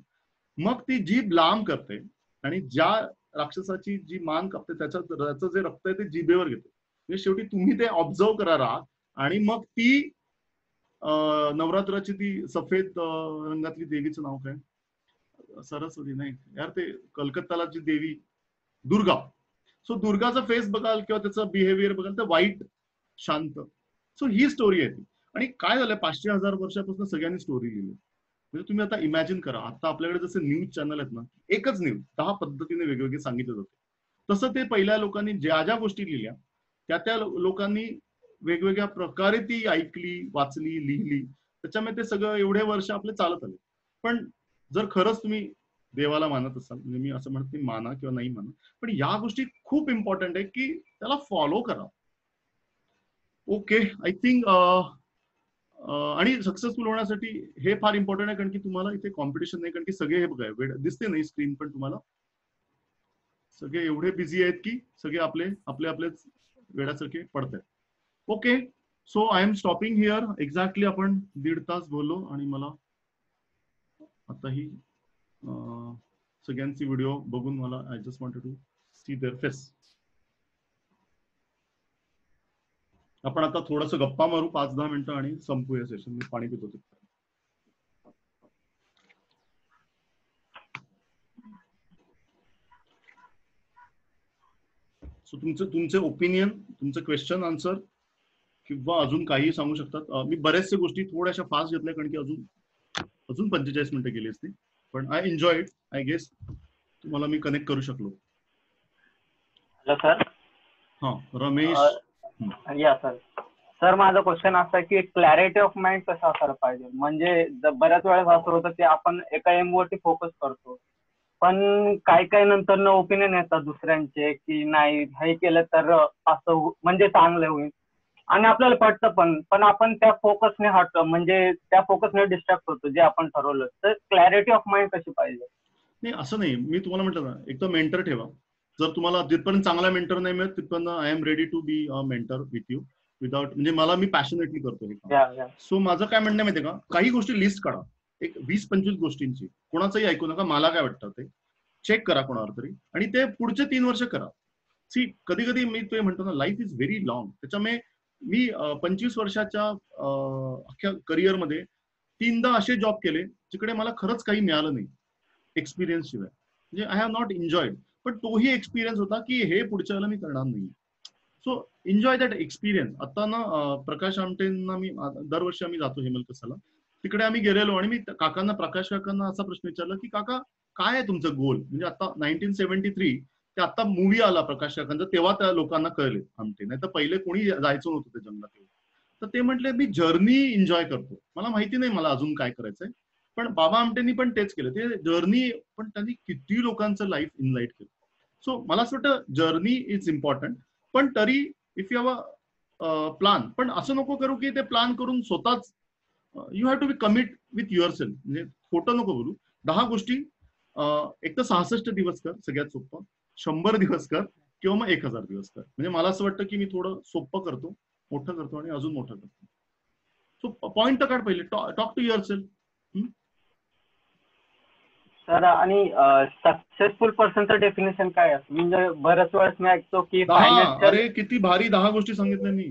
मग ती जीभ लांब करते आणि ज्या राक्षसाची जी मान कापते त्याचं जे रक्त आहे ते जिभेवर घेते. म्हणजे शेवटी तुम्ही ते ऑब्झर्व करा राग. आणि मग ती नवरात्राची ती सफेद रंगातली देवीचं नाव काय, सरस्वती नाही यार, ते कलकत्ताला जी देवी दुर्गा. सो दुर्गाचा फेस बघाल किंवा त्याचं बिहेवियर बघाल तर वाईट शांत. सो ही स्टोरी आहे ती. आणि काय झालंय 500,000 वर्षापासून सगळ्यांनी स्टोरी लिहिली. म्हणजे तुम्ही आता इमॅजिन करा, आता आपल्याकडे जसे न्यूज चॅनल आहेत ना, एकच न्यूज 10 पद्धतीने वेगवेगळे सांगितले जाते. तसं ते पहिल्या लोकांनी ज्या ज्या गोष्टी लिहिल्या त्या लोकांनी वेगवेगळ्या प्रकारे ती ऐकली, वाचली, लिहिली. त्याच्यामुळे ते सगळं एवढे वर्ष आपले चालत आले. पण जर खरंच तुम्ही देवाला मानत असाल, म्हणजे मी असं म्हणत नाही माना किंवा नाही माना, पण या गोष्टी खूप इम्पॉर्टंट आहे की त्याला फॉलो करा. ओके, आय थिंक आणि सक्सेसफुल होण्यासाठी हे फार इम्पॉर्टंट आहे, कारण की तुम्हाला इथे कॉम्पिटिशन नाही. कारण की सगळे हे बघा वेळ दिसते नाही स्क्रीन, पण तुम्हाला सगळे एवढे बिझी आहेत की सगळे आपलेच वेळासारखे पडत आहेत. Okay, so I am stopping here. Exactly आपण 1.5 तास बोललो आणि मला आता ही सगळ्यांची व्हिडिओ बघून मला I just wanted to see their face. आपण आता थोडस गप्पा मारू 5-10 मिनिटं आणि संपूया सेशन. मी पाणी पितो. सो तुमचे ओपिनियन, तुमचं क्वेश्चन आन्सर किंवा अजून काही सांगू शकतात. मी बऱ्याचशा गोष्टी थोड्याशा फास्ट घेतल्या कारण की अजून 45 मिनिटं गेली असती. पण आय एन्जॉयड. आय गेस तुम्हाला मी कनेक्ट करू शकलो. Hello sir. हा रमेश. या सर. सर माझा क्वेश्चन असा आहे की क्लॅरिटी ऑफ माइंड कसा असायला पाहिजे. म्हणजे बऱ्याच वेळेस असं होतं की आपण एका एम वरती फोकस करतो, पण काही नंतर ओपिनियन येतात दुसऱ्यांचे की नाही हे केलं तर असं म्हणजे चांगलं होईल आणि आपल्याला पटतं पण आपण त्या फोकसने हटतो, म्हणजे त्या फोकसने डिस्ट्रॅक्ट होतो जे आपण ठरवलं. तर क्लॅरिटी ऑफ माइंड कशी पाहिजे. नाही असं नाही, मी तुम्हाला म्हटलं ना, एक तर मेंटर ठेवा. जर तुम्हाला जिथपर्यंत चांगला मेंटर नाही मिळत तिथपर्यंत I am ready to be a mentor with you without, म्हणजे मी पॅशनेटली करतो हे काम. सो माझं काय म्हणणं माहितीये का, काही गोष्टी लिस्ट काढा, एक 20-25 गोष्टींची. कोणाचंही ऐकू नका, मला काय वाटतं ते चेक करा कोणावर तरी आणि ते पुढचे 3 वर्ष करा. सी कधी कधी मी ते म्हणतो ना, लाईफ इज व्हेरी लॉंग. त्याच्यामुळे मी 25 वर्षाच्या अख्ख्या करिअरमध्ये 3दा असे जॉब केले जिकडे मला खरंच काही मिळालं नाही एक्सपिरियन्स शिवाय. म्हणजे आय हॅव नॉट एन्जॉयड. पण तोही एक्सपिरियन्स होता की हे पुढच्या वेळेला मी करणार नाही. So enjoy that experience. आता ना प्रकाश आमटेंना मी दरवर्षी आम्ही जातो हेमलकसाला, तिकडे आम्ही गेलेलो आणि मी प्रकाश काकांना असा प्रश्न विचारला की काका काय आहे तुमचं गोल. म्हणजे आता 1973 ते आता मूवी आला प्रकाश काकांचा, तेव्हा त्या लोकांना कळले आमटे, नाही तर पहिले कोणी जायचं नव्हतं त्या जंगलात. तर ते म्हटले मी जर्नी एन्जॉय करतो, मला माहिती नाही मला अजून काय करायचंय. पण बाबा आमटेंनी पण तेच केलं, ते जर्नी. पण त्यांनी किती लोकांचं लाईफ इनलाईट केलं. सो मला असं वाटतं जर्नी इज इम्पॉर्टंट. पण तरी if you have a plan, पण असं नको करू की ते प्लान करून स्वतःच you have to be commit with your self. म्हणजे खोटं नको बोलू. 10 गोष्टी एक तर 66 दिवस कर, सगळ्यात सोपं. 100 दिवस कर किंवा मग 1000 दिवस कर. म्हणजे मला असं वाटतं की मी थोडं सोपं करतो, मोठं करतो आणि अजून मोठं करतो. सो पॉइंट तर काढ पहिले, talk to your self. Sir आणि सक्सेसफुल पर्सनचं डेफिनेशन काय असतं. म्हणजे बऱ्याच वेळेस मी ऐकतो की अरे किती भारी 10 गोष्टी सांगितल्या मी.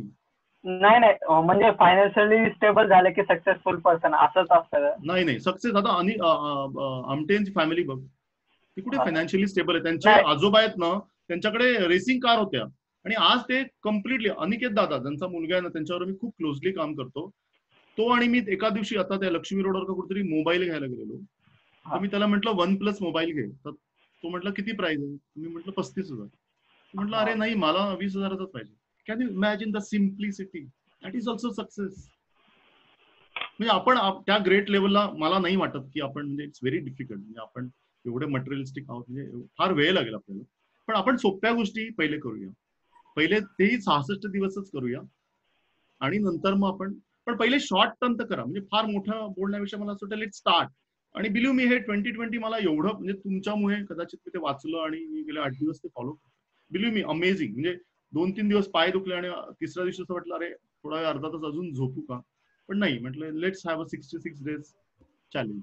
नाही म्हणजे फायनान्शियली स्टेबल झाले की सक्सेसफुल पर्सन असंच असतं. नाही सक्सेस. आता आमटेंची फॅमिली बघ, ती कुठे फायनान्शियली स्टेबल आहे. त्यांचे आजोबा आहेत ना, त्यांच्याकडे रेसिंग कार होत्या आणि आज ते कम्प्लिटली. अनिकेत दादा त्यांचा मुलगा आहे ना, त्यांच्यावर मी खूप क्लोजली काम करतो. तो आणि मी एका दिवशी आता त्या लक्ष्मी रोडवर का कुठेतरी मोबाईल घ्यायला गेलेलो, तर मी त्याला म्हटलं OnePlus मोबाईल घे. तर तो म्हटलं किती प्राइस आहे. मी म्हटलं 35,000. म्हटलं अरे नाही, मला 20,000चाच पाहिजे. Can you imagine the simplicity. That is also success. म्हणजे आपण त्या ग्रेट लेवलला मला नाही वाटत की आपण, म्हणजे इट्स व्हेरी डिफिकल्ट. म्हणजे आपण एवढे मटेरियलिस्टिक आहोत, म्हणजे फार वेळ लागेल आपल्याला. पण आपण सोप्या गोष्टी पहिले करूया. पहिले तेही 66 दिवसच करूया आणि नंतर मग आपण. पण पहिले शॉर्ट टर्म तर करा. म्हणजे फार मोठं बोलण्यापेक्षा मला असं वाटतं लेट स्टार्ट. आणि बिलीव्ह मी हे 2020 मला एवढं म्हणजे तुमच्यामुळे कदाचित मी ते वाचलं आणि मी गेले 8 दिवस ते फॉलो करतो. बिलीव्ह मी अमेझिंग. म्हणजे 2-3 दिवस पाय दुखले आणि तिसऱ्या दिवशी असं वाटलं अरे थोडा अर्धा तास अजून झोपू का, पण नाही, म्हटलं let's have a 66 days challenge.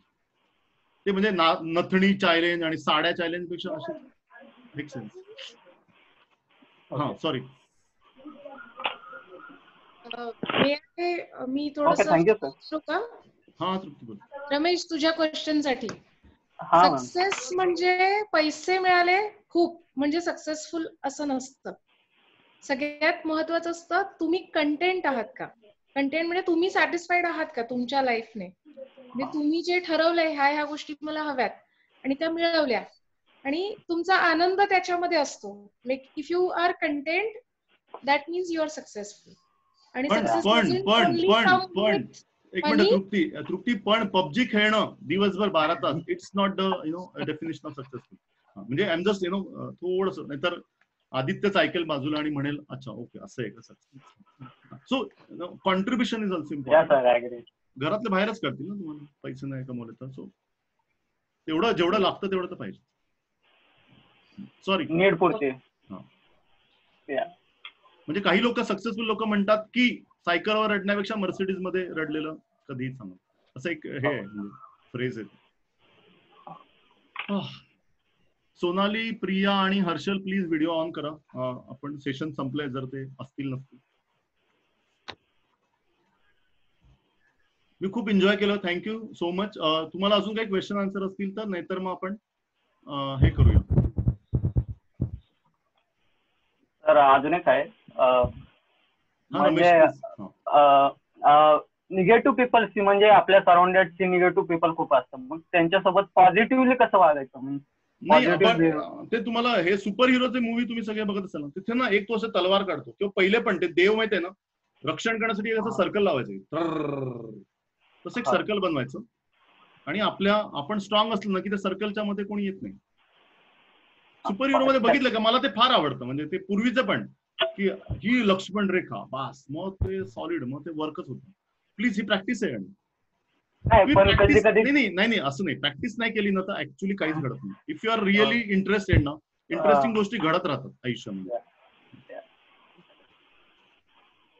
ते म्हणजे नथणी चॅलेंज आणि साड्या चॅलेंज पेक्षा असे मेक सेन्स. हा सॉरी. मी थोडंसं का हा तृप्ती बोल. रमेश, तुझ्या क्वेश्चन साठी सक्सेस म्हणजे पैसे मिळाले खूप म्हणजे सक्सेसफुल असं नसतं. सगळ्यात महत्वाचं असतं तुम्ही कंटेंट आहात का. कंटेंट म्हणजे तुम्ही सॅटिस्फाईड आहात का तुमच्या लाईफने. म्हणजे तुम्ही जे ठरवलंय ह्या गोष्टी मला हव्यात आणि त्या मिळवल्या आणि तुमचा आनंद त्याच्यामध्ये असतो. Like if you are content that means you are successful. आणि पण एक मिनिट तृप्ती, पण पबजी खेळणं दिवसभर 12 तास it's not the definition of successful. म्हणजे आय एम जस्ट थोडस, नाहीतर आदित्यच ऐकेल बाजूला आणि म्हणेल अच्छा ओके असं आहे का success. So contribution is also important. घरातले बाहेरच करतील ना तुम्हाला पैसे नाही कमवले तर. सो तेवढं जेवढं लागतं तेवढं तर पाहिजे. सॉरी नीड पुरते. म्हणजे काही लोक सक्सेसफुल लोक म्हणतात की सायकलवर रडण्यापेक्षा मर्सिडीज मध्ये रडलेलं कधीही चांगलं, असं एक हे आहे म्हणजे फ्रेज आहे. सोनाली, प्रिया आणि हर्षल प्लीज व्हिडिओ ऑन करा. आपण सेशन संपलंय जर ते असतील नसतील. मी खूप एन्जॉय केलं. Thank you so much. तुम्हाला अजून काही क्वेश्चन आन्सर असतील तर, नाहीतर मग आपण हे करूया. तर अजून एक आहे म्हणजे निगेटिव्ह पीपल्सची, म्हणजे आपल्या सराउंडेडची निगेटिव्ह पीपल खूप असतात, मग त्यांच्यासोबत पॉझिटिव्हली कसं वागायचं. नाही आपण ते तुम्हाला हे सुपर हिरोचे मूवी तुम्ही सगळे बघत असाल ना, तिथे ना एक तो असं तलवार काढतो किंवा पहिले पण ते देव माहिती आहे ना, रक्षण करण्यासाठी असं सर्कल लावायचं, तसं एक सर्कल बनवायचं आणि आपण स्ट्रॉंग असलं ना की त्या सर्कलच्या मध्ये कोणी येत नाही. सुपर हिरो मध्ये बघितलं का, मला ते फार आवडतं. म्हणजे ते पूर्वीचं पण की ही लक्ष्मण रेखा बास, मग ते सॉलिड, मग ते वर्कच होतं. प्लीज ही प्रॅक्टिस आहे. नाही असं नाही, प्रॅक्टिस नाही केली ना तर ऍक्च्युली काहीच घडत नाही. If you are really interested ना, इंटरेस्टिंग गोष्टी घडत राहतात आयुष्यामध्ये.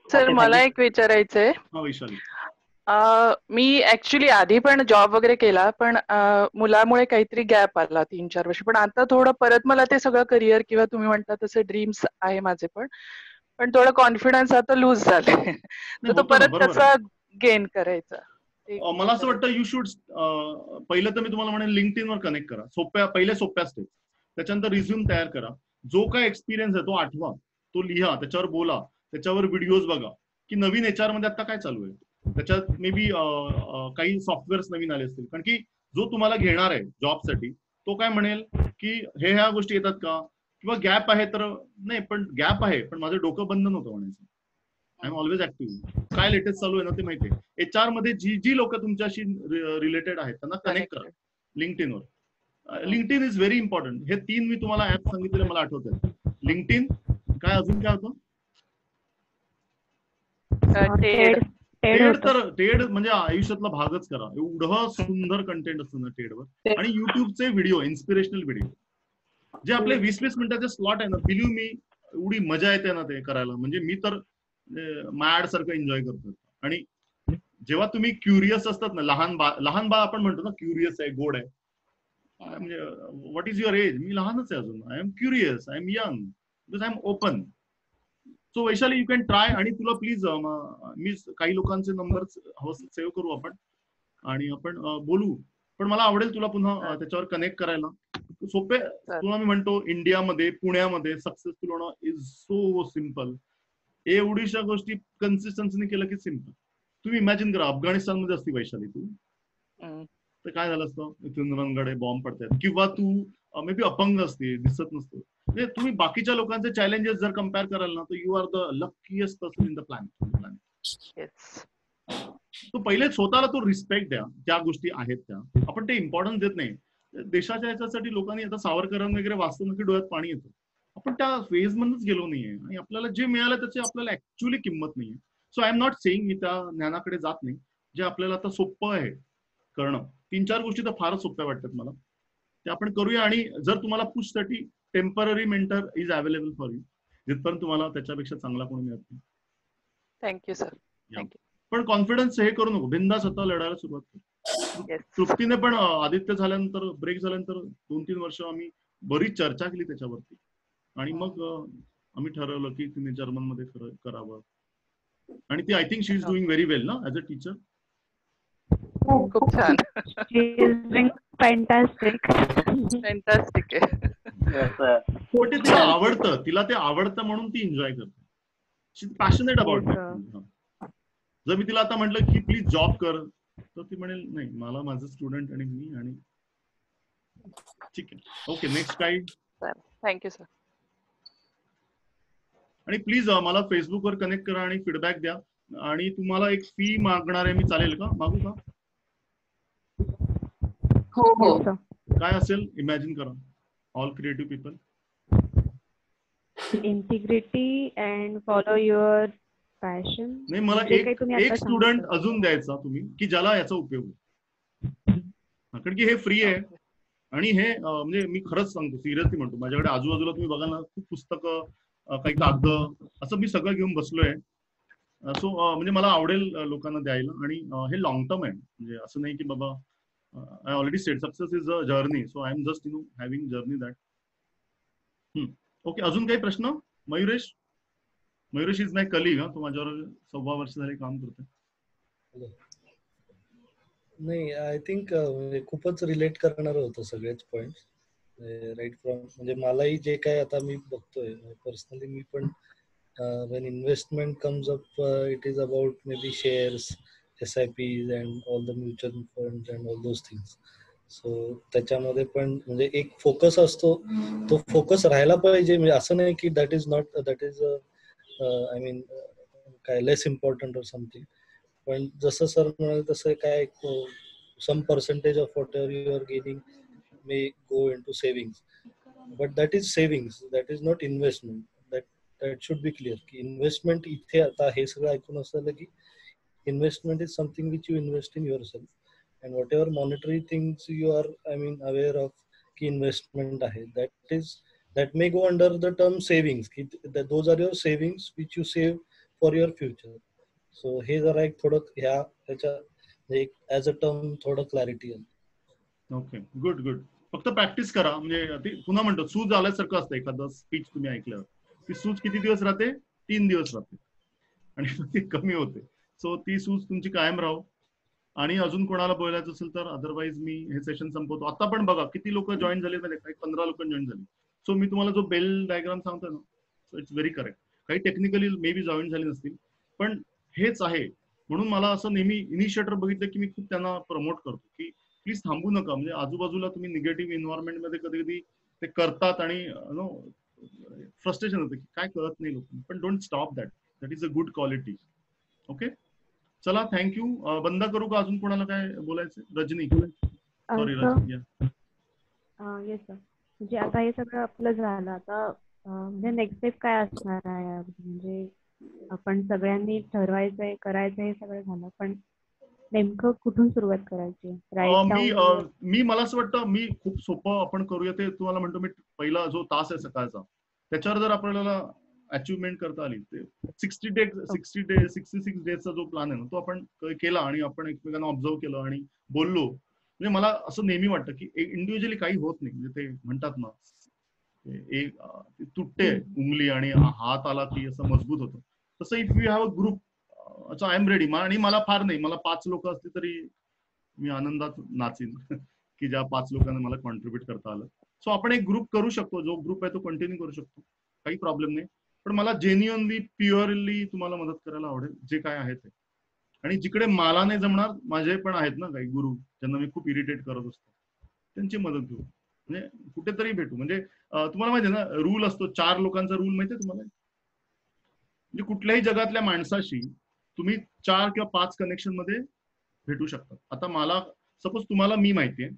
सर मला एक विचारायचंय. हा वैशाली. मी ऍक्च्युली आधी पण जॉब वगैरे केला, पण मुलामुळे काहीतरी गॅप आला 3-4 वर्ष. पण आता थोडं परत मला ते सगळं करिअर किंवा तुम्ही म्हणता तसे ड्रीम्स आहे माझे, पण थोडं कॉन्फिडन्स आता लूज झाले. तर तो परत कसा गेन करायचा. मला असं वाटतं यू शुड पहिलं तर मी तुम्हाला म्हणेन लिंक्डइन वर कनेक्ट करा. पहिले सोप्या स्टेप्स. त्याच्यानंतर रिझ्यूम तयार करा. जो काय एक्सपिरियन्स आहे तो आठवा, तो लिहा, त्याच्यावर बोला, त्याच्यावर व्हिडिओज बघा की नवीन एचआर मध्ये आता काय चालू आहे. त्याच्यात मे बी काही सॉफ्टवेअर्स नवीन आले असतील, कारण की जो तुम्हाला घेणार आहे जॉबसाठी तो काय म्हणेल की ह्या गोष्टी येतात का, किंवा गॅप आहे तर नाही, पण गॅप आहे पण माझं डोकं बंद नव्हतं म्हणायचं. I am always active. काय लेटेस्ट चालू आहे ना ते माहिती आहे. एचआर मध्ये जी लोक तुमच्याशी रिलेटेड आहेत त्यांना कनेक्ट करा लिंक्डइनवर. LinkedIn is very important. हे 3 मी तुम्हाला ऍप सांगितलेले मला आठवत आहेत. लिंक्डइन, काय अजून काय होतं, टेड म्हणजे आयुष्यातला भागच करा. एवढं सुंदर कंटेंट असतं ना टेडवर. आणि युट्यूबचे व्हिडिओ, इन्स्पिरेशनल व्हिडिओ जे आपले 20-20 मिनिटाचे स्लॉट आहे ना, बिलीव्ह मी एवढी मजा येते ना ते करायला. म्हणजे मी तर मॅड सारखं एन्जॉय करतो. आणि जेव्हा तुम्ही क्युरियस असतात ना, लहान बाळ आपण म्हणतो ना क्युरियस आहे, गोड आहे. म्हणजे व्हॉट इज युअर एज, मी लहानच आहे अजून. I am curious, I am young, because I am open. So Vaishali you can try. आणि तुला प्लीज मी काही लोकांचे नंबर सेव्ह करू आपण आणि आपण बोलू. पण मला आवडेल तुला पुन्हा त्याच्यावर कनेक्ट करायला. सोपे तुला मी म्हणतो, इंडियामध्ये पुण्यामध्ये सक्सेसफुल होणं इज सो सिम्पल. एवढीशा गोष्टी कन्सिस्टन्सीने केलं की सिम्पल. तुम्ही इमॅजिन करा अफगाणिस्तानमध्ये असती वैशाली तू, तर काय झालं असतं. इथून रणगाडे बॉम्ब पडतात, किंवा तू मे बी अपंग असते, दिसत नसतो. म्हणजे तुम्ही बाकीच्या लोकांचे चॅलेंजेस जर कम्पेअर कराल ना तर you are the luckiest person in the planet. तो पहिले स्वतःला तो रिस्पेक्ट द्या, ज्या गोष्टी आहेत त्या. आपण ते इम्पॉर्टन्स देत नाही. देशाच्या याच्यासाठी लोकांनी आता सावरकरांना वगैरे वाचतो ना की डोळ्यात पाणी येतं. आपण त्या फेज मध्येच गेलो नाहीये आणि आपल्याला जे मिळालं त्याची आपल्याला ऍक्च्युअली किंमत नाहीये. So I am not saying मी त्या ज्ञानाकडे जात नाही. जे आपल्याला आता सोपं आहे करणं, 3-4 गोष्टी तर फारच सोप्या वाटतात मला, ते आपण करूया. आणि जर तुम्हाला पुशसाठी temporary mentor is available for you, जिथपर्यंत तुम्हाला त्याच्यापेक्षा चांगला कोणी मिळत नाही. Thank you sir. थँक्यू. पण कॉन्फिडन्स हे करू नको, बिंदास आता लढायला सुरुवात कर. तृप्तीने पण आदित्य झाल्यानंतर, ब्रेक झाल्यानंतर 2-3 वर्ष आम्ही बरीच चर्चा केली त्याच्यावरती, आणि मग आम्ही ठरवलं की तिने जर्मन मध्ये करावं. आणि ती I think she is doing very well ना ऍज अ टीचर. खूप छान. फॅन्टास्टिक. फॅन्टास्टिक आहे. तिला आवडतं, तिला ते आवडतं म्हणून ती एन्जॉय करते. शी इज पॅशनेट अबाउट इट. जर मी तिला आता म्हटलं की प्लीज जॉब कर, तर ती म्हणेल नाही, मला माझं स्टुडंट आणि मी, आणि ठीक आहे. ओके, नेक्स्ट काय. Thank you sir. आणि प्लीज मला फेसबुकवर कनेक्ट करा आणि फीडबॅक द्या. आणि तुम्हाला एक फी मागणार आहे मी, चालेल का? मागू का? हो हो. काय असेल इमॅजिन करा, all creative people. Integrity and follow your passion. नाही, मला एक स्टुडंट अजून द्यायचा तुम्ही, की ज्याला याचा उपयोग आहे. कारण की हे फ्री आहे. आणि हे म्हणजे मी खरंच सांगतो, सिरियसली म्हणतो, माझ्याकडे आजूबाजूला तुम्ही बघा ना, खूप पुस्तकं, काही कागद, असं मी सगळं घेऊन बसलोय. सो म्हणजे मला आवडेल लोकांना द्यायला. आणि हे लॉंग टर्म आहे, म्हणजे असं नाही की बाबा, I already sed success is a journey, so I am just having journey that. Okay, अजून काही प्रश्न? Mayuresh is my colleague. तो माझ्यावर 6 वर्ष झाले काम करतोय. नाही, आय थिंक खूपच रिलेट करणार होतं सगळेच पॉइंट, राईट फ्रॉम, म्हणजे मलाही जे काय आता मी बघतोय पर्सनली, मी पण when investment comes up, it is about maybe shares, SIPs and all the mutual funds and all those things. So त्याच्यामध्ये पण म्हणजे एक फोकस असतो, तो फोकस राहायला पाहिजे. म्हणजे असं नाही की दॅट इज आय मीन काय लेस इम्पॉर्टंट ऑर समथिंग. पण जसं सर म्हणाले तसं काय, some percentage of whatever you are gaining may go in to savings, but that is savings, that is not investment. That should be clear की investment इथे, आता हे सगळं ऐकून असं की investment is something which you invest in yourself. and whatever monetary things you are, I mean, aware of ki investment ahe, that may go under the term savings, ki those are your savings which you save for your future. So हे जरा एक थोडं ह्याच्या एक as a term थोडं clarity आहे. Okay, good. फक्त practice करा. म्हणजे पुन्हा म्हणतो, सूज आल्यासारखं असतं. एखादं स्पीच तुम्ही ऐकलं, ती सूज किती दिवस राहते? 3 दिवस राहते, आणि ती कमी होते. सो ती सूज तुमची कायम राहो. आणि अजून कोणाला बोलायचं असेल तर अदरवाईज मी हे सेशन संपवतो. आता पण बघा किती लोक जॉईन झाले, काही 15 लोक जॉईन झाले. सो मी तुम्हाला जो बेल डायग्राम सांगतो ना, सो इट्स व्हेरी करेक्ट. काही टेक्निकली मे बी जॉईन झाले नसतील, पण हेच आहे. म्हणून मला असं नेहमी इनिशिएटर बघितलं की मी खूप त्यांना प्रमोट करतो की प्लीज थांबू नका. म्हणजे आजूबाजूला तुम्ही निगेटिव्ह एन्व्हायरमेंट मध्ये कधी कधी ते करतात आणि फ्रस्ट्रेशन होतं की काय कळत नाही लोकांना. पण don't stop that is a good quality. Okay, चला, थँक्यू. बंद करू का? अजून कोणाला काय बोलायचं? Rajani, sorry Rajani. Yes sir. म्हणजे आता हे सगळं आपलं झालं, आता म्हणजे नेक्स्ट स्टेप काय असणार आहे? म्हणजे आपण सगळ्यांनी ठरवायचंय, करायचंय, हे सगळं झालं, पण नेमकं कुठून सुरुवात करायची? मी मला असं वाटतं, मी खूप सोपं आपण करूया. ते तुम्हाला म्हणतो मी, पहिला जो तास आहे सकाळचा, त्याच्यावर जर आपल्याला अचिव्हमेंट करता आली, ते 66 डेजचा जो प्लॅन आहे ना, तो आपण केला आणि आपण एकमेकांना ऑब्झर्व केलं आणि बोललो. म्हणजे मला असं नेहमी वाटतं की इंडिव्हिज्युअली काही होत नाही. म्हणजे ते म्हणतात ना, एक तुटते उंगली आणि हात आला की असं मजबूत होतं. तसं if you have a group, अच्छा आय एम रेडी. आणि मला फार नाही, मला 5 लोक असते तरी मी आनंदात नाचीन की ज्या 5 लोकांना मला कॉन्ट्रीब्युट करता आलं. सो आपण एक ग्रुप करू शकतो, जो ग्रुप आहे तो कंटिन्यू करू शकतो, काही प्रॉब्लेम नाही. पण मला जेन्युअनली, प्युअरली तुम्हाला मदत करायला आवडेल, जे काय आहे ते. आणि जिकडे मला नाही जमणार, माझे पण आहेत ना काही गुरु, ज्यांना मी खूप इरिटेट करत असतो, त्यांची मदत घेऊ. म्हणजे कुठेतरी भेटू. म्हणजे तुम्हाला माहिती आहे ना, रूल असतो 4 लोकांचा रूल, माहितीये तुम्हाला? म्हणजे कुठल्याही जगातल्या माणसाशी तुम्ही 4 किंवा 5 कनेक्शन मध्ये भेटू शकतात. आता मला सपोज, तुम्हाला मी माहितीये,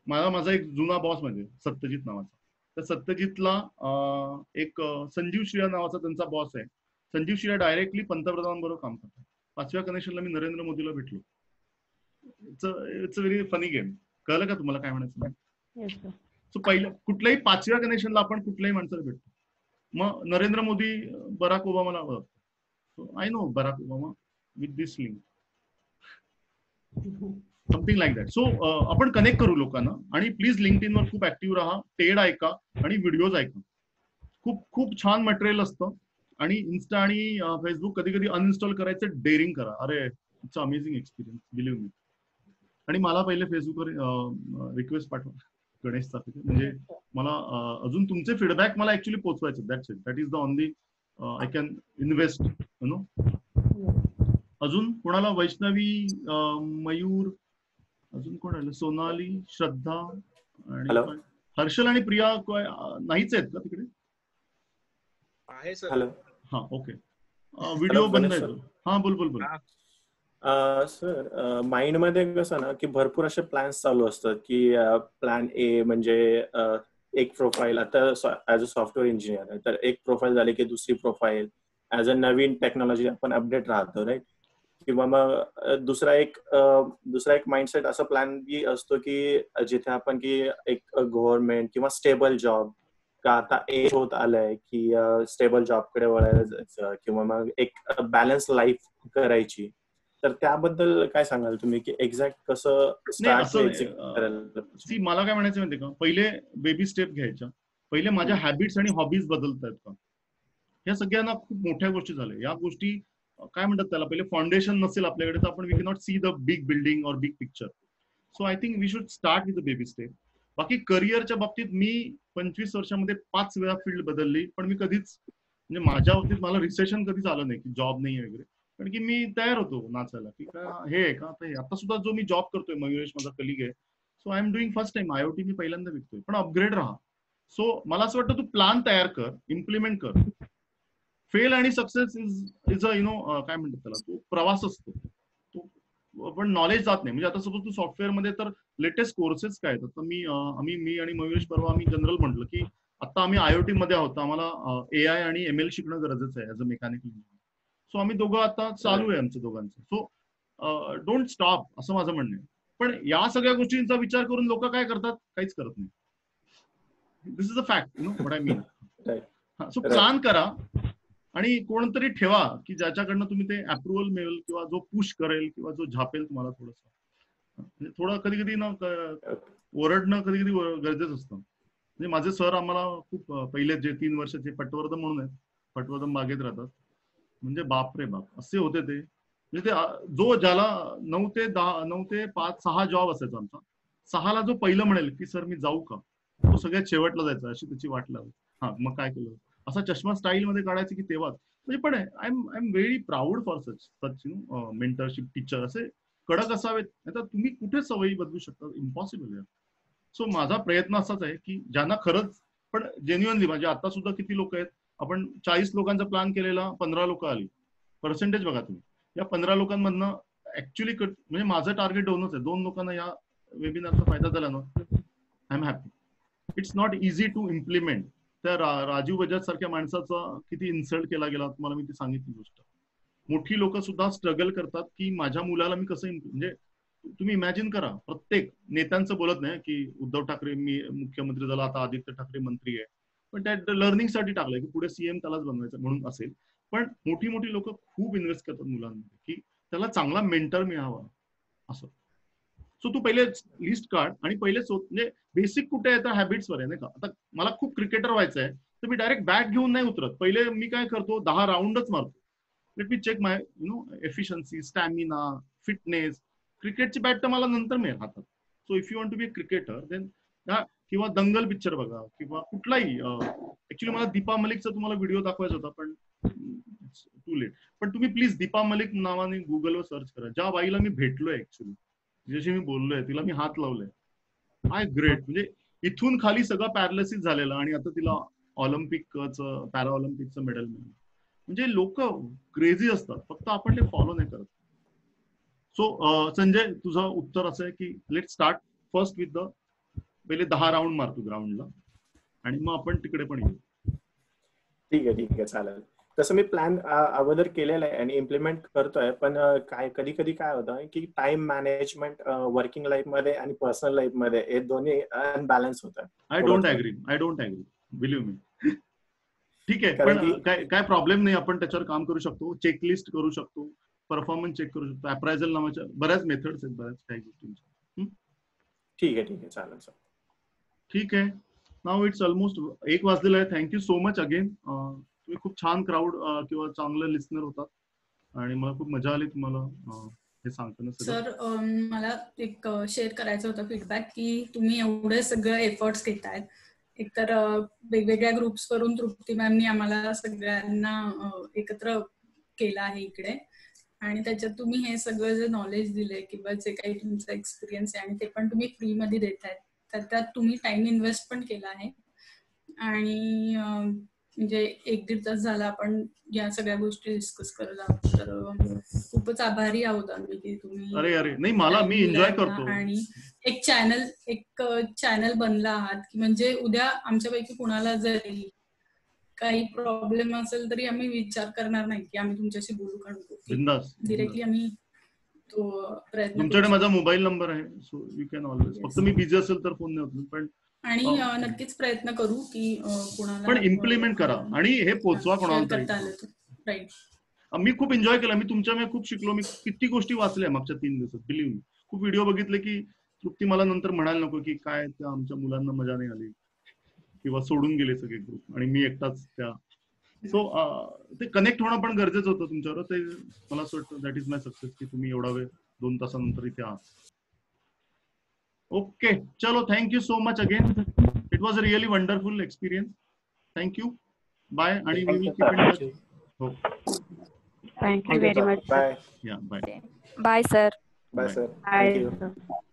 माझा एक जुना बॉस म्हणजे सत्यजित नावाचा. तर सत्यजितला एक संजीव श्रिया नावाचा त्यांचा बॉस आहे. संजीव शिरा डायरेक्टली पंतप्रधानांबरोबर काम करतात. 5व्या कनेक्शनला मी नरेंद्र मोदीला भेटलो. It's a very funny game. कळलं का तुम्हाला काय म्हणायचं? सो पहिलं कुठल्याही 5व्या कनेक्शनला आपण कुठल्याही माणसाला भेटतो. मग नरेंद्र मोदी बराक ओबामाला ओळखतो. I know Barack Obama with this link, something like that. So आपण कनेक्ट करू लोकांना. आणि प्लीज लिंक्डइन वर खूप ऍक्टिव्ह राहा, टेड ऐका आणि व्हिडिओज ऐका. खूप खूप छान मटेरियल असतं. आणि इन्स्टा आणि फेसबुक कधी कधी अनइन्स्टॉल करायचं डेअरिंग करा. अरे इट्स अमेझिंग एक्सपिरियन्स, बिलीव्ह मी. आणि मला पहिले फेसबुकवर रिक्वेस्ट पाठवा गणेशचा, म्हणजे मला अजून तुमचे फीडबॅक मला ऍक्च्युली पोहोचवायचे. That's it. That is the only I can invest, you know. अजून कोणाला? वैष्णवी, मयूर, अजून कोण आलं? सोनाली, श्रद्धा आणि हर्षल आणि प्रिया नाहीच आहेत का तिकडे? आहे सर. हॅलो. हा ओके. व्हिडिओ बंद आहे. हा बोल बोल बोल. सर माइंड मध्ये कसं ना की भरपूर असे प्लॅन्स चालू असतात की प्लॅन ए म्हणजे एक प्रोफाईल, आता ऍज अ सॉफ्टवेअर इंजिनियर आहे तर एक प्रोफाईल झाली की दुसरी profile, as a Naveen technology आपण अपडेट राहतो राईट. किंवा मग दुसरा एक माइंडसेट असा प्लॅन बी असतो की जिथे आपण की एक गव्हर्नमेंट किंवा स्टेबल जॉब, का आता एज होत आलंय की स्टेबल जॉबकडे वळायला जायचं किंवा मग एक बॅलन्स लाईफ करायची. तर त्याबद्दल काय सांगाल तुम्ही की एक्झॅक्ट कसं स्टार्ट? मला काय म्हणायचं माहिती का, पहिले बेबी स्टेप घ्यायच्या. पहिले माझ्या हॅबिट्स आणि हॉबीज बदलतायत का, या सगळ्यांना खूप मोठ्या गोष्टी झाल्या. या गोष्टी काय म्हणतात त्याला, पहिले फाउंडेशन नसेल आपल्याकडे तर आपण we can not see the big building or big picture. So I think we should start with the baby step. बाकी करिअरच्या बाबतीत मी 25 वर्षामध्ये 5 वेळा फील्ड बदलली, पण मी कधीच म्हणजे माझ्या बाबतीत मला रिसेशन कधीच आलं नाही की जॉब नाही वगैरे. कारण की मी तयार होतो नाचायला की हे आहे का ते. आता सुद्धा जो मी जॉब करतोय, मयुरेश माझा कलिग आहे, so I am doing first time IoT मी पहिल्यांदा विकतोय, पण अपग्रेड राहा. सो मला असं वाटतं तू प्लॅन तयार कर, इम्प्लिमेंट कर. फेल आणि सक्सेस इज अ काय म्हणतात त्याला, तो प्रवास असतो तो, पण नॉलेज जात नाही. म्हणजे आता सपोज तू सॉफ्टवेअर मध्ये तर लेटेस्ट कोर्सेस काय आहेत. आता मी आणि मयुरेश परवा आम्ही जनरल म्हटलं की आता आम्ही IoT मध्ये आहोत, आम्हाला AI आणि ML शिकणं गरजेचं आहे as a mechanical engineer. So आम्ही दोघं आता चालू आहे आमचं दोघांचं. सो डोंट स्टॉप असं माझं म्हणणं आहे. पण या सगळ्या गोष्टींचा विचार करून लोक काय करतात, काहीच करत नाही. This is a fact, you know what I mean. So plan करा आणि कोणतरी ठेवा की ज्याच्याकडनं तुम्ही ते अप्रुव्हल मिळेल किंवा जो पुश करेल किंवा जो झापेल तुम्हाला थोडंसं. थोडं कधी कधी ना ओरडणं कधी कधी गरजेचं असतं. म्हणजे माझे सर आम्हाला खूप पहिले जे 3 वर्षाचे पटवर्धन म्हणून आहेत, पटवर्धन बागेत राहतात, म्हणजे बाप रे बाप असे होते ते. म्हणजे ते जो ज्याला 9 ते 5 6 जॉब असायचा आमचा, 6ला जो पहिलं म्हणेल की सर मी जाऊ का, तो सगळ्यात शेवटला जायचा. अशी त्याची वाट लागली. हा मग काय केलं, असा चष्मा स्टाईल मध्ये काढायचं की तेव्हाच. म्हणजे पण I am very proud for such mentorship teacher. असे कडक असावेत, आता तुम्ही कुठे सवयी बदलू शकता, इम्पॉसिबल आहे. सो माझा प्रयत्न असाच आहे की ज्यांना खरंच पण जेन्युअनली, म्हणजे आता सुद्धा किती लोक आहेत, आपण 40 लोकांचा प्लॅन केलेला 15 लोक आली. पर्सेंटेज बघा तुम्ही. या 15 लोकांमधनं ऍक्च्युली म्हणजे माझं टार्गेट 2च आहे. 2 लोकांना या वेबिनारचा फायदा झाला ना, I am happy. It's not easy to implement. त्या राजीव बजाज सारख्या माणसाचा किती इन्सल्ट केला गेला तुम्हाला मी ती सांगितली गोष्ट. मोठी लोक सुद्धा स्ट्रगल करतात की माझ्या मुलाला मी कसं, म्हणजे तुम्ही इमॅजिन करा, प्रत्येक नेत्यांचं बोलत नाही की उद्धव ठाकरे मी मुख्यमंत्री झाला, आता आदित्य ठाकरे मंत्री आहे, पण त्या लर्निंगसाठी टाकलंय की पुढे CM त्यालाच बनवायचं म्हणून असेल. पण मोठी मोठी लोक खूप इन्व्हेस्ट करतात मुलांमध्ये की त्याला चांगला मेंटर मिळावा असं. सो तू पहिले लिस्ट काढ आणि पहिले म्हणजे बेसिक कुठे आहे तर हॅबिट्सवर आहे नाही का. आता मला खूप क्रिकेटर व्हायचं आहे तर मी डायरेक्ट बॅट घेऊन नाही उतरत. पहिले मी काय करतो, 10 राऊंडच मारतो. Let me check my efficiency, stamina, fitness. क्रिकेटची बॅट तर मला नंतर मिळेल हातात. So if you want to be a cricketer then किंवा दंगल पिक्चर बघा किंवा कुठलाही. ऍक्च्युली मला दीपा मलिकचा तुम्हाला व्हिडिओ दाखवायचा होता पण टू लेट. पण तुम्ही प्लीज दीपा मलिक नावाने गुगलवर सर्च करा. ज्या बाईला मी भेटलोय ऍक्च्युली, ज्याशी मी बोललोय, तिला मी हात लावलोय, आय ग्रेट. म्हणजे इथून खाली सगळं पॅरालिसिस झालेलं आणि आता तिला ऑलिम्पिकचं, पॅरा ऑलिम्पिकचं मेडल मिळालं. म्हणजे लोक क्रेझी असतात, फक्त आपण ते फॉलो नाही करत. सो संजय तुझं उत्तर असं आहे की let start first with the, पहिले 10 राऊंड मारतो ग्राउंडला आणि मग आपण तिकडे पण येऊ. ठीक आहे चालेल. तसं मी प्लॅन अगोदर केलेला आहे आणि इम्प्लिमेंट करतोय, पण कधी कधी काय होतं की टाइम मॅनेजमेंट वर्किंग लाईफ मध्ये आणि पर्सनल लाईफ मध्ये हे दोन्ही अनबॅलन्स होतं. आय डोंट ऍग्री बिलीव्ह मी. ठीक आहे, पण काय प्रॉब्लेम नाही, आपण त्याच्यावर काम करू शकतो, चेकलिस्ट करू शकतो, परफॉर्मन्स चेक करू शकतो, अप्रायझल नावाच्या बऱ्याच मेथड्स आहेत, बऱ्याच काही गोष्टींच्या. ठीक आहे चालेल सर. ठीक आहे, नाव इट्स ऑलमोस्ट 1 वाजलेला आहे. Thank you so much again. तुम्ही खूप छान क्राऊड किंवा चांगलं लिस्नर होतात आणि मला खूप मजा आली तुम्हाला हे सांगताना. सर मला एक शेअर करायचं होतं फीडबॅक की तुम्ही एवढे सगळे एफर्ट्स घेतायत. एकतर वेगवेगळ्या ग्रुप्स वरून तृप्ती मॅमनी आम्हाला सगळ्यांना एकत्र केलं आहे इकडे, आणि त्याच्यात तुम्ही हे सगळं जे नॉलेज दिलंय किंवा जे काही तुमचा एक्सपिरियन्स आहे आणि ते पण तुम्ही फ्री मध्ये देतायत, तर त्यात तुम्ही टाइम इन्व्हेस्ट पण केला आहे. आणि म्हणजे 1-1.5 तास झाला आपण या सगळ्या गोष्टी डिस्कस करत आहोत, तर खूपच आभारी आहोत आम्ही की तुम्ही. अरे नाही, मला मी एन्जॉय करतो. आणि एक चॅनल बनला आहात की म्हणजे उद्या आमच्यापैकी कुणाला जरी काही प्रॉब्लेम असेल तरी आम्ही विचार करणार नाही की आम्ही तुमच्याशी बोलू का नको, डिरेक्टली आम्ही तो प्रयत्न. तुमच्याकडे माझा मोबाईल नंबर आहे, सो यू कॅन ऑलवेज. फक्त मी बिझी असेल तर फोन नाही होत, पण आणि नक्कीच प्रयत्न करू की कोणाला पण इम्प्लिमेंट करा आणि हे पोचवा कोणाला तरी. मी खूप एन्जॉय केला, मी तुमच्यामुळे खूप शिकलो, मी किती गोष्टी वाचल्या मागच्या 3 दिवसात, बिलीव्ह मी. खूप व्हिडिओ बघितले की तृप्ती मला नंतर म्हणायला नको की काय त्या आमच्या मुलांना मजा नाही आली किंवा सोडून गेले सगळे ग्रुप आणि मी एकटाच त्या. सो ते कनेक्ट होणं पण गरजेचं होतं तुमच्यावर. ते मला असं वाटतं दॅट इज माय सक्सेस की तुम्ही एवढा वेळ 2 तासानंतर इथे आहात. ओके, चलो, thank you so much again. It was a really wonderful experience. Thank you, bye. आणि we will keep in touch. हो, thank you very much. Bye. Yeah, bye. Bye sir. Bye sir. Bye.